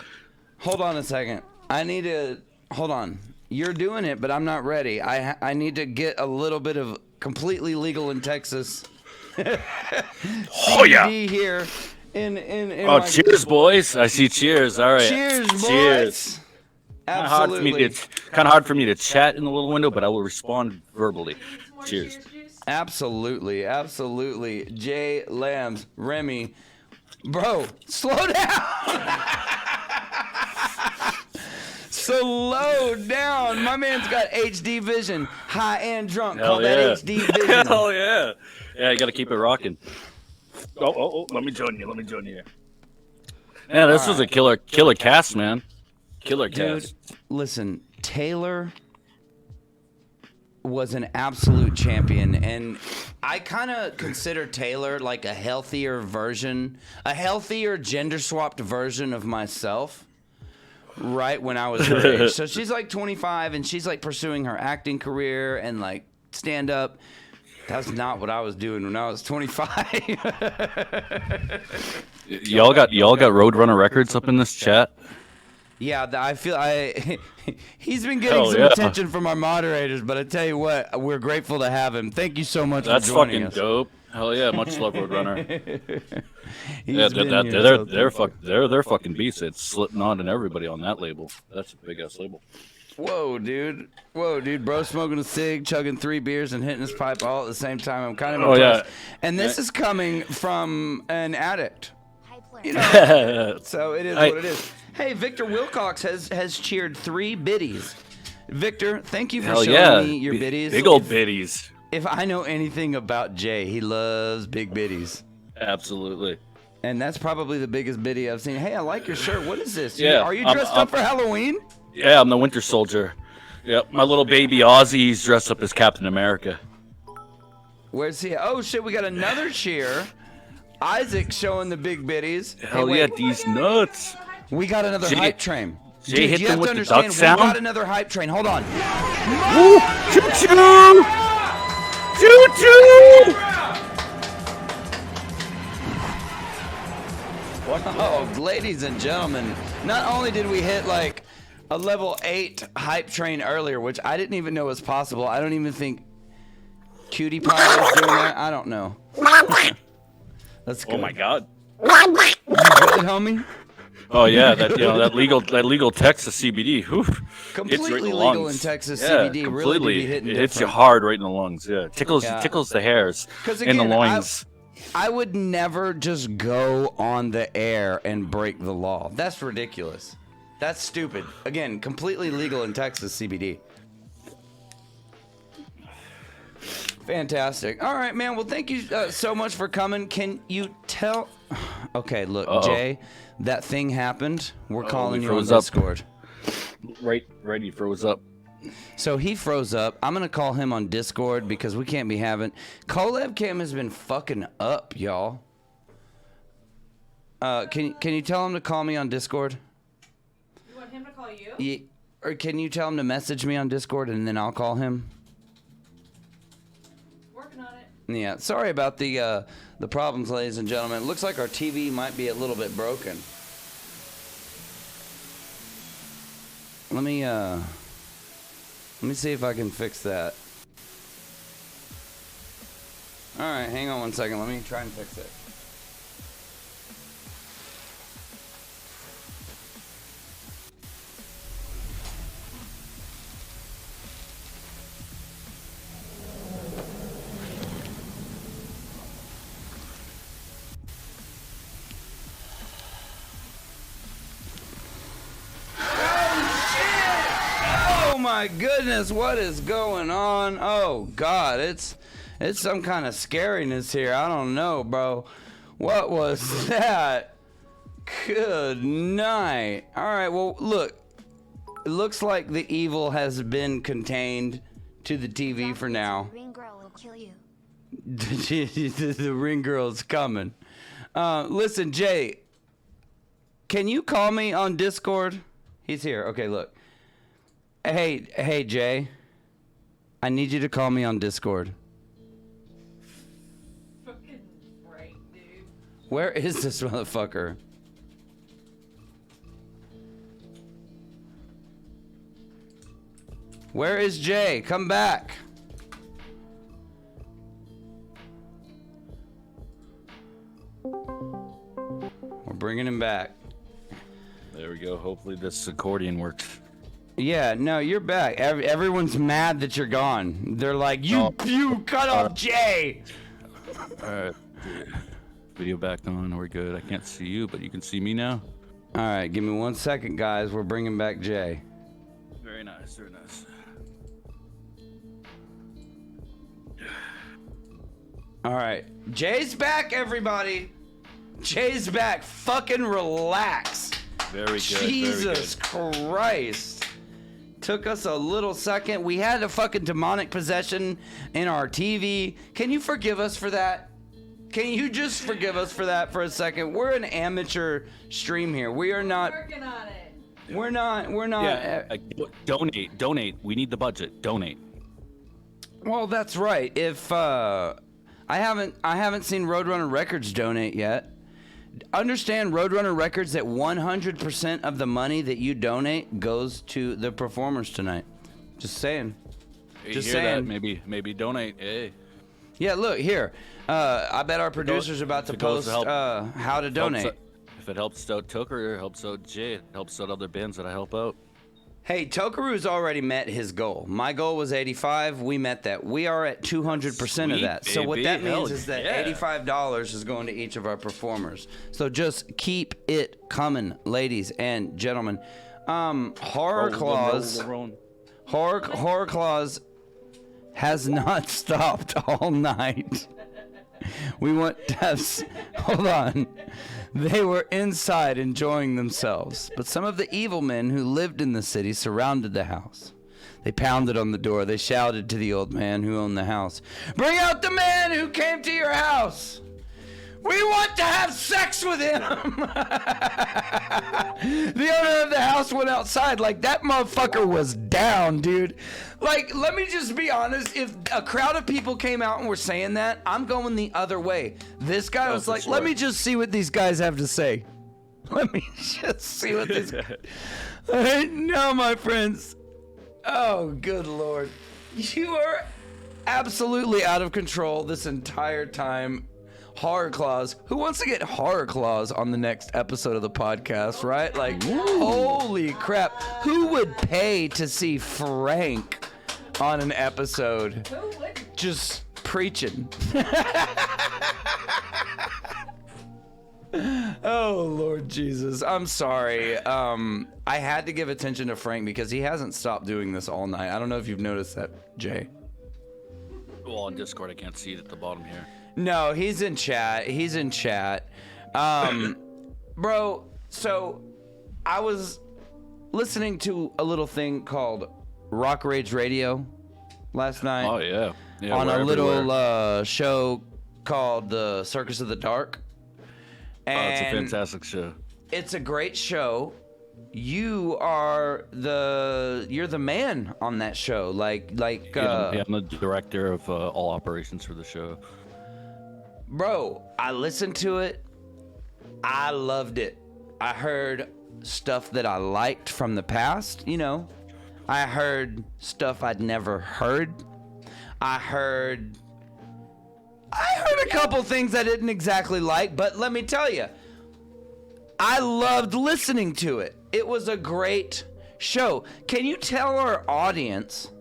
Hold on a second. Hold on. You're doing it, but I'm not ready. I need to get a little bit of completely legal in Texas. Oh yeah. Here in oh, cheers, boys. I see cheers. All right. Cheers, boys. Cheers. Absolutely. Kind of hard for me to chat in the little window, but I will respond verbally. Cheers. Absolutely. Absolutely. Jay Lambs, Remy. Bro, slow down. Slow down. My man's got HD vision. High and drunk. Call that HD vision. Hell yeah. Yeah, you got to keep it rocking. Oh. Let me join you. Yeah, this was a killer cast, man. Killer cast. Dude, listen, Taylor was an absolute champion, and I kind of consider Taylor like a healthier gender-swapped version of myself. Right when I was her age. So she's like 25 and she's like pursuing her acting career and like stand up. That's not what I was doing when I was 25. y'all got Roadrunner Records up in this chat? Yeah, I feel he's been getting some attention from our moderators, but I tell you what, we're grateful to have him. Thank you so much for joining us. That's fucking dope. Hell yeah, much love, Roadrunner. He's Yeah, been here, they're fucking beasts. It's Slipknot and everybody on that label. That's a big ass label. Whoa, dude. Whoa, dude. Bro smoking a cig, chugging 3 beers, and hitting his pipe all at the same time. I'm kind of impressed. Yeah. And this is coming from an addict. You know, so it is what it is. Hey, Victor Wilcox has cheered 3 biddies. Victor, thank you for showing me your biddies. Big old biddies. If I know anything about Jay, he loves big biddies. Absolutely. And that's probably the biggest biddy I've seen. Hey, I like your shirt. What is this? Yeah, Are you dressed up for Halloween? Yeah, I'm the Winter Soldier. Yep, my little baby Ozzy, he's dressed up as Captain America. Where's he? Oh, shit, we got another cheer. Isaac showing the big biddies. Hell yeah, these nuts. We got another hype train. Jay hit you them have to with the duck understand, sound. we got another hype train. Hold on. Woo! Choo-choo! Choo-choo! Oh, ladies and gentlemen, not only did we hit like a level 8 hype train earlier, which I didn't even know was possible. I don't even think Cutie Pie was doing that. I don't know. That's good. Oh my God. You good, homie? Oh yeah, that legal Texas CBD. Whew. Completely Right in the legal lungs. in Texas Yeah, CBD. completely. Really do be hitting It hits you different. hard right in the lungs. Yeah, tickles the hairs 'Cause in the again, loins. I would never just go on the air and break the law. That's ridiculous. That's stupid. Again, completely legal in Texas CBD. Fantastic. All right, man. Well, thank you so much for coming. Can you tell? Okay, look, Jay, that thing happened. We're calling you on Discord. Right, he froze up. So he froze up. I'm gonna call him on Discord because we can't be having. Colab Cam has been fucking up, y'all. Can you tell him to call me on Discord? You want him to call you? Yeah, or can you tell him to message me on Discord and then I'll call him? Working on it. Yeah. Sorry about the problems, ladies and gentlemen. It looks like our TV might be a little bit broken. Let me see if I can fix that. All right, hang on one second. Let me try and fix it. Oh my goodness, what is going on? Oh God, it's some kind of scariness here. I don't know, bro. What was that? Good night. All right, well, look. It looks like the evil has been contained to the TV for now. Ring girl will kill you. The ring girl's coming. Listen, Jay, can you call me on Discord? He's here. Okay, look. Hey, Jay. I need you to call me on Discord. Fucking right, dude. Where is this motherfucker? Where is Jay? Come back. We're bringing him back. There we go. Hopefully this accordion works. Yeah, no, you're back. Everyone's mad that you're gone. They're like, you cut off Jay. Alright. Video back on. We're good. I can't see you, but you can see me now. All right, give me 1 second, guys. We're bringing back Jay. Very nice. Very nice. All right, Jay's back, everybody. Jay's back. Fucking relax. Very good. Jesus Christ. Took us a little second. We had a fucking demonic possession in our TV. Can you forgive us for that? Can you just forgive us for that for a second? We're an amateur stream here. We are not. Working on it. We're not. Yeah. Donate. We need the budget. Donate. Well, that's right. If I haven't seen Roadrunner Records donate yet. Understand, Roadrunner Records, that 100% of the money that you donate goes to the performers tonight. Just saying. You Just hear saying. that? Maybe donate. Hey. Yeah, look here. I bet our producer's about to post how to donate. If it helps out Tokeru, it helps out Jay, it helps out other bands that I help out. Hey, Tokeru's already met his goal. My goal was 85. We met that. We are at 200% of that. So what that means is that $85 is going to each of our performers. So just keep it coming, ladies and gentlemen. Horror Claws has not stopped all night. We want to have... Hold on. They were inside enjoying themselves, but some of the evil men who lived in the city surrounded the house. They pounded on the door. They shouted to the old man who owned the house, "Bring out the man who came to your house. We want to have sex with him." The owner of the house went outside like that motherfucker was down, dude. Like, let me just be honest. If a crowd of people came out and were saying that, I'm going the other way. This guy was like, let me just see what these guys have to say. Let me just see what this No, my friends. Oh, good Lord. You are absolutely out of control this entire time. Horror Claws. Who wants to get Horror Claws on the next episode of the podcast, right? Like, holy crap. Who would pay to see Frank on an episode? Who would? Just preaching. Oh, Lord Jesus. I'm sorry. I had to give attention to Frank because he hasn't stopped doing this all night. I don't know if you've noticed that, Jay. Well, on Discord, I can't see it at the bottom here. No, he's in chat. He's in chat. Bro, so I was listening to a little thing called Rock Rage Radio last night. Oh, yeah. On a little show called The Circus of the Dark. And it's a fantastic show. It's a great show. You're the man on that show. I'm the director of all operations for the show. Bro, I listened to it. I loved it. I heard stuff that I liked from the past, you know. I heard stuff I'd never heard. I heard a couple things I didn't exactly like, but let me tell you, I loved listening to it. It was a great show. Can you tell our audience,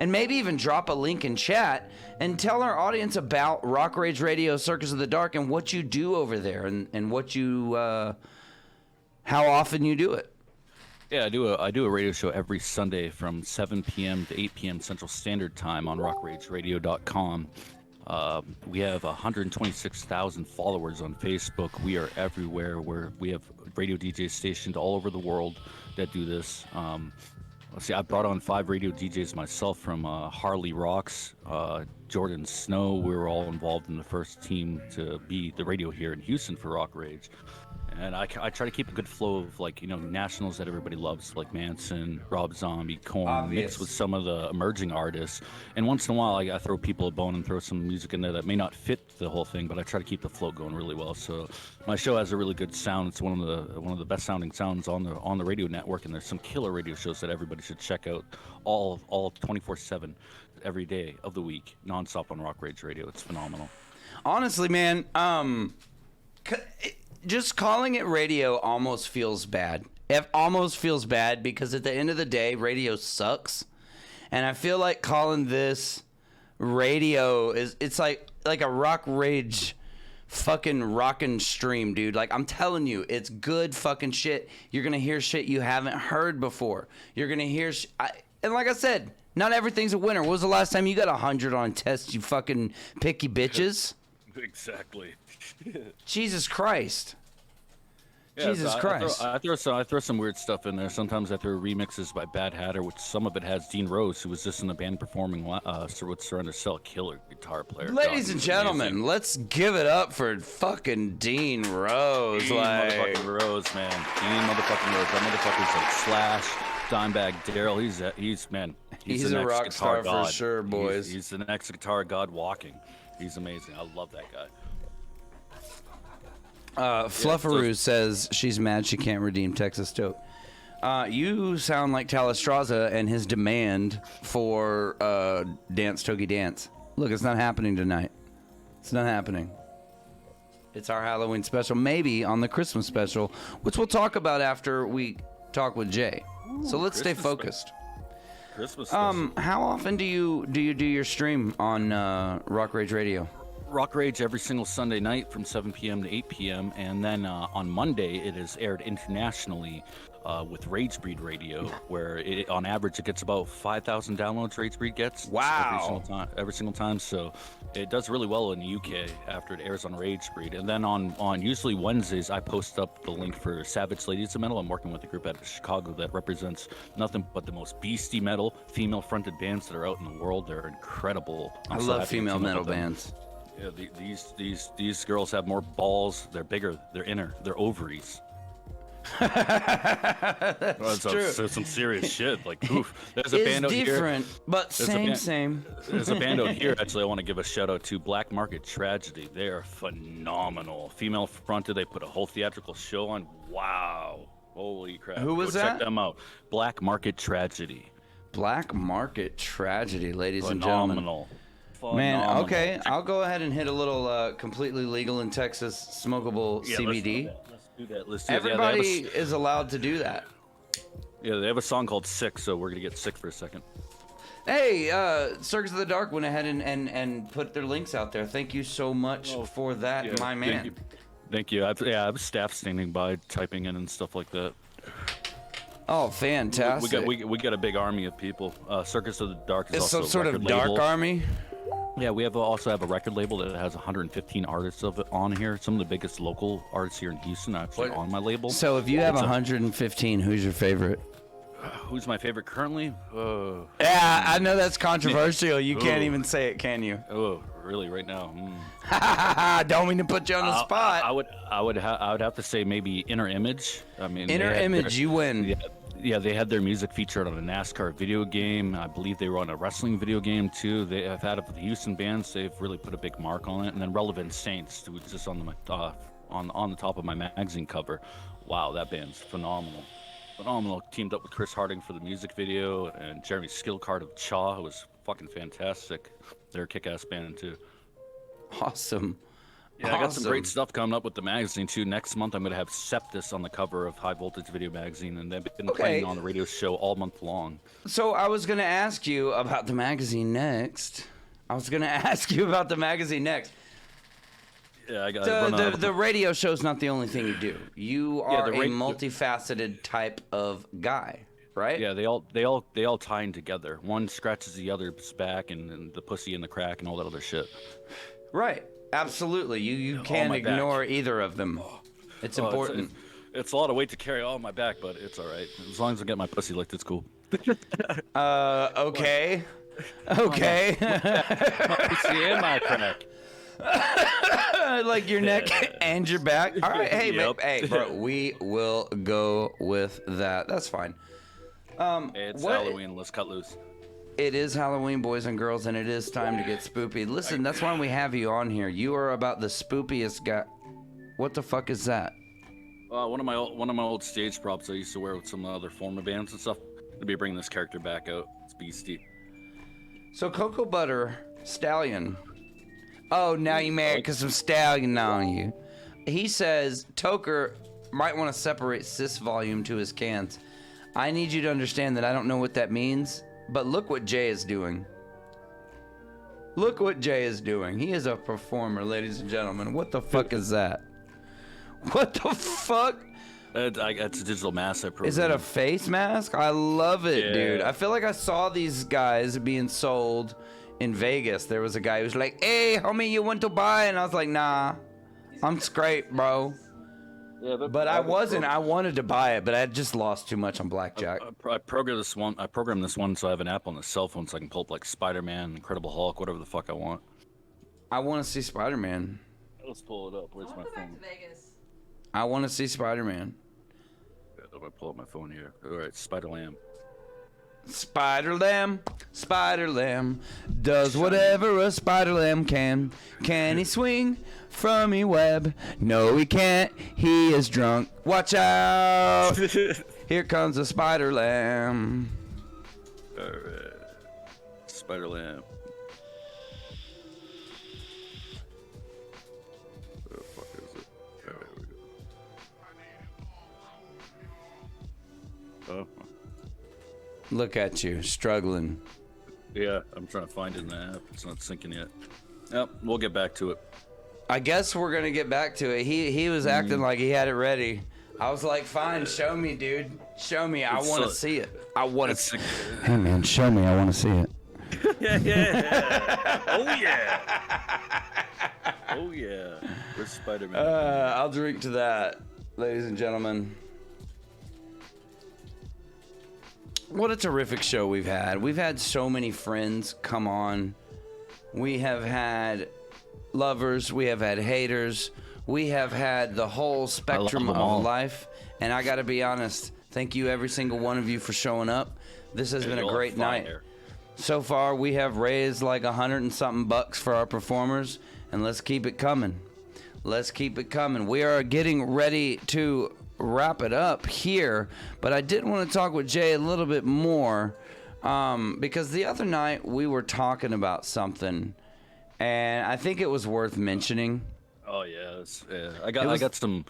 and maybe even drop a link in chat, and tell our audience about Rock Rage Radio Circus of the Dark and what you do over there and what you, how often you do it? Yeah, I do a radio show every Sunday from 7 p.m. to 8 p.m. Central Standard Time on rockrageradio.com. We have 126,000 followers on Facebook. We are everywhere. We have radio DJs stationed all over the world that do this. Let's see, I brought on 5 radio DJs myself from Harley Rocks, Jordan Snow. We were all involved in the first team to be the radio here in Houston for Rock Rage. And I try to keep a good flow of, like, you know, nationals that everybody loves, like Manson, Rob Zombie, Korn, mixed with some of the emerging artists. And once in a while, I throw people a bone and throw some music in there that may not fit the whole thing, but I try to keep the flow going really well. So my show has a really good sound. It's one of the best sounding sounds on the radio network, and there's some killer radio shows that everybody should check out, all 24/7, every day of the week, nonstop on Rock Rage Radio. It's phenomenal. Honestly, man, just calling it radio almost feels bad. It almost feels bad because at the end of the day, radio sucks. And I feel like calling this radio it's like a Rock Rage fucking rockin' stream, dude. Like, I'm telling you, it's good fucking shit. You're gonna hear shit you haven't heard before. You're gonna hear and like I said, not everything's a winner. When was the last time you got 100 on a test, you fucking picky bitches? Exactly. Jesus Christ. Yeah, Jesus Christ. I throw some weird stuff in there. Sometimes I throw remixes by Bad Hatter, which some of it has Dean Rose, who was just in the band performing with Surrender Cell, killer guitar player. Ladies and gentlemen, let's give it up for fucking Dean Rose. Dean motherfucking Rose, man. Dean motherfucking Rose. That motherfucker's like Slash, Dimebag Daryl. He's a the rock next star guitar for sure, boys. He's the next guitar god walking. He's amazing. I love that guy. Fluffaroo says she's mad she can't redeem Texas Toke. You sound like Talastraza and his demand for Dance Toki Dance. Look, it's not happening tonight. It's not happening. It's our Halloween special, maybe on the Christmas special, which we'll talk about after we talk with Jay. So let's stay focused. Christmas. How often do you do your stream on Rock Rage Radio? Rock Rage every single Sunday night from 7 p.m. to 8 p.m. And then on Monday, it is aired internationally with Rage Breed Radio, where on average it gets about 5,000 downloads. Rage Breed gets every single time. So it does really well in the UK after it airs on Rage Breed. And then on usually Wednesdays, I post up the link for Savage Ladies of Metal. I'm working with a group out of Chicago that represents nothing but the most beastie metal, female-fronted bands that are out in the world. They're incredible. I love female metal bands. Yeah, these girls have more balls. They're bigger. They're inner. They're ovaries. That's true. So some serious shit. Like, oof. There's a band out here. It's different, but same. There's a band out here. Actually, I want to give a shout out to Black Market Tragedy. They are phenomenal. Female fronted. They put a whole theatrical show on. Wow. Holy crap. Who was Go that? Check them out. Black Market Tragedy. Black Market Tragedy, ladies and gentlemen. Phenomenal. Man, okay, I'll go ahead and hit a little completely legal in Texas smokable CBD. Let's do that. Let's do that. Everybody is allowed to do that. Yeah, they have a song called Sick, so we're going to get sick for a second. Hey, Circus of the Dark went ahead and put their links out there. Thank you so much for that, my man. Thank you. I have staff standing by, typing in and stuff like that. Oh, fantastic. We got a big army of people. Circus of the Dark is it's also some sort of dark label. army? Yeah, we also have a record label that has 115 artists of it on here. Some of the biggest local artists here in Houston are actually on my label. So if you have 115, who's your favorite? Who's my favorite currently? Yeah, I know that's controversial. You can't even say it, can you? Oh, really? Right now? Don't mean to put you on the spot. I would have to say maybe Inner Image. I mean, Inner Image, you win. Yeah, they had their music featured on a NASCAR video game. I believe they were on a wrestling video game too. They have had the Houston bands. They've really put a big mark on it. And then Relevant Saints, who was just on the top of my magazine cover. Wow, that band's phenomenal. Phenomenal. Teamed up with Chris Harding for the music video, and Jeremy Skillcard of Chaw, who was fucking fantastic. They're a kick-ass band too. Awesome. Yeah, I got some great stuff coming up with the magazine too. Next month, I'm going to have Septus on the cover of High Voltage Video Magazine, and they've been playing on the radio show all month long. So I was going to ask you about the magazine next. Yeah, I got the radio show's not the only thing you do. You are a multifaceted type of guy, right? Yeah, they all tie in together. One scratches the other's back, and the pussy in the crack, and all that other shit. Right. Absolutely. You can't ignore either of them. It's important. It's a lot of weight to carry on my back, but it's all right. As long as I get my pussy licked, it's cool. Okay. Okay. My pussy and my crack. Like your neck and your back. All right. Hey, Yep. hey, bro. We will go with that. That's fine. Hey, it's Halloween. Let's cut loose. It is Halloween, boys and girls, and it is time to get spoopy. Listen, that's why we have you on here. You are about the spoopiest guy. What the fuck is that? One of my old stage props I used to wear with some other former bands and stuff. I'll be bringing this character back out. It's beastie. So Cocoa Butter Stallion. Oh, now you mad because some stallion on you. He says Toker might want to separate cis volume to his cans. I need you to understand that I don't know what that means. But look what Jay is doing. Look what Jay is doing. He is a performer, ladies and gentlemen. What the fuck is that? What the fuck? It's a digital mask I programmed. Is that a face mask? I love it, Yeah. dude. I feel like I saw these guys being sold in Vegas. There was a guy who was like, hey, homie, you want to buy? And I was like, nah, I'm straight, bro. Yeah, but I wasn't. I wanted to buy it, but I just lost too much on blackjack. I programmed this one so I have an app on the cell phone so I can pull up like Spider-Man, Incredible Hulk, whatever the fuck I want. I want to see Spider-Man. Let's pull it up. Where's my phone? I want to see Spider-Man. I'm gonna pull up my phone here. All right, Spider-Lamb. Spider-Lamb, Spider-Lamb, does whatever a Spider-Lamb can. Can he swing from a web? No, he can't. He is drunk. Watch out. Here comes a Spider-Lamb. All right. Spider-Lamb. Look at you, struggling. Yeah, I'm trying to find it in the app. It's not syncing yet. Yep, we'll get back to it. I guess we're gonna get back to it. He was acting like he had it ready. I was like, fine, show me, dude. Show me. I want to see it. I want to see it. Hey, man, show me. I want to see it. Yeah. Oh, yeah. Oh, yeah. Where's Spider-Man? I'll drink to that, ladies and gentlemen. What a terrific show we've had. We've had so many friends come on. We have had lovers. We have had haters. We have had the whole spectrum of life. And I got to be honest, thank you, every single one of you, for showing up. This has been a great night. So far, we have raised like $100 and something bucks for our performers. And let's keep it coming. Let's keep it coming. We are getting ready to wrap it up here, but I did want to talk with Jay a little bit more because the other night we were talking about something, and I think it was worth mentioning. Oh yeah, I got some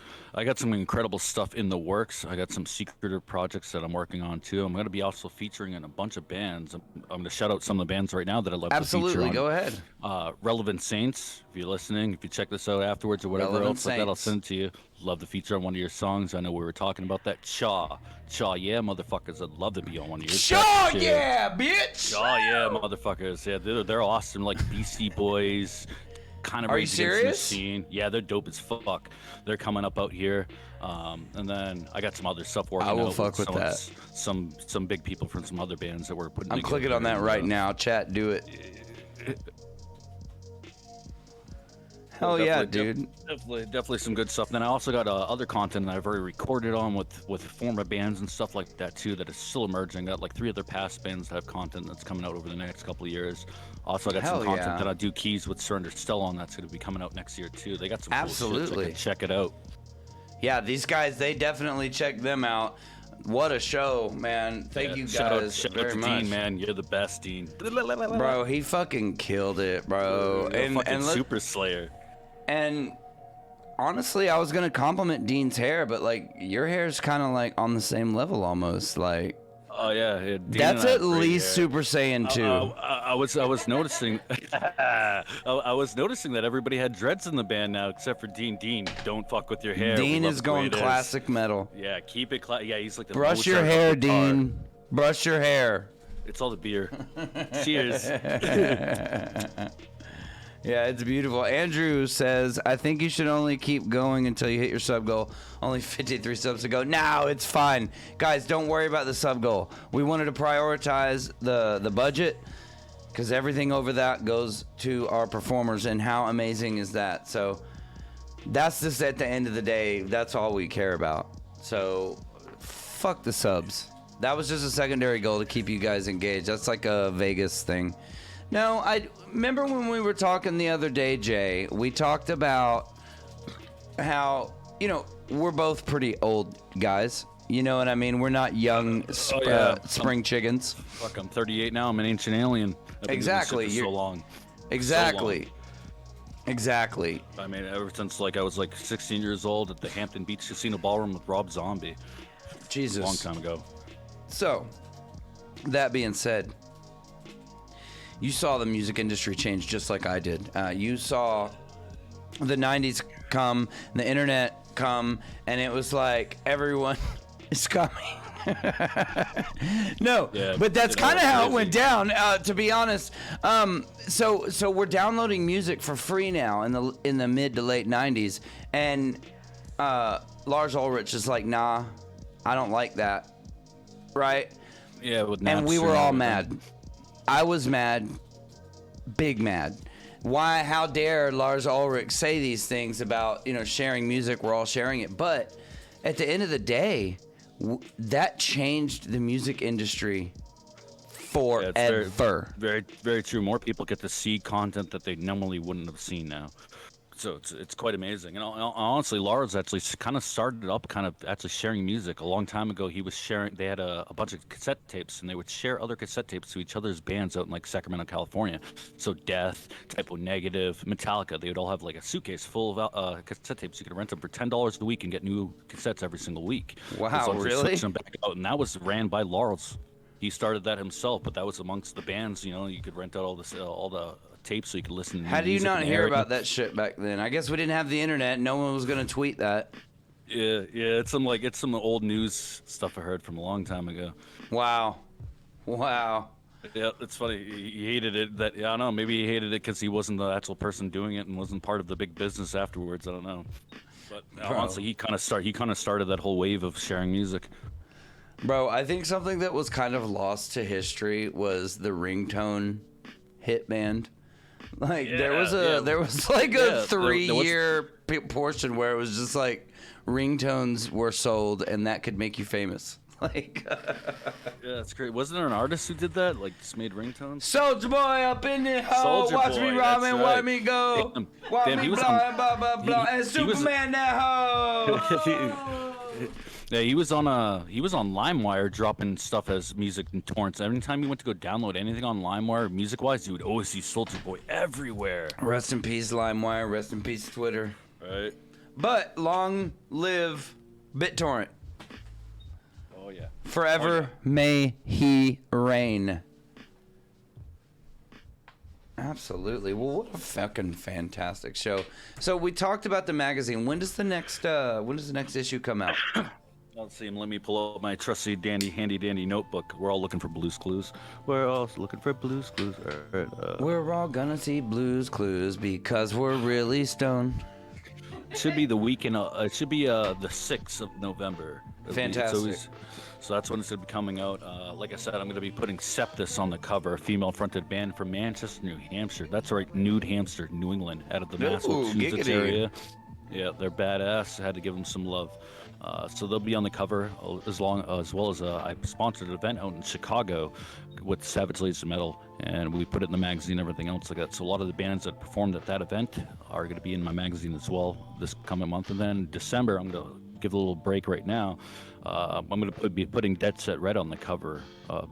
incredible stuff in the works. I got some secretive projects that I'm working on too. I'm going to be also featuring in a bunch of bands. I'm going to shout out some of the bands right now that I'd love to feature on. Absolutely, go ahead. Relevant Saints, if you're listening, if you check this out afterwards or whatever else like that, I'll send it to you. Love to feature on one of your songs. I know we were talking about that. Chaw, yeah, motherfuckers. I'd love to be on one of your Chaw, yeah, bitch. Chaw, yeah, motherfuckers. Yeah, they're awesome. Like BC Boys. Kind of. Are you serious? Scene. Yeah, they're dope as fuck. They're coming up out here, and then I got some other stuff working. I will out fuck with that. Some big people from some other bands that we're putting. I'm clicking on that right now. Chat, do it. Hell yeah, dude. Definitely some good stuff. Then I also got other content that I've already recorded on with former bands and stuff like that too that is still emerging. Got like 3 other past bands that have content that's coming out over the next couple of years. Also, I got some content that I do keys with Surrender Still on that's going to be coming out next year too. They got some cool shit, so check it out. Yeah, these guys, they definitely check them out. What a show, man. Thank you guys shout very out to much. Dean, man. You're the best, Dean. Bro, he fucking killed it, bro. And Super Slayer. And honestly, I was gonna compliment Dean's hair, but like your hair's kind of like on the same level almost. Like, oh yeah, Dean that's at least Super Saiyan 2. I was noticing. I was noticing that everybody had dreads in the band now, except for Dean. Dean, don't fuck with your hair. Dean is going classic metal. Yeah, keep it. Yeah, he's like the brush your hair, Dean. Brush your hair. It's all the beer. Cheers. Yeah, it's beautiful. Andrew says, I think you should only keep going until you hit your sub goal. Only 53 subs to go. No, it's fine. Guys, don't worry about the sub goal. We wanted to prioritize the budget because everything over that goes to our performers, and how amazing is that? So that's just at the end of the day, that's all we care about. So fuck the subs. That was just a secondary goal to keep you guys engaged. That's like a Vegas thing. No, I remember when we were talking the other day, Jay, we talked about how, we're both pretty old guys. You know what I mean? We're not young spring chickens. Fuck, I'm 38 now. I'm an ancient alien. Exactly. So long. Exactly. So long. Exactly. I mean, ever since I was 16 years old at the Hampton Beach Casino Ballroom with Rob Zombie. Jesus. A long time ago. So, that being said, you saw the music industry change just like I did. You saw the 90s come, the internet come, and it was like everyone is coming. No, but that's kind of how it went down, to be honest. So we're downloading music for free now in the mid to late 90s, and Lars Ulrich is like, nah, I don't like that, right? Yeah, and we were all mad. I was mad, big mad. Why? How dare Lars Ulrich say these things about sharing music? We're all sharing it, but at the end of the day, that changed the music industry forever. Yeah, very, very true. More people get to see content that they normally wouldn't have seen now. So it's quite amazing. And honestly, Lars actually kind of started up actually sharing music. A long time ago, he was sharing, they had a bunch of cassette tapes, and they would share other cassette tapes to each other's bands out in Sacramento, California. So Death, Typo Negative, Metallica, they would all have a suitcase full of cassette tapes. You could rent them for $10 a week and get new cassettes every single week. Wow, really? Switch them back out, and that was ran by Lars. He started that himself, but that was amongst the bands. You know, you could rent out all the tapes so you could listen to How do you music not in hear there. about that shit back then? I guess we didn't have the internet. No one was gonna tweet that. Yeah, it's some old news stuff I heard from a long time ago. Wow. Yeah, it's funny. He hated it. I don't know. Maybe he hated it because he wasn't the actual person doing it and wasn't part of the big business afterwards. I don't know. But honestly, he kind of started that whole wave of sharing music. Bro, I think something that was kind of lost to history was the ringtone hit band. Like there was a 3-year portion where it was just like ringtones were sold and that could make you famous. Like yeah, that's great. Wasn't there an artist who did that? Like just made ringtones? Soldier Boy up in the hole, watch Boy, me rhyming, watch right. me go, watch me blow, blah blah blah, and Superman that hoe. Yeah, he was on LimeWire dropping stuff as music in torrents. Every time you went to go download anything on LimeWire, music-wise, you would always see Soldier Boy everywhere. Rest in peace, LimeWire. Rest in peace, Twitter. Right. But long live BitTorrent. Oh yeah. Forever may he reign. Absolutely. Well, what a fucking fantastic show. So we talked about the magazine. When does the next issue come out? Let's see. Let me pull up my trusty handy dandy notebook. We're all looking for Blue's Clues. We're all looking for Blue's Clues. All right, we're all gonna see Blue's Clues because we're really stoned. It should be the weekend. It should be the 6th of November. Fantastic. So that's when it's going to be coming out. Like I said, I'm going to be putting Septus on the cover, a female-fronted band from Manchester, New Hampshire. That's right, Nude Hampster, New England, out of the Massachusetts area. Yeah, they're badass. I had to give them some love. So they'll be on the cover as well as I sponsored an event out in Chicago with Savage Laser Metal, and we put it in the magazine and everything else like that. So a lot of the bands that performed at that event are going to be in my magazine as well this coming month. And then December, I'm going to give a little break right now. I'm going to be putting Dead Set Red on the cover.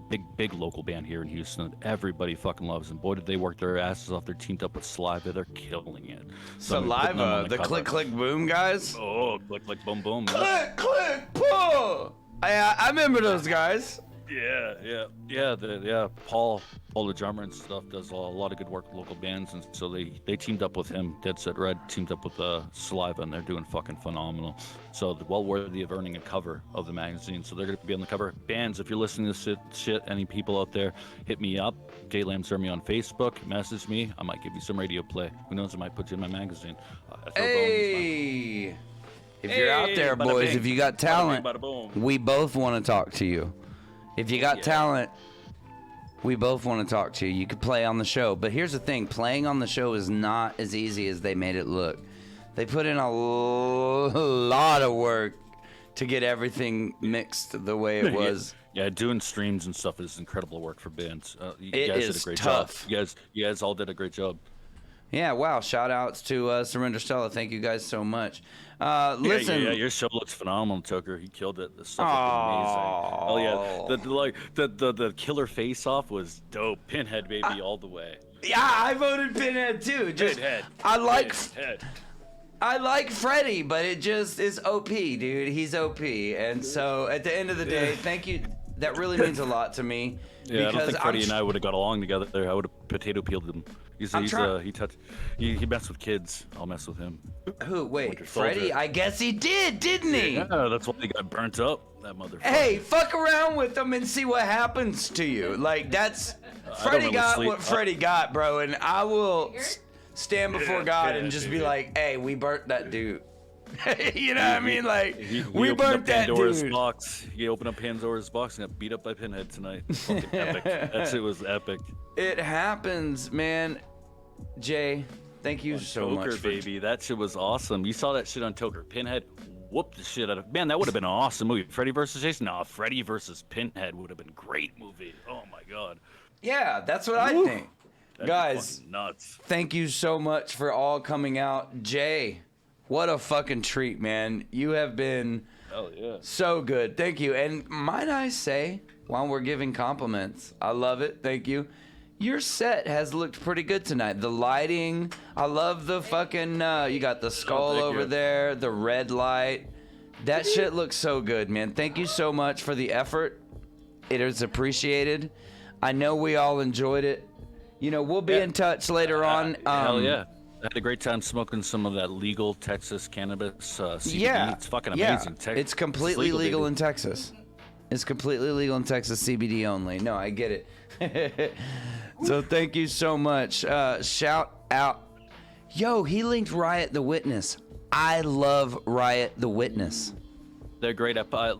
Big local band here in Houston that everybody fucking loves. And boy, did they work their asses off. They're teamed up with Saliva. They're killing it. So Saliva, the click, click, boom guys? Oh, click, click, boom, boom. Click, click, pull! I remember those guys. Yeah. Paul the drummer and stuff does a lot of good work with local bands, and so they teamed up with him. Dead Set Red teamed up with Saliva, and they're doing fucking phenomenal. So they're well worthy of earning a cover of the magazine. So they're going to be on the cover. Bands, if you're listening to this shit, any people out there, hit me up. Jay Lamzermi on Facebook. Message me. I might give you some radio play. Who knows? I might put you in my magazine. Hey. If you're out there, boys, bing. if you got talent, Bada bing, bada boom. we both want to talk to you. If you got talent, we both want to talk to you. You could play on the show. But here's the thing. Playing on the show is not as easy as they made it look. They put in a lot of work to get everything mixed the way it was. Yeah, doing streams and stuff is incredible work for bands. You It guys is did a great tough. job. You guys all did a great job. Yeah, wow. Shout outs to Surrender Stella. Thank you guys so much. Listen. Yeah, your show looks phenomenal, Toker. He killed it. The stuff looked amazing. Oh yeah, the killer face off was dope. Pinhead baby all the way. Yeah, I voted Pinhead too. Just Pinhead. I like Pinhead. I like Freddy, but it just is OP, dude. He's OP. And so at the end of the day, thank you. That really means a lot to me. Yeah, I don't think Freddie and I would have got along together. I would have potato peeled him. He messed with kids. I'll mess with him. Who? Wait, Winter Soldier. Freddy? I guess he didn't he? Yeah, that's why he got burnt up. That motherfucker. Hey, fuck around with him and see what happens to you. Like that's Freddy got what Freddy got, bro. And I will stand before God and just be like, "Hey, we burnt that dude." You know what I mean? Like, we burnt that Pandora's dude. box. He opened up Pandora's box and got beat up by Pinhead tonight. Fucking epic. That shit was epic. It happens, man. Jay, thank you so Toker, much. Baby, that shit was awesome. You saw that shit on Toker. Pinhead whooped the shit out of. Man, that would have been an awesome movie. Freddy versus Jason. No, Freddy versus Pinhead would have been a great movie. Oh my god. Yeah, that's what I think. That'd Guys, be nuts. Thank you so much for all coming out. Jay, what a fucking treat, man. You have been so good. Thank you. And might I say, while we're giving compliments, I love it. Thank you. Your set has looked pretty good tonight. The lighting, I love the fucking, you got the skull over there, the red light. That shit looks so good, man. Thank you so much for the effort. It is appreciated. I know we all enjoyed it. You know, we'll be in touch later on. Hell yeah. I had a great time smoking some of that legal Texas cannabis CBD. Yeah. It's fucking Yeah. amazing. It's completely legal in Texas. It's completely legal in Texas, CBD only. No, I get it. So thank you so much. Shout out. Yo, he linked Riot the Witness. I love Riot the Witness. They're great.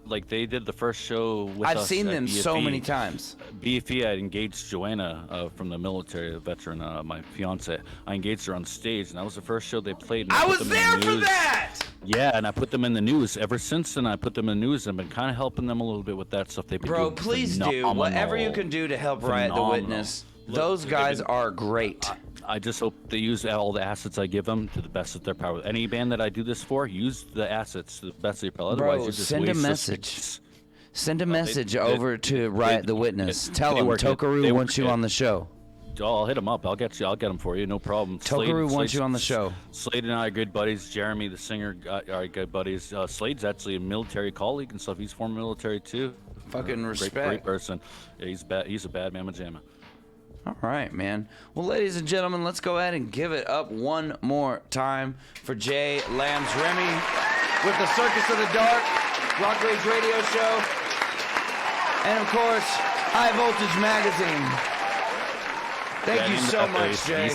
Like they did the first show with I've us seen at them so BFE. many times. BFE, I engaged Joanna from the military, a veteran, my fiance. I engaged her on stage, and that was the first show they played. And I put was them in the there for news. that! Yeah, and I put them in the news. Ever since then, I put them in the news and been kind of helping them a little bit with that stuff they've been Bro, doing. please do whatever you can do to help Riot the Phenomenal. Witness. Look, Those guys are great. I just hope they use all the assets I give them to the best of their power. Any band that I do this for, use the assets to the best of your power. Otherwise, Bro, you're just send a wasting- message. Send a message over to Riot the Witness. Tell them work it. Tokeru They wants work you it. on the show. I'll hit them up. I'll get them for you. No problem. Tokeru wants you on the show. Slade and I are good buddies. Jeremy, the singer, are good buddies. Slade's actually a military colleague and stuff. He's former military too. Fucking respect. Great person. Yeah, he's a bad mamma jamma. All right, man. Well, ladies and gentlemen, let's go ahead and give it up one more time for Jay Lambs Remy with the Circus of the Dark Rock Rage Radio Show. And of course, High Voltage Magazine. Thank you so much, Jay.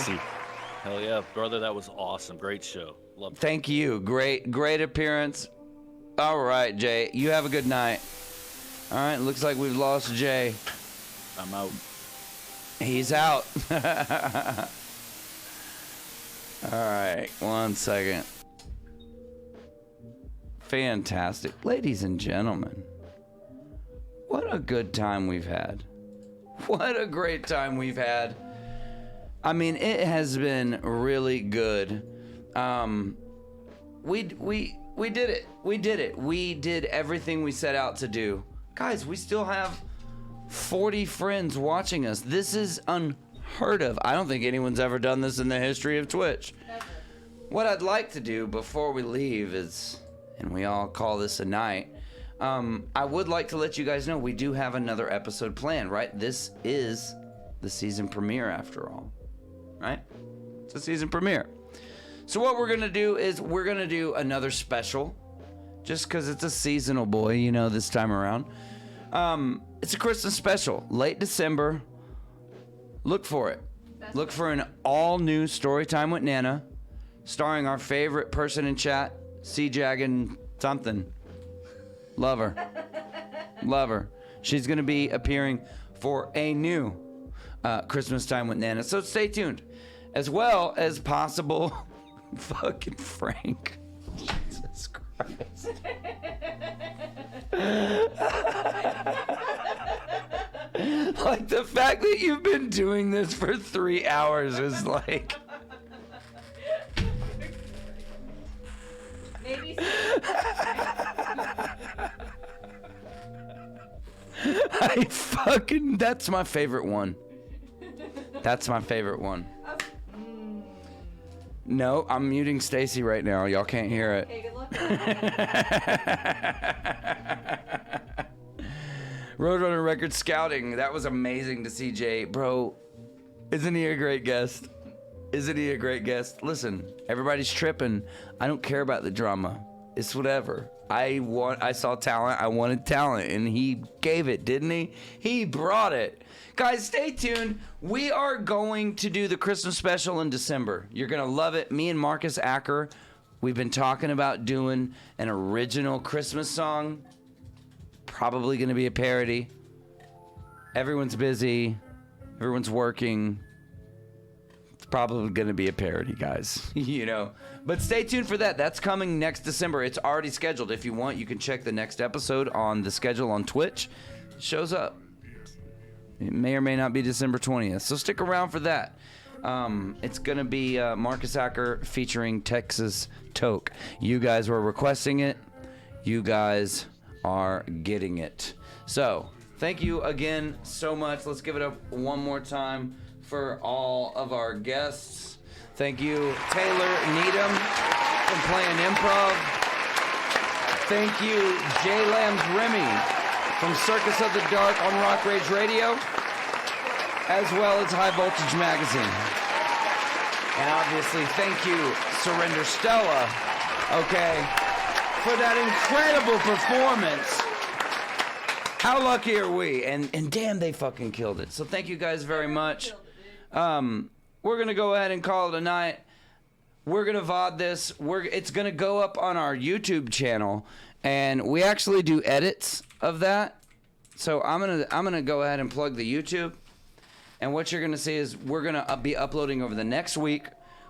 Hell yeah, brother, that was awesome. Great show. Love it. Thank you. Great appearance. All right, Jay. You have a good night. All right, looks like we've lost Jay. I'm out. He's out. All right, 1 second. Fantastic. Ladies and gentlemen, what a good time we've had. What a great time we've had. I mean, it has been really good. We did it. We did it. We did everything we set out to do. Guys, we still have 40 friends watching us. This is unheard of. I don't think anyone's ever done this in the history of Twitch. Never. What I'd like to do before we leave is, and we all call this a night, I would like to let you guys know we do have another episode planned, right? This is the season premiere after all, right? It's a season premiere. So what we're going to do is we're going to do another special, just because it's a seasonal boy, you know, this time around. It's a Christmas special, late December. Look for it. Look for an all-new Storytime with Nana, starring our favorite person in chat, C-Jaggin something. Love her. Love her. She's going to be appearing for a new Christmas Time with Nana. So stay tuned. As well as possible, fucking Frank. Jesus Christ. Like, the fact that you've been doing this for 3 hours is like... Maybe. I fucking... That's my favorite one. That's my favorite one. No, I'm muting Stacy right now. Y'all can't hear it. Okay, good luck. Roadrunner Records Scouting. That was amazing to see Jay. Bro, isn't he a great guest? Isn't he a great guest? Listen, everybody's tripping. I don't care about the drama. It's whatever. I saw talent. I wanted talent, and he gave it, didn't he? He brought it. Guys, stay tuned. We are going to do the Christmas special in December. You're going to love it. Me and Marcus Acker, we've been talking about doing an original Christmas song. Probably going to be a parody. Everyone's busy. Everyone's working. It's probably going to be a parody, guys. You know. But stay tuned for that. That's coming next December. It's already scheduled. If you want, you can check the next episode on the schedule on Twitch. It shows up. It may or may not be December 20th. So stick around for that. It's going to be Marcus Acker featuring Texas Toke. You guys were requesting it. You guys are getting it. So thank you again so much. Let's give it up one more time for all of our guests. Thank you, Taylor Needham, from playing improv. Thank you, Jay Lambs Remy, from Circus of the Dark on Rock Rage Radio, as well as High Voltage Magazine. And obviously, thank you, Surrender Stella, okay, for that incredible performance. How lucky are we? And damn, they fucking killed it. So thank you guys very much. We're going to go ahead and call it a night. We're going to VOD this. It's going to go up on our YouTube channel, and we actually do edits of that. So I'm going to go ahead and plug the YouTube. And what you're going to see is we're going to be uploading over the next week.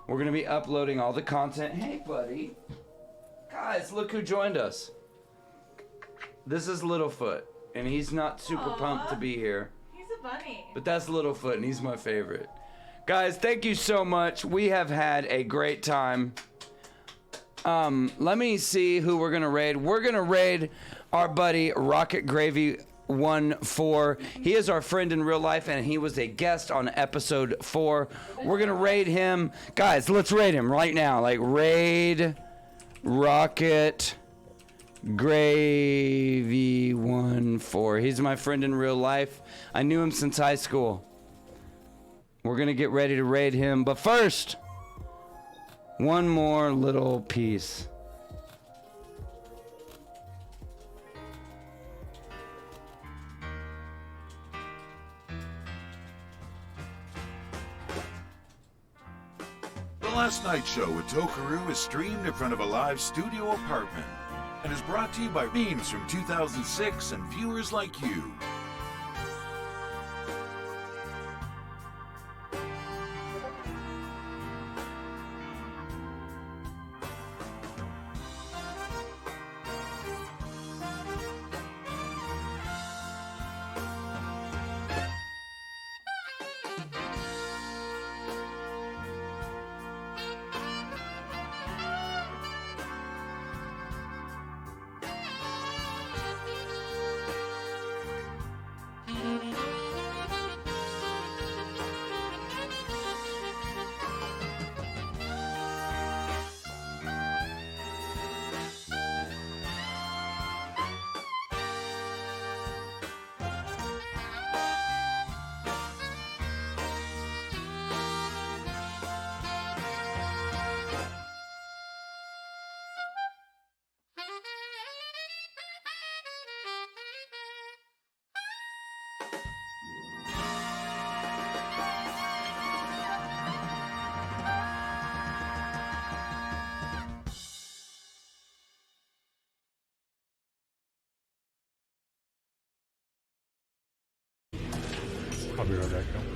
We're going to be uploading all the content. Hey, buddy. Guys, look who joined us. This is Littlefoot, and he's not super pumped to be here. He's a bunny. But that's Littlefoot, and he's my favorite. Guys, thank you so much. We have had a great time. Let me see who we're going to raid. We're going to raid our buddy Rocket Gravy 14. He is our friend in real life, and he was a guest on episode 4. We're going to raid him. Guys, let's raid him right now. Like, raid Rocket Gravy 14. He's my friend in real life. I knew him since high school. We're going to get ready to raid him. But first, one more little piece. The Last Night Show with Tokeru is streamed in front of a live studio apartment and is brought to you by memes from 2006 and viewers like you. I'll be right back.